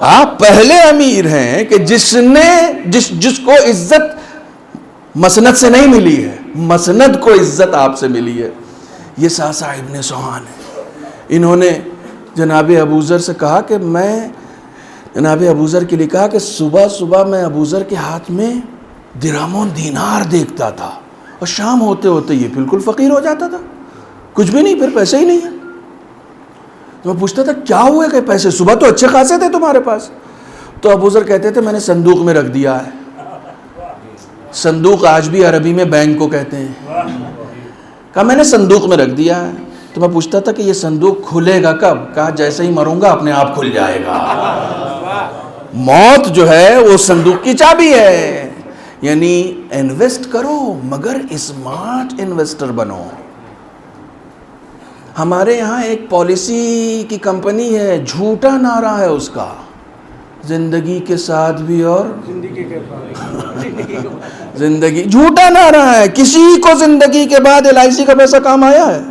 آپ پہلے امیر ہیں کہ جس کو عزت مسند سے نہیں ملی ہے, مسند کو عزت آپ سے ملی ہے. یہ صعصعہ ابن سوحان ہے. انہوں نے جناب ابو ذر سے کہا کہ میں جناب ابو ذر کے لیے کہا کہ صبح صبح میں ابو ذر کے ہاتھ میں درہم و دینار دیکھتا تھا, اور شام ہوتے ہوتے یہ بالکل فقیر ہو جاتا تھا, کچھ بھی نہیں, پھر پیسے ہی نہیں ہیں. تو میں پوچھتا تھا کیا ہوئے کہ پیسے, صبح تو اچھے خاصے تھے تمہارے پاس. تو ابو ذر کہتے تھے میں نے صندوق میں رکھ دیا ہے. صندوق آج بھی عربی میں بینک کو کہتے ہیں. کہا میں نے صندوق میں رکھ دیا ہے. تو میں پوچھتا تھا کہ یہ صندوق کھلے گا کب؟ کہا جیسے ہی مروں گا اپنے آپ کھل جائے گا. موت جو ہے وہ صندوق کی چابی ہے. یعنی انویسٹ کرو مگر اسمارٹ انویسٹر بنو. ہمارے یہاں ایک پالیسی کی کمپنی ہے, جھوٹا نعرہ ہے اس کا, زندگی کے ساتھ بھی اور زندگی, جھوٹا نعرہ ہے. کسی کو زندگی کے بعد LIC کا پیسہ کام آیا ہے؟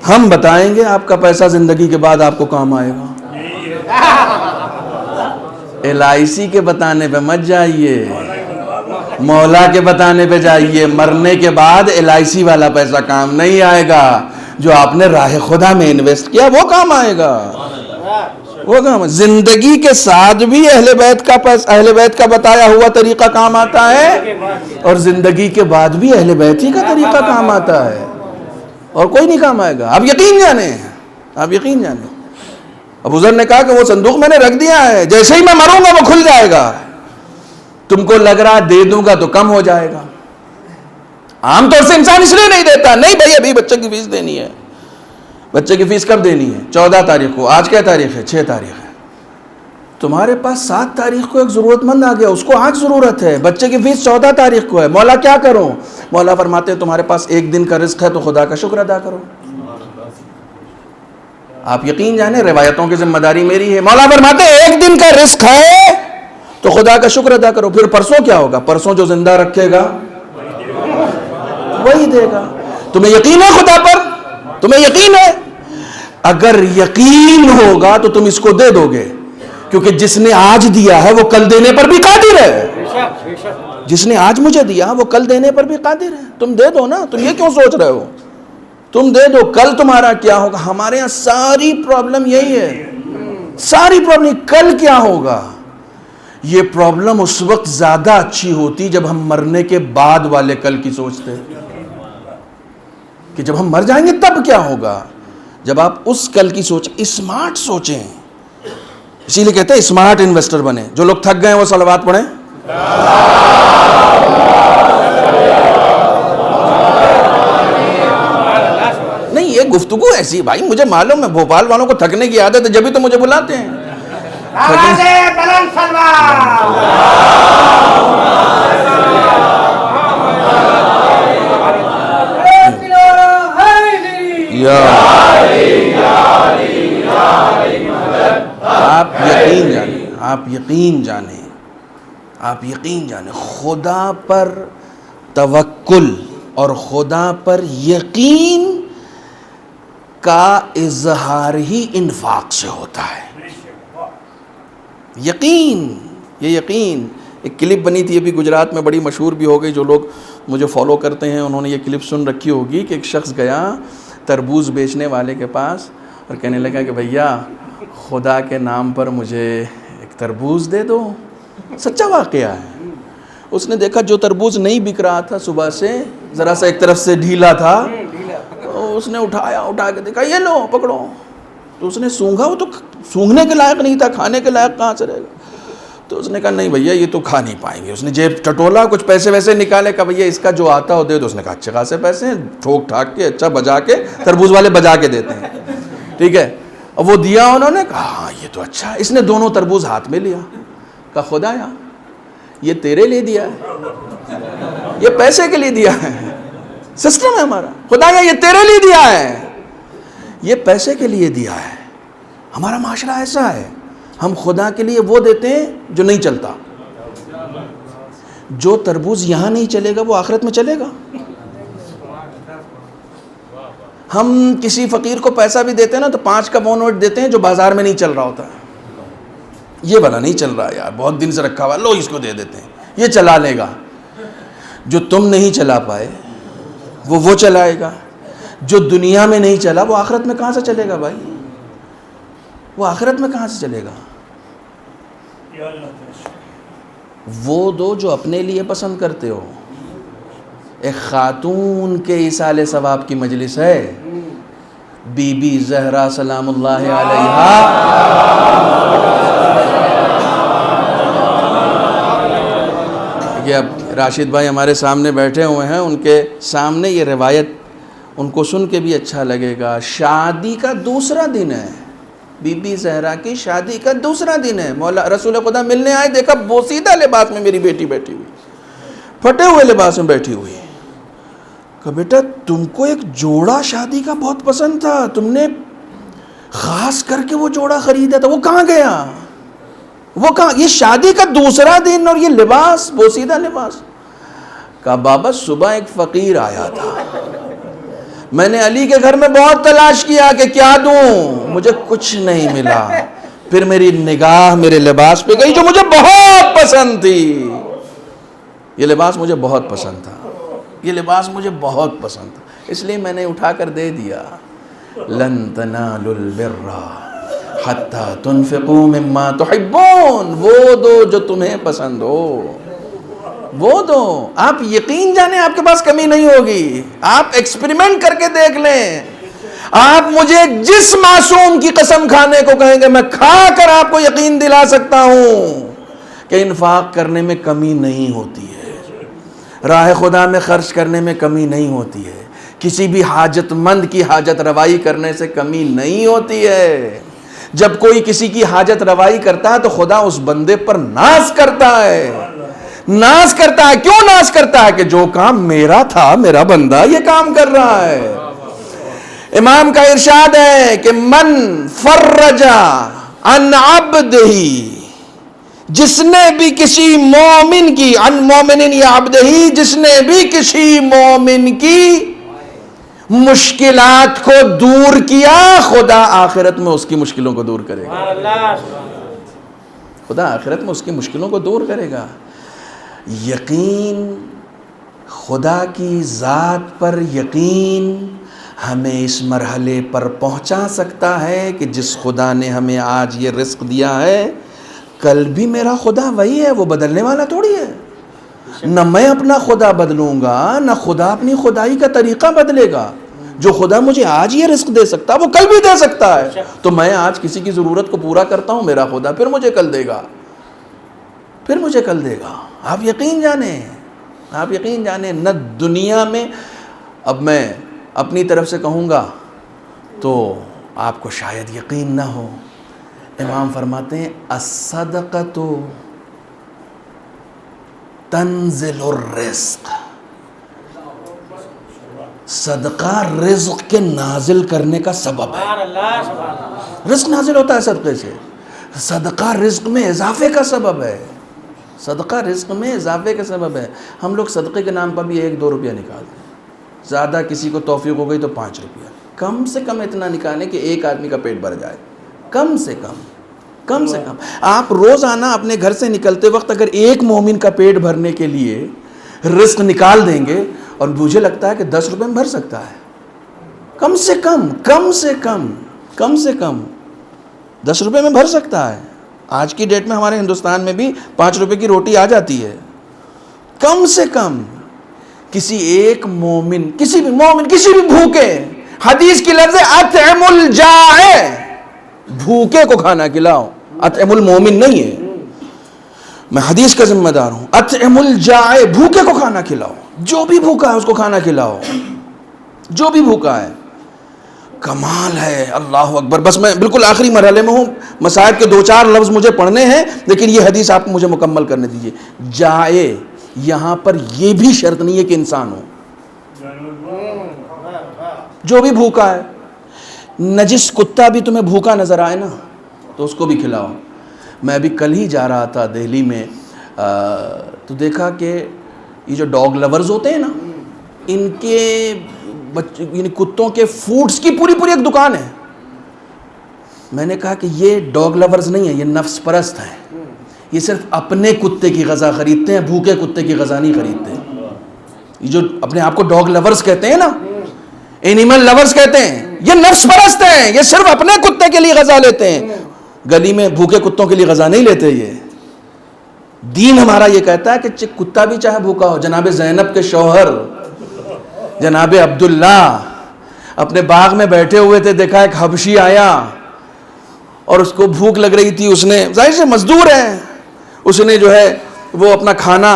ہم بتائیں گے آپ کا پیسہ زندگی کے بعد آپ کو کام آئے گا. LIC کے بتانے پہ مت جائیے, مولا کے بتانے پہ جائیے. مرنے کے بعد LIC والا پیسہ کام نہیں آئے گا, جو آپ نے راہ خدا میں انویسٹ کیا وہ کام آئے گا. وہ کام, زندگی کے ساتھ بھی اہل بیت کا بتایا ہوا طریقہ کام آتا ہے, اور زندگی کے بعد بھی اہل بیت ہی کا طریقہ کام آتا ہے, اور کوئی نہیں کام آئے گا. آپ یقین جانیں, آپ یقین جانیں. ابو ذر نے کہا کہ وہ صندوق میں نے رکھ دیا ہے, جیسے ہی میں مروں گا وہ کھل جائے گا. تم کو لگ رہا دے دوں گا تو کم ہو جائے گا. عام طور سے انسان اس لیے نہیں دیتا, نہیں بھائی ابھی بچے کی فیس دینی ہے. بچے کی فیس کب دینی ہے؟ 14 تاریخ کو. آج کیا تاریخ ہے؟ 6 تاریخ ہے. تمہارے پاس 7 تاریخ کو ایک ضرورت مند آ گیا, اس کو آج ضرورت ہے. بچے کی فیس 14 تاریخ کو ہے. مولا کیا کروں؟ مولا فرماتے ہیں تمہارے پاس 1 دن کا رزق ہے تو خدا کا شکر ادا کرو. آپ یقین جانیں, روایتوں کی ذمہ داری میری ہے. مولا فرماتے ہیں 1 دن کا رزق ہے تو خدا کا شکر ادا کرو. پھر پرسوں کیا ہوگا؟ پرسوں جو زندہ رکھے گا وہی دے گا. تمہیں یقین ہے خدا پر؟ تمہیں یقین ہے؟ اگر یقین ہوگا تو تم اس کو دے دو گے، کیونکہ جس نے آج دیا ہے وہ کل دینے پر بھی قادر ہے. جس نے آج مجھے دیا وہ کل دینے پر بھی قادر ہے. تم دے دو نا، تم یہ کیوں سوچ رہے ہو؟ تم دے دو، کل تمہارا کیا ہوگا. ہمارے ہاں ساری پرابلم یہی ہے، ساری پرابلم کل کیا ہوگا. یہ پرابلم اس وقت زیادہ اچھی ہوتی جب ہم مرنے کے بعد والے کل کی سوچتے، کہ جب ہم مر جائیں گے تب کیا ہوگا. جب آپ اس کل کی سوچ، اسمارٹ سوچیں. اسی لیے کہتے ہیں اسمارٹ انویسٹر بنے. جو لوگ تھک گئے وہ صلوات پڑھیں. نہیں، یہ گفتگو ایسی بھائی، مجھے معلوم ہے بھوپال والوں کو تھکنے کی عادت ہے، جبھی تو مجھے بلاتے ہیں. آپ یقین جانیں، آپ یقین جانیں، آپ یقین جانیں، خدا پر توکل اور خدا پر یقین کا اظہار ہی انفاق سے ہوتا ہے. یقین، یہ یقین. ایک کلپ بنی تھی ابھی گجرات میں، بڑی مشہور بھی ہو گئی. جو لوگ مجھے فالو کرتے ہیں انہوں نے یہ کلپ سن رکھی ہوگی کہ ایک شخص گیا تربوز بیچنے والے کے پاس اور کہنے لگا کہ بھیا خدا کے نام پر مجھے ایک تربوز دے دو. سچا واقعہ ہے. اس نے دیکھا جو تربوز نہیں بک رہا تھا صبح سے، ذرا سا ایک طرف سے ڈھیلا تھا، اس نے اٹھا کے دیکھا، یہ لو پکڑو. تو اس نے سونگھا، وہ تو سونگھنے کے لائق نہیں تھا، کھانے کے لائق کہاں سے رہے گا. تو اس نے کہا نہیں بھیا یہ تو کھا نہیں پائیں گے. اس نے جیب ٹٹولا، کچھ پیسے ویسے نکالے، کہا بھیا اس کا جو آتا ہو دے دو. اس نے کہا اچھے خاصے پیسے ہیں، ٹھوک ٹھاک کے اچھا بجا کے، تربوز والے بجا کے دیتے ہیں، ٹھیک ہے. اب وہ دیا انہوں نے، کہا ہاں یہ تو اچھا ہے. اس نے دونوں تربوز ہاتھ میں لیا، کہا خدایا یہ تیرے لیے دیا ہے، یہ پیسے کے لیے دیا ہے. سسٹم ہے ہمارا. خدایا یہ تیرے لیے دیا ہے، یہ پیسے کے لیے دیا ہے. ہمارا معاشرہ ایسا ہے، ہم خدا کے لیے وہ دیتے ہیں جو نہیں چلتا. جو تربوز یہاں نہیں چلے گا وہ آخرت میں چلے گا. ہم کسی فقیر کو پیسہ بھی دیتے ہیں نا تو 5 کا وہ نوٹ دیتے ہیں جو بازار میں نہیں چل رہا ہوتا. یہ والا نہیں چل رہا یار، بہت دن سے رکھا ہوا، لو اس کو دے دیتے ہیں، یہ چلا لے گا. جو تم نہیں چلا پائے وہ چلائے گا. جو دنیا میں نہیں چلا وہ آخرت میں کہاں سے چلے گا بھائی؟ وہ آخرت میں کہاں سے چلے گا؟ وہ دو جو اپنے لیے پسند کرتے ہو. ایک خاتون کے ایصال ثواب کی مجلس ہے، بی بی زہرا سلام اللہ علیہا. یہ اب راشد بھائی ہمارے سامنے بیٹھے ہوئے ہیں، ان کے سامنے یہ روایت ان کو سن کے بھی اچھا لگے گا. شادی کا دوسرا دن ہے، بی بی زہرا کی شادی کا دوسرا دن ہے. مولا رسول خدا ملنے آئے، دیکھا بوسیدہ لباس میں میری بیٹی بیٹھی ہوئی، پھٹے ہوئے لباس میں بیٹھی ہوئی. کہا بیٹا تم کو ایک جوڑا شادی کا بہت پسند تھا، تم نے خاص کر کے وہ جوڑا خریدا تھا، وہ کہاں گیا؟ وہ کہاں؟ یہ شادی کا دوسرا دن اور یہ لباس، بوسیدہ لباس. کہا بابا صبح ایک فقیر آیا تھا، میں نے علی کے گھر میں بہت تلاش کیا کہ کیا دوں، مجھے کچھ نہیں ملا. پھر میری نگاہ میرے لباس پہ گئی جو مجھے بہت پسند تھی. یہ لباس مجھے بہت پسند تھا، یہ لباس مجھے بہت پسند تھا، اس لیے میں نے اٹھا کر دے دیا. لن تنالوا البر حتی تنفقوا مما تحبون. وہ دو جو تمہیں پسند ہو، وہ دو. آپ یقین جانیں آپ کے پاس کمی نہیں ہوگی. آپ ایکسپیریمنٹ کر کے دیکھ لیں. آپ مجھے جس معصوم کی قسم کھانے کو کہیں گے میں کھا کر آپ کو یقین دلا سکتا ہوں کہ انفاق کرنے میں کمی نہیں ہوتی ہے، راہ خدا میں خرچ کرنے میں کمی نہیں ہوتی ہے، کسی بھی حاجت مند کی حاجت روائی کرنے سے کمی نہیں ہوتی ہے. جب کوئی کسی کی حاجت روائی کرتا ہے تو خدا اس بندے پر ناز کرتا ہے. ناز کرتا ہے. کیوں ناز کرتا ہے؟ کہ جو کام میرا تھا، میرا بندہ یہ کام کر رہا ہے. امام کا ارشاد ہے کہ من فرج عن عبدہ، جس نے بھی کسی مومن کی، عن مومن یا عبدہ، جس نے بھی کسی مومن کی مشکلات کو دور کیا، خدا آخرت میں اس کی مشکلوں کو دور کرے گا، خدا آخرت میں اس کی مشکلوں کو دور کرے گا۔ یقین، خدا کی ذات پر یقین ہمیں اس مرحلے پر پہنچا سکتا ہے کہ جس خدا نے ہمیں آج یہ رزق دیا ہے، کل بھی میرا خدا وہی ہے، وہ بدلنے والا تھوڑی ہے۔ نہ میں اپنا خدا بدلوں گا، نہ خدا اپنی خدائی کا طریقہ بدلے گا۔ جو خدا مجھے آج یہ رزق دے سکتا وہ کل بھی دے سکتا ہے۔ تو میں آج کسی کی ضرورت کو پورا کرتا ہوں، میرا خدا پھر مجھے کل دے گا، پھر مجھے کل دے گا۔ آپ یقین جانیں، آپ یقین جانیں، نہ دنیا میں، اب میں اپنی طرف سے کہوں گا تو آپ کو شاید یقین نہ ہو، امام فرماتے ہیں الصدقۃ تنزل الرزق، صدقہ رزق کے نازل کرنے کا سبب ہے۔ رزق نازل ہوتا ہے صدقے سے، صدقہ رزق میں اضافے کا سبب ہے، صدقہ رزق میں اضافے کا سبب ہے۔ ہم لوگ صدقے کے نام پر بھی 1-2 روپیہ نکالتے ہیں، زیادہ کسی کو توفیق ہو گئی تو 5 روپیہ، کم سے کم اتنا نکالیں کہ ایک آدمی کا پیٹ بھر جائے، کم سے کم، کم سے کم۔ آپ روزانہ اپنے گھر سے نکلتے وقت اگر ایک مومن کا پیٹ بھرنے کے لیے رزق نکال دیں گے، اور مجھے لگتا ہے کہ 10 روپے میں بھر سکتا ہے، کم سے کم، کم سے کم، کم سے کم 10 روپے میں بھر سکتا ہے۔ آج کی ڈیٹ میں ہمارے ہندوستان میں بھی 5 روپے کی روٹی آ جاتی ہے، کم سے کم کسی ایک مومن، کسی بھی بھوکے، حدیث کی لفظ ہے اطعم الجائع، بھوکے کو کھانا کھلاؤ، اطعم المومن نہیں ہے، میں حدیث کا ذمہ دار ہوں۔ اطعم الجائع، بھوکے کو کھانا کھلاؤ، جو بھی بھوکا ہے اس کو کھانا کھلاؤ، جو بھی بھوکا ہے۔ کمال ہے، اللہ اکبر۔ بس میں بالکل آخری مرحلے میں ہوں، مصائب کے 2-4 لفظ مجھے پڑھنے ہیں، لیکن یہ حدیث آپ کو مجھے مکمل کرنے دیجئے۔ جائے، یہاں پر یہ بھی شرط نہیں ہے کہ انسان ہو، جو بھی بھوکا ہے۔ نجس کتا بھی تمہیں بھوکا نظر آئے نا تو اس کو بھی کھلاؤ۔ میں ابھی کل ہی جا رہا تھا دہلی میں، تو دیکھا کہ یہ جو ڈاگ لورز ہوتے ہیں نا، ان کے یعنی کتوں کے فوڈز کی پوری ایک دکان ہے۔ میں نے کہا کہ یہ ڈاگ لورز نہیں ہیں، یہ نفس پرست ہیں، یہ صرف اپنے کتے کی غذا خریدتے ہیں، بھوکے کتے کی غذا نہیں خریدتے۔ یہ جو اپنے آپ کو ڈاگ لورز کہتے ہیں نا، اینیمل لورز کہتے ہیں، یہ نفس پرست ہیں، یہ صرف اپنے کتے کے لیے غذا لیتے ہیں، گلی میں بھوکے کتوں کے لیے غذا نہیں لیتے۔ یہ دین ہمارا یہ کہتا ہے کہ کتا بھی چاہے بھوکا ہو۔ جناب زینب کے شوہر جناب عبداللہ اپنے باغ میں بیٹھے ہوئے تھے، دیکھا ایک حبشی آیا اور اس کو بھوک لگ رہی تھی، اس نے، ظاہر سے مزدور ہے، اس نے جو ہے وہ اپنا کھانا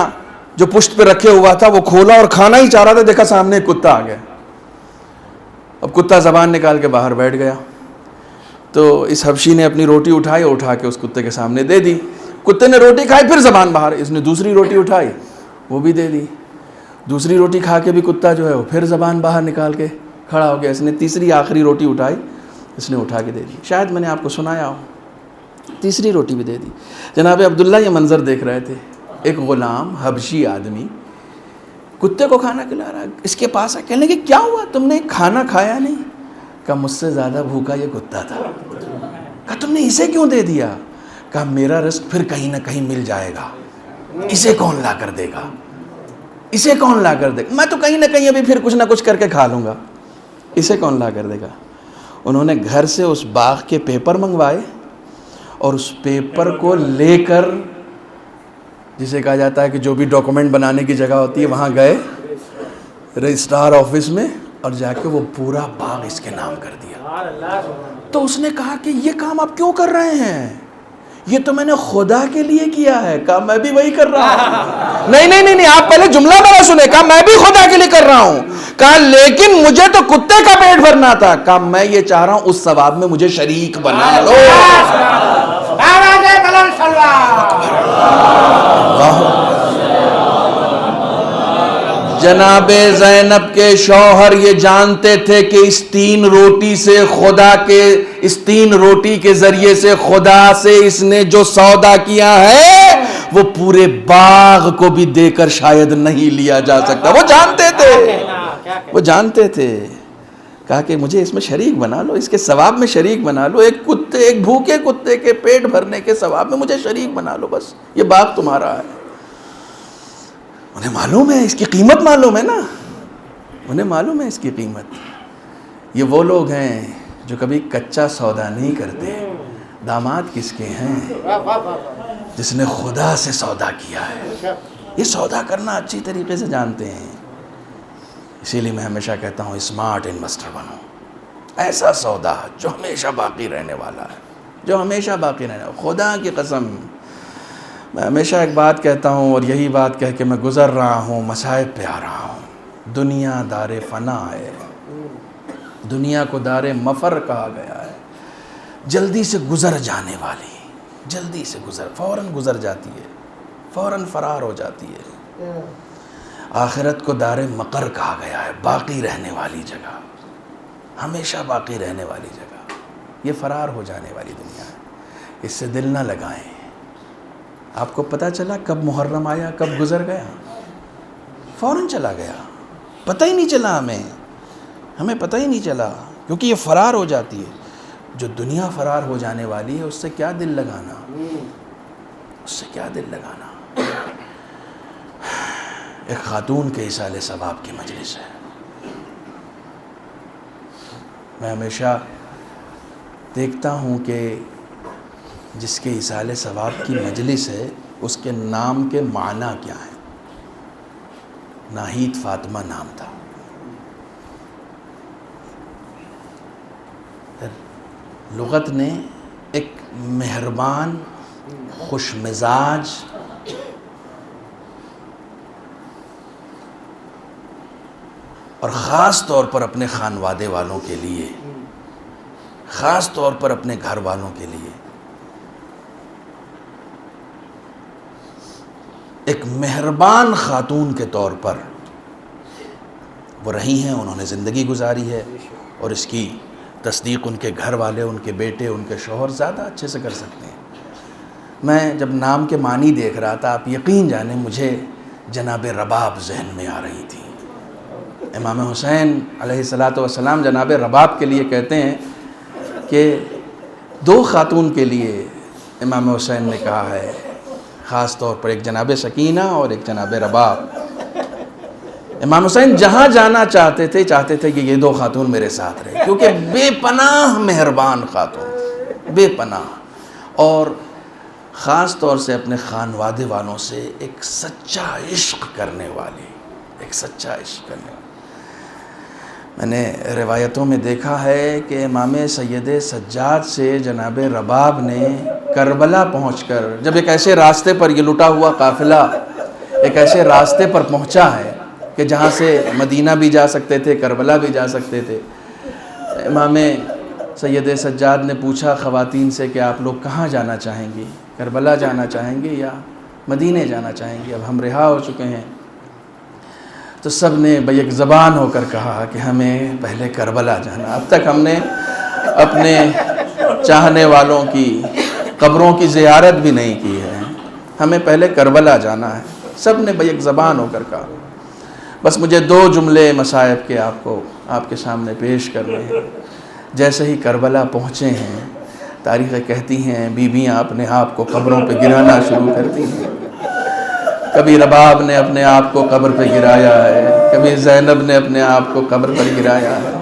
جو پشت پہ رکھے ہوا تھا وہ کھولا اور کھانا ہی چاہ رہا تھا، دیکھا سامنے ایک کتا آ گیا۔ اب کتا زبان نکال کے باہر بیٹھ گیا، تو اس حبشی نے اپنی روٹی اٹھائی، اٹھا کے اس کتے کے سامنے دے دی۔ کتے نے روٹی کھائی، پھر زبان باہر، اس نے دوسری روٹی اٹھائی، وہ بھی دے دی۔ دوسری روٹی کھا کے بھی کتا جو ہے وہ پھر زبان باہر نکال کے کھڑا ہو گیا۔ اس نے تیسری آخری روٹی اٹھائی، اس نے اٹھا کے دے دی۔ شاید میں نے آپ کو سنایا ہو، تیسری روٹی بھی دے دی۔ جناب عبداللہ یہ منظر دیکھ رہے تھے، ایک غلام حبشی آدمی کتے کو کھانا کھلا رہا ہے، اس کے پاس آئے، کہنے لگے کیا ہوا، تم نے کھانا کھایا نہیں؟ کہا مجھ سے زیادہ بھوکا یہ کتا تھا۔ کہا تم نے اسے کیوں دے دیا؟ کہا میرا رزق پھر کہیں نہ کہیں مل جائے گا، اسے کون لا کر دے گا، اسے کون لا کر دے گا، میں تو کہیں نہ کہیں ابھی پھر کچھ نہ کچھ کر کے کھا لوں گا، اسے کون لا کر دے گا۔ انہوں نے گھر سے اس باغ کے پیپر منگوائے اور اس پیپر کو لے کر، جسے کہا جاتا ہے کہ جو بھی ڈاکومنٹ بنانے کی جگہ ہوتی ہے وہاں گئے رجسٹرار آفس میں، اور جا کے وہ پورا باغ اس کے نام کر دیا۔ تو اس نے کہا کہ یہ کام آپ کیوں کر رہے ہیں؟ یہ تو میں نے خدا کے لیے کیا ہے۔ کہا میں بھی وہی کر رہا ہوں۔ نہیں، آپ پہلے جملہ میرا سنیں۔ کہا میں بھی خدا کے لیے کر رہا ہوں۔ کہا لیکن مجھے تو کتے کا پیٹ بھرنا تھا۔ کہا میں یہ چاہ رہا ہوں اس ثواب میں مجھے شریک بنا لو۔ جناب زینب کے شوہر یہ جانتے تھے کہ اس 3 روٹی سے خدا کے، اس 3 روٹی کے ذریعے سے خدا سے اس نے جو سودا کیا ہے وہ پورے باغ کو بھی دے کر شاید نہیں لیا جا سکتا۔ وہ جانتے تھے، وہ جانتے تھے۔ کہا کہ مجھے اس میں شریک بنا لو، اس کے ثواب میں شریک بنا لو، ایک بھوکے کتے کے پیٹ بھرنے کے ثواب میں مجھے شریک بنا لو، بس یہ باغ تمہارا ہے۔ انہیں معلوم ہے اس کی قیمت، معلوم ہے نا، انہیں معلوم ہے اس کی قیمت۔ یہ وہ لوگ ہیں جو کبھی کچا سودا نہیں کرتے۔ داماد کس کے ہیں؟ جس نے خدا سے سودا کیا ہے۔ یہ سودا کرنا اچھی طریقے سے جانتے ہیں۔ اسی لیے میں ہمیشہ کہتا ہوں اسمارٹ انویسٹر بنو، ایسا سودا جو ہمیشہ باقی رہنے والا ہے، جو ہمیشہ باقی رہنے والا۔ خدا کی قسم میں ہمیشہ ایک بات کہتا ہوں، اور یہی بات کہہ کے میں گزر رہا ہوں، مصائب پہ آ رہا ہوں۔ دنیا دار فنا ہے، دنیا کو دار مفر کہا گیا ہے، جلدی سے گزر جانے والی، جلدی سے فوراً گزر جاتی ہے، فوراً فرار ہو جاتی ہے۔ آخرت کو دار مقر کہا گیا ہے، باقی رہنے والی جگہ، ہمیشہ باقی رہنے والی جگہ۔ یہ فرار ہو جانے والی دنیا ہے، اس سے دل نہ لگائیں۔ آپ کو پتہ چلا کب محرم آیا، کب گزر گیا؟ فوراً چلا گیا، پتہ ہی نہیں چلا ہمیں پتہ ہی نہیں چلا، کیونکہ یہ فرار ہو جاتی ہے۔ جو دنیا فرار ہو جانے والی ہے اس سے کیا دل لگانا، اس سے کیا دل لگانا۔ ایک خاتون کے ایصال ثواب کی مجلس ہے۔ میں ہمیشہ دیکھتا ہوں کہ جس کے ایصال ثواب کی مجلس ہے اس کے نام کے معنی کیا ہیں۔ ناہید فاطمہ نام تھا۔ لغت نے ایک مہربان، خوش مزاج، اور خاص طور پر اپنے خانوادے والوں کے لیے، خاص طور پر اپنے گھر والوں کے لیے ایک مہربان خاتون کے طور پر وہ رہی ہیں، انہوں نے زندگی گزاری ہے، اور اس کی تصدیق ان کے گھر والے، ان کے بیٹے، ان کے شوہر زیادہ اچھے سے کر سکتے ہیں۔ میں جب نام کے معنی دیکھ رہا تھا، آپ یقین جانیں مجھے جناب رباب ذہن میں آ رہی تھی۔ امام حسین علیہ السلام جناب رباب کے لیے کہتے ہیں کہ دو خاتون کے لیے امام حسین نے کہا ہے، خاص طور پر ایک جناب سکینہ اور ایک جناب رباب۔ امام حسین جہاں جانا چاہتے تھے کہ یہ دو خاتون میرے ساتھ رہے، کیونکہ بے پناہ مہربان خاتون، بے پناہ، اور خاص طور سے اپنے خانوادے والوں سے ایک سچا عشق کرنے والی، ایک سچا عشق کرنے والی۔ میں نے روایتوں میں دیکھا ہے کہ امام سید سجاد سے جناب رباب نے کربلا پہنچ کر، جب ایک ایسے راستے پر، یہ لٹا ہوا قافلہ ایک ایسے راستے پر پہنچا ہے کہ جہاں سے مدینہ بھی جا سکتے تھے، کربلا بھی جا سکتے تھے، امام سید سجاد نے پوچھا خواتین سے کہ آپ لوگ کہاں جانا چاہیں گی، کربلا جانا چاہیں گے یا مدینے جانا چاہیں گے؟ اب ہم رہا ہو چکے ہیں۔ تو سب نے بیک زبان ہو کر کہا کہ ہمیں پہلے کربلا جانا۔ اب تک ہم نے اپنے چاہنے والوں کی قبروں کی زیارت بھی نہیں کی ہے، ہمیں پہلے کربلا جانا ہے۔ سب نے بیک زبان ہو کر کہا۔ بس مجھے دو جملے مصائب کے آپ کے سامنے پیش کرنے ہیں۔ جیسے ہی کربلا پہنچے ہیں، تاریخیں کہتی ہیں بیویاں اپنے آپ کو قبروں پہ گرانا شروع کرتی ہیں۔ کبھی رباب نے اپنے آپ کو قبر پہ گرایا ہے، کبھی زینب نے اپنے آپ کو قبر پر گرایا ہے،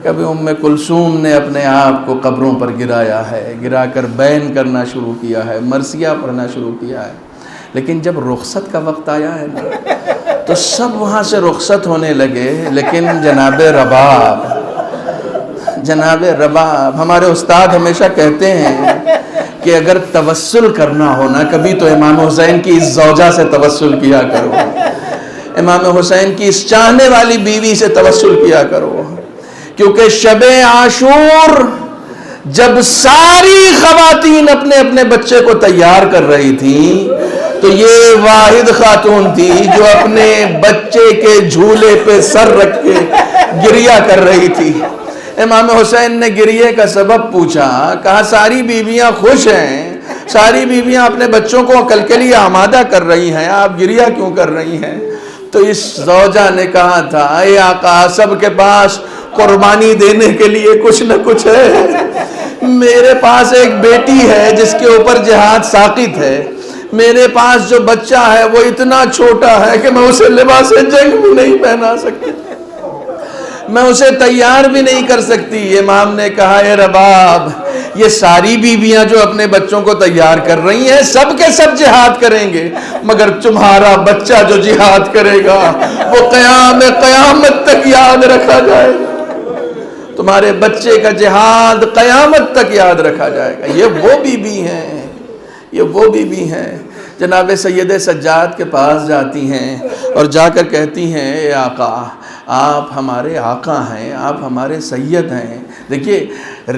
کبھی ام کلثوم نے اپنے آپ کو قبروں پر گرایا ہے، گرا کر بین کرنا شروع کیا ہے، مرثیہ پڑھنا شروع کیا ہے۔ لیکن جب رخصت کا وقت آیا ہے نا، تو سب وہاں سے رخصت ہونے لگے، لیکن جناب رباب ہمارے استاد ہمیشہ کہتے ہیں کہ اگر توسل کرنا ہونا کبھی تو امام حسین کی اس زوجہ سے توسل کیا کرو، امام حسین کی اس چاہنے والی بیوی سے توسل کیا کرو، کیونکہ شب عاشور جب ساری خواتین اپنے اپنے بچے کو تیار کر رہی تھیں تو یہ واحد خاتون تھی جو اپنے بچے کے جھولے پہ سر رکھ کے گریہ کر رہی تھی۔ امام حسین نے گریے کا سبب پوچھا، کہا ساری بیویاں خوش ہیں، ساری بیویاں اپنے بچوں کو کل کے لیے آمادہ کر رہی ہیں، آپ گریہ کیوں کر رہی ہیں؟ تو اس زوجہ نے کہا تھا، اے آقا سب کے پاس قربانی دینے کے لیے کچھ نہ کچھ ہے. میرے پاس ایک بیٹی ہے جس کے اوپر جہاد ساقط ہے. میرے پاس جو بچہ ہے وہ اتنا چھوٹا ہے کہ میں اسے لباس جنگ بھی نہیں پہنا سکتی, میں اسے تیار بھی نہیں کر سکتی. امام نے کہا اے رباب, یہ ساری بیویاں جو اپنے بچوں کو تیار کر رہی ہیں سب کے سب جہاد کریں گے, مگر تمہارا بچہ جو جہاد کرے گا وہ قیامت تک یاد رکھا جائے گا. تمہارے بچے کا جہاد قیامت تک یاد رکھا جائے گا. یہ وہ بیوی ہیں, یہ وہ بیوی ہیں. جناب سید سجاد کے پاس جاتی ہیں اور جا کر کہتی ہیں اے آقا, آپ ہمارے آقا ہیں, آپ ہمارے سید ہیں. دیکھیے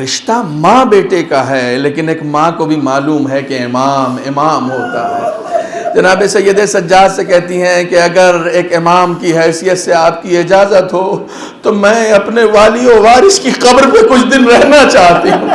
رشتہ ماں بیٹے کا ہے, لیکن ایک ماں کو بھی معلوم ہے کہ امام ہوتا ہے. جناب سید سجاد سے کہتی ہیں کہ اگر ایک امام کی حیثیت سے آپ کی اجازت ہو تو میں اپنے والی و وارث کی قبر پہ کچھ دن رہنا چاہتی ہوں.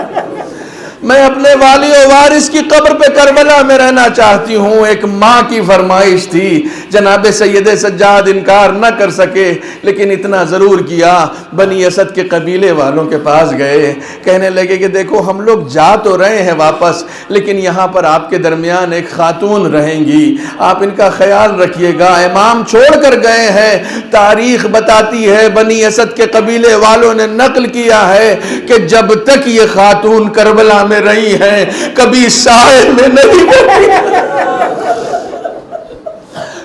میں اپنے والی و وارث کی قبر پہ کربلا میں رہنا چاہتی ہوں. ایک ماں کی فرمائش تھی. جناب سید سجاد انکار نہ کر سکے, لیکن اتنا ضرور کیا, بنی اسد کے قبیلے والوں کے پاس گئے. کہنے لگے کہ دیکھو ہم لوگ جا تو رہے ہیں واپس, لیکن یہاں پر آپ کے درمیان ایک خاتون رہیں گی, آپ ان کا خیال رکھیے گا. امام چھوڑ کر گئے ہیں. تاریخ بتاتی ہے, بنی اسد کے قبیلے والوں نے نقل کیا ہے کہ جب تک یہ خاتون کربلا میں رہی ہیں کبھی سائے میں نہیں بیٹھی,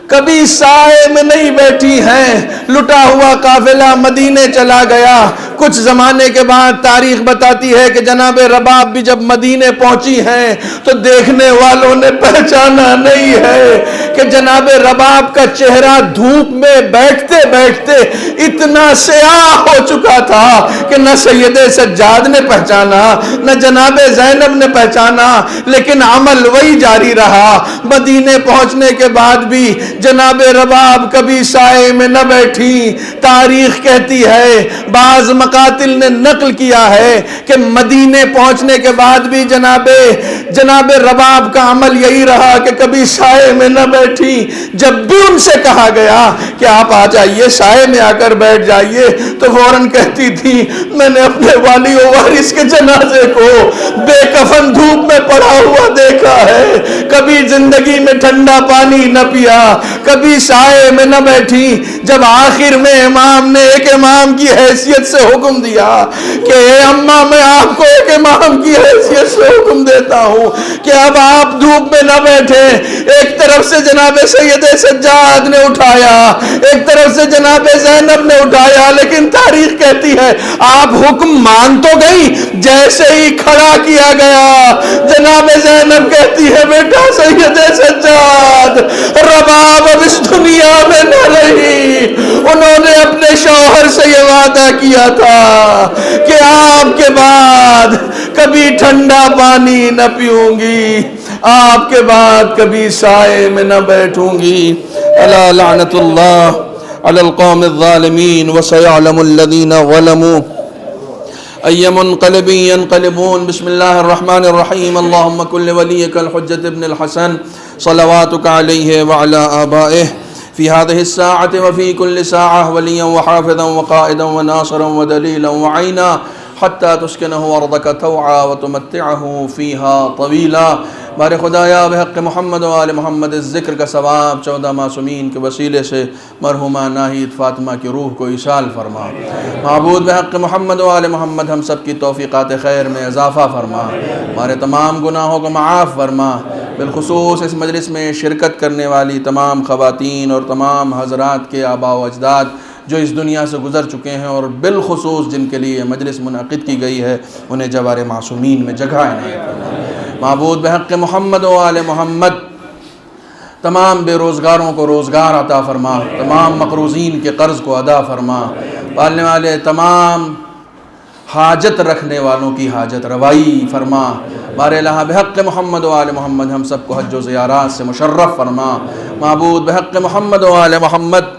کبھی سائے میں نہیں بیٹھی ہیں. لٹا ہوا قافلہ مدینے چلا گیا. کچھ زمانے کے بعد تاریخ بتاتی ہے کہ جناب رباب بھی جب مدینے پہنچی ہیں تو دیکھنے والوں نے پہچانا نہیں ہے کہ جناب رباب کا چہرہ دھوپ میں بیٹھتے بیٹھتے اتنا سیاہ ہو چکا تھا کہ نہ سید سجاد نے پہچانا, نہ جناب زینب نے پہچانا, لیکن عمل وہی جاری رہا. مدینے پہنچنے کے بعد بھی جناب رباب کبھی سائے میں نہ بیٹھی. تاریخ کہتی ہے, بعض مقاتل نے نقل کیا ہے کہ مدینے پہنچنے کے بعد بھی جناب رباب کا عمل یہی رہا کہ کبھی سائے میں نہ بیٹھی. جب بھی ان سے کہا گیا کہ آپ آ جائیے, سائے میں آ کر بیٹھ جائیے, تو فوراً کہتی تھی میں نے اپنے والی و وارث کے جنازے کو بے کفن دھوپ میں پڑا ہوا دیکھا ہے. کبھی زندگی میں ٹھنڈا پانی نہ پیا, کبھی سائے میں نہ بیٹھی. جب آخر میں امام نے ایک امام کی حیثیت سے حکم دیا کہ اے اماں, میں آپ کو ایک امام کی حیثیت سے حکم دیتا ہوں کہ اب آپ دھوپ میں نہ بیٹھے. ایک طرف سے جناب سید سجاد نے اٹھایا, ایک طرف سے جناب زینب نے اٹھایا, لیکن تاریخ کہتی ہے آپ حکم مان تو گئی, جیسے ہی کھڑا کیا گیا جناب زینب کہتی ہے بیٹا سید سجاد, رباب اب اس دنیا میں نہ رہی. انہوں نے اپنے شوہر سے یہ وعدہ کیا تھا کہ آپ کے بعد کبھی ٹھنڈا پانی نہ پیوں گی, آپ کے بعد کبھی سائے میں نہ بیٹھوں گی. الا لعنت اللہ علی القوم الظالمین وسيعلم الذین ظلموا أي منقلب ينقلبون. بسم الله الرحمن الرحيم. اللهم كن لوليك الحجة ابن الحسن صلواتك عليه وعلى آبائه في هذه الساعة وفي كل ساعة وليا وحافظا وقائدا وناصرا ودليلا وعينا حتى تسكنه أرضك توعا وتمتعه فيها طويلا. بار خدایا بحق محمد و آل محمد ذکر کا ثواب 14 معصومین کے وسیلے سے مرحومہ ناہید فاطمہ کی روح کو ایصال فرما. معبود بحق محمد و آل محمد ہم سب کی توفیقات خیر میں اضافہ فرما, ہمارے تمام گناہوں کو معاف فرما. بالخصوص اس مجلس میں شرکت کرنے والی تمام خواتین اور تمام حضرات کے آباء و اجداد جو اس دنیا سے گزر چکے ہیں, اور بالخصوص جن کے لیے مجلس منعقد کی گئی ہے, انہیں جوار معصومین میں جگہ عنایت فرما. معبود بحق محمد و آل محمد تمام بے روزگاروں کو روزگار عطا فرما, تمام مقروضین کے قرض کو ادا فرما, پالنے والے تمام حاجت رکھنے والوں کی حاجت روائی فرما. بار الہ بحق محمد و آل محمد ہم سب کو حج و زیارات سے مشرف فرما. معبود بحق محمد و آل محمد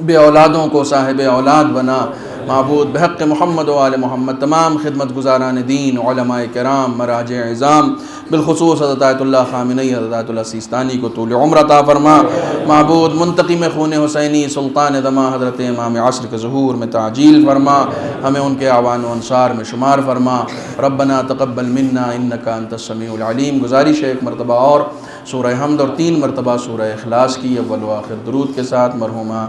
بے اولادوں کو صاحب اولاد بنا. معبود بحق محمد و آل محمد تمام خدمت گزاران دین, علماء کرام, مراجع عظام, بالخصوص حضرت آیت اللہ خامنئی، حضرت آیت اللہ سیستانی کو طول عمر عطا فرما۔ معبود منتقم خون حسینی سلطان دماء حضرت امام عصر کے ظہور میں تعجیل فرما، ہمیں ان کے اعوان و انصار میں شمار فرما۔ ربنا تقبل منا انک انت السمیع العلیم۔ گزارش ہے ایک مرتبہ اور سورہ حمد اور 3 مرتبہ سورہ اخلاص کی اول و آخر درود کے ساتھ مرحومہ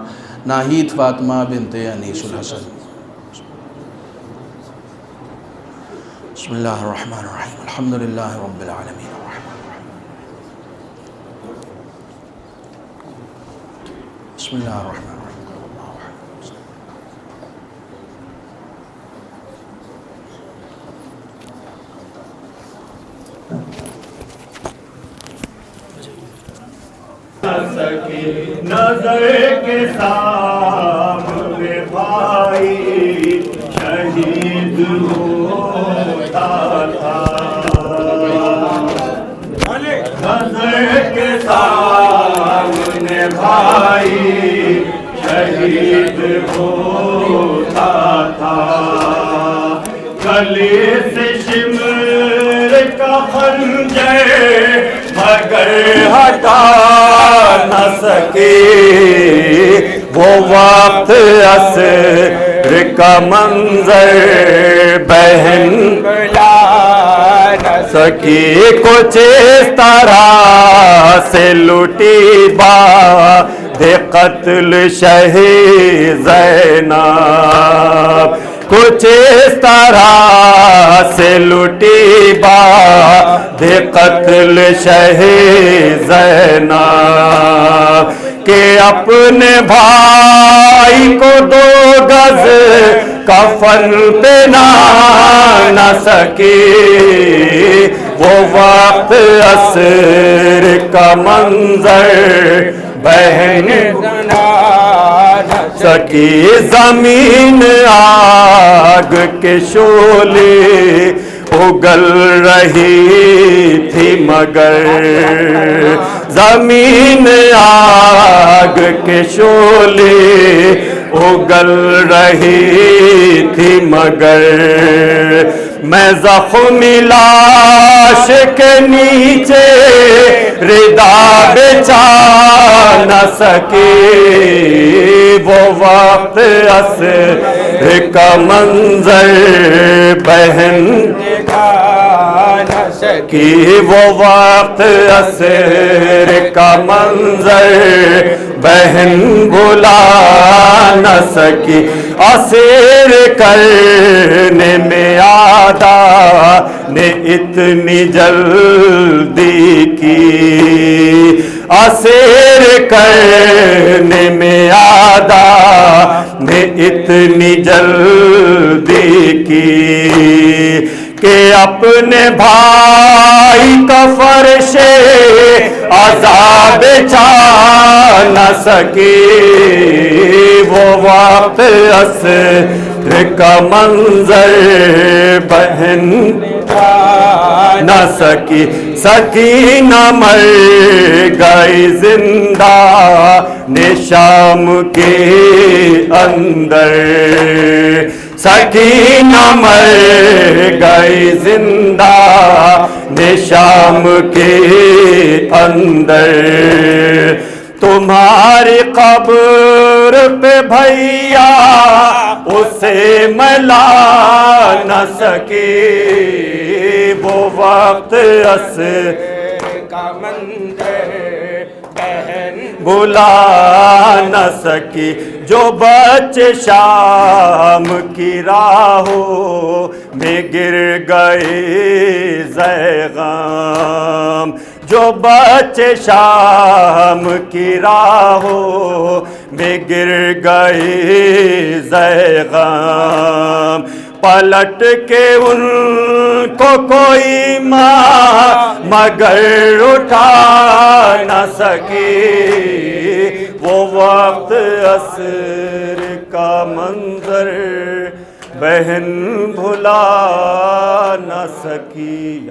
ناہید فاطمہ بنت انیس الحسن۔ بسم اللہ الرحمن الرحیم، الحمدللہ رب العالمین الرحمن الرحیم، بسم اللہ الرحمن الرحیم۔ نظر کے سامنے بھائی شہید ہوتا تھا، نظر کے سامنے بھائی شہید ہوتا تھا، گلے سے شمر کا خنجر مگر ہٹا نہ سکے، وہ وقت عصر کا منظر بہن بلا نہ سکی، کچھ اس طرح سے لوٹی باد قتل شہ زینب، کچھ اس طرح سے لوٹی باد قتل شہ زینب، کہ اپنے بھائی کو 2 گز کفن پہنا نہ سکی، وہ وقت عصر کا منظر بہن نہ سکی، زمین آگ کے شعلے اگل رہی تھی مگر، زمین آگ کے شعلے اگل رہی تھی مگر، میں زخمی لاش کے نیچے ردا بچھا نہ سکی، وہ وقت عصر کا منظر بہن دکھا نہ سکی، وہ وقت عصر کا منظر بہن بھلا نہ سکی، اسیر کرنے میں آدھا نے اتنی جلدی کی، اسیر کرنے میں آدھا نے اتنی جلدی کی، کہ اپنے بھائی کا فرش عذاب چھا نہ سکی، وہ وقت عصر کا منظر بہن نہ سکی، سکینہ مر گئی زندہ نے شام کے اندر، سکینہ مر گئی زندہ نے شام کے اندر، تمہاری قبر پہ بھیا اسے ملا نہ سکی، وہ وقت عصر کا منظر بہن بھلا نہ سکی، جو بچے شام کی راہوں میں گر گئے زیغام، جو بچے شام کی راہوں میں گر گئے زیغام، پلٹ کے ان کو کوئی ماں مگر اٹھا نہ سکی، وہ وقت عصر کا منظر بہن بھلا نہ سکی۔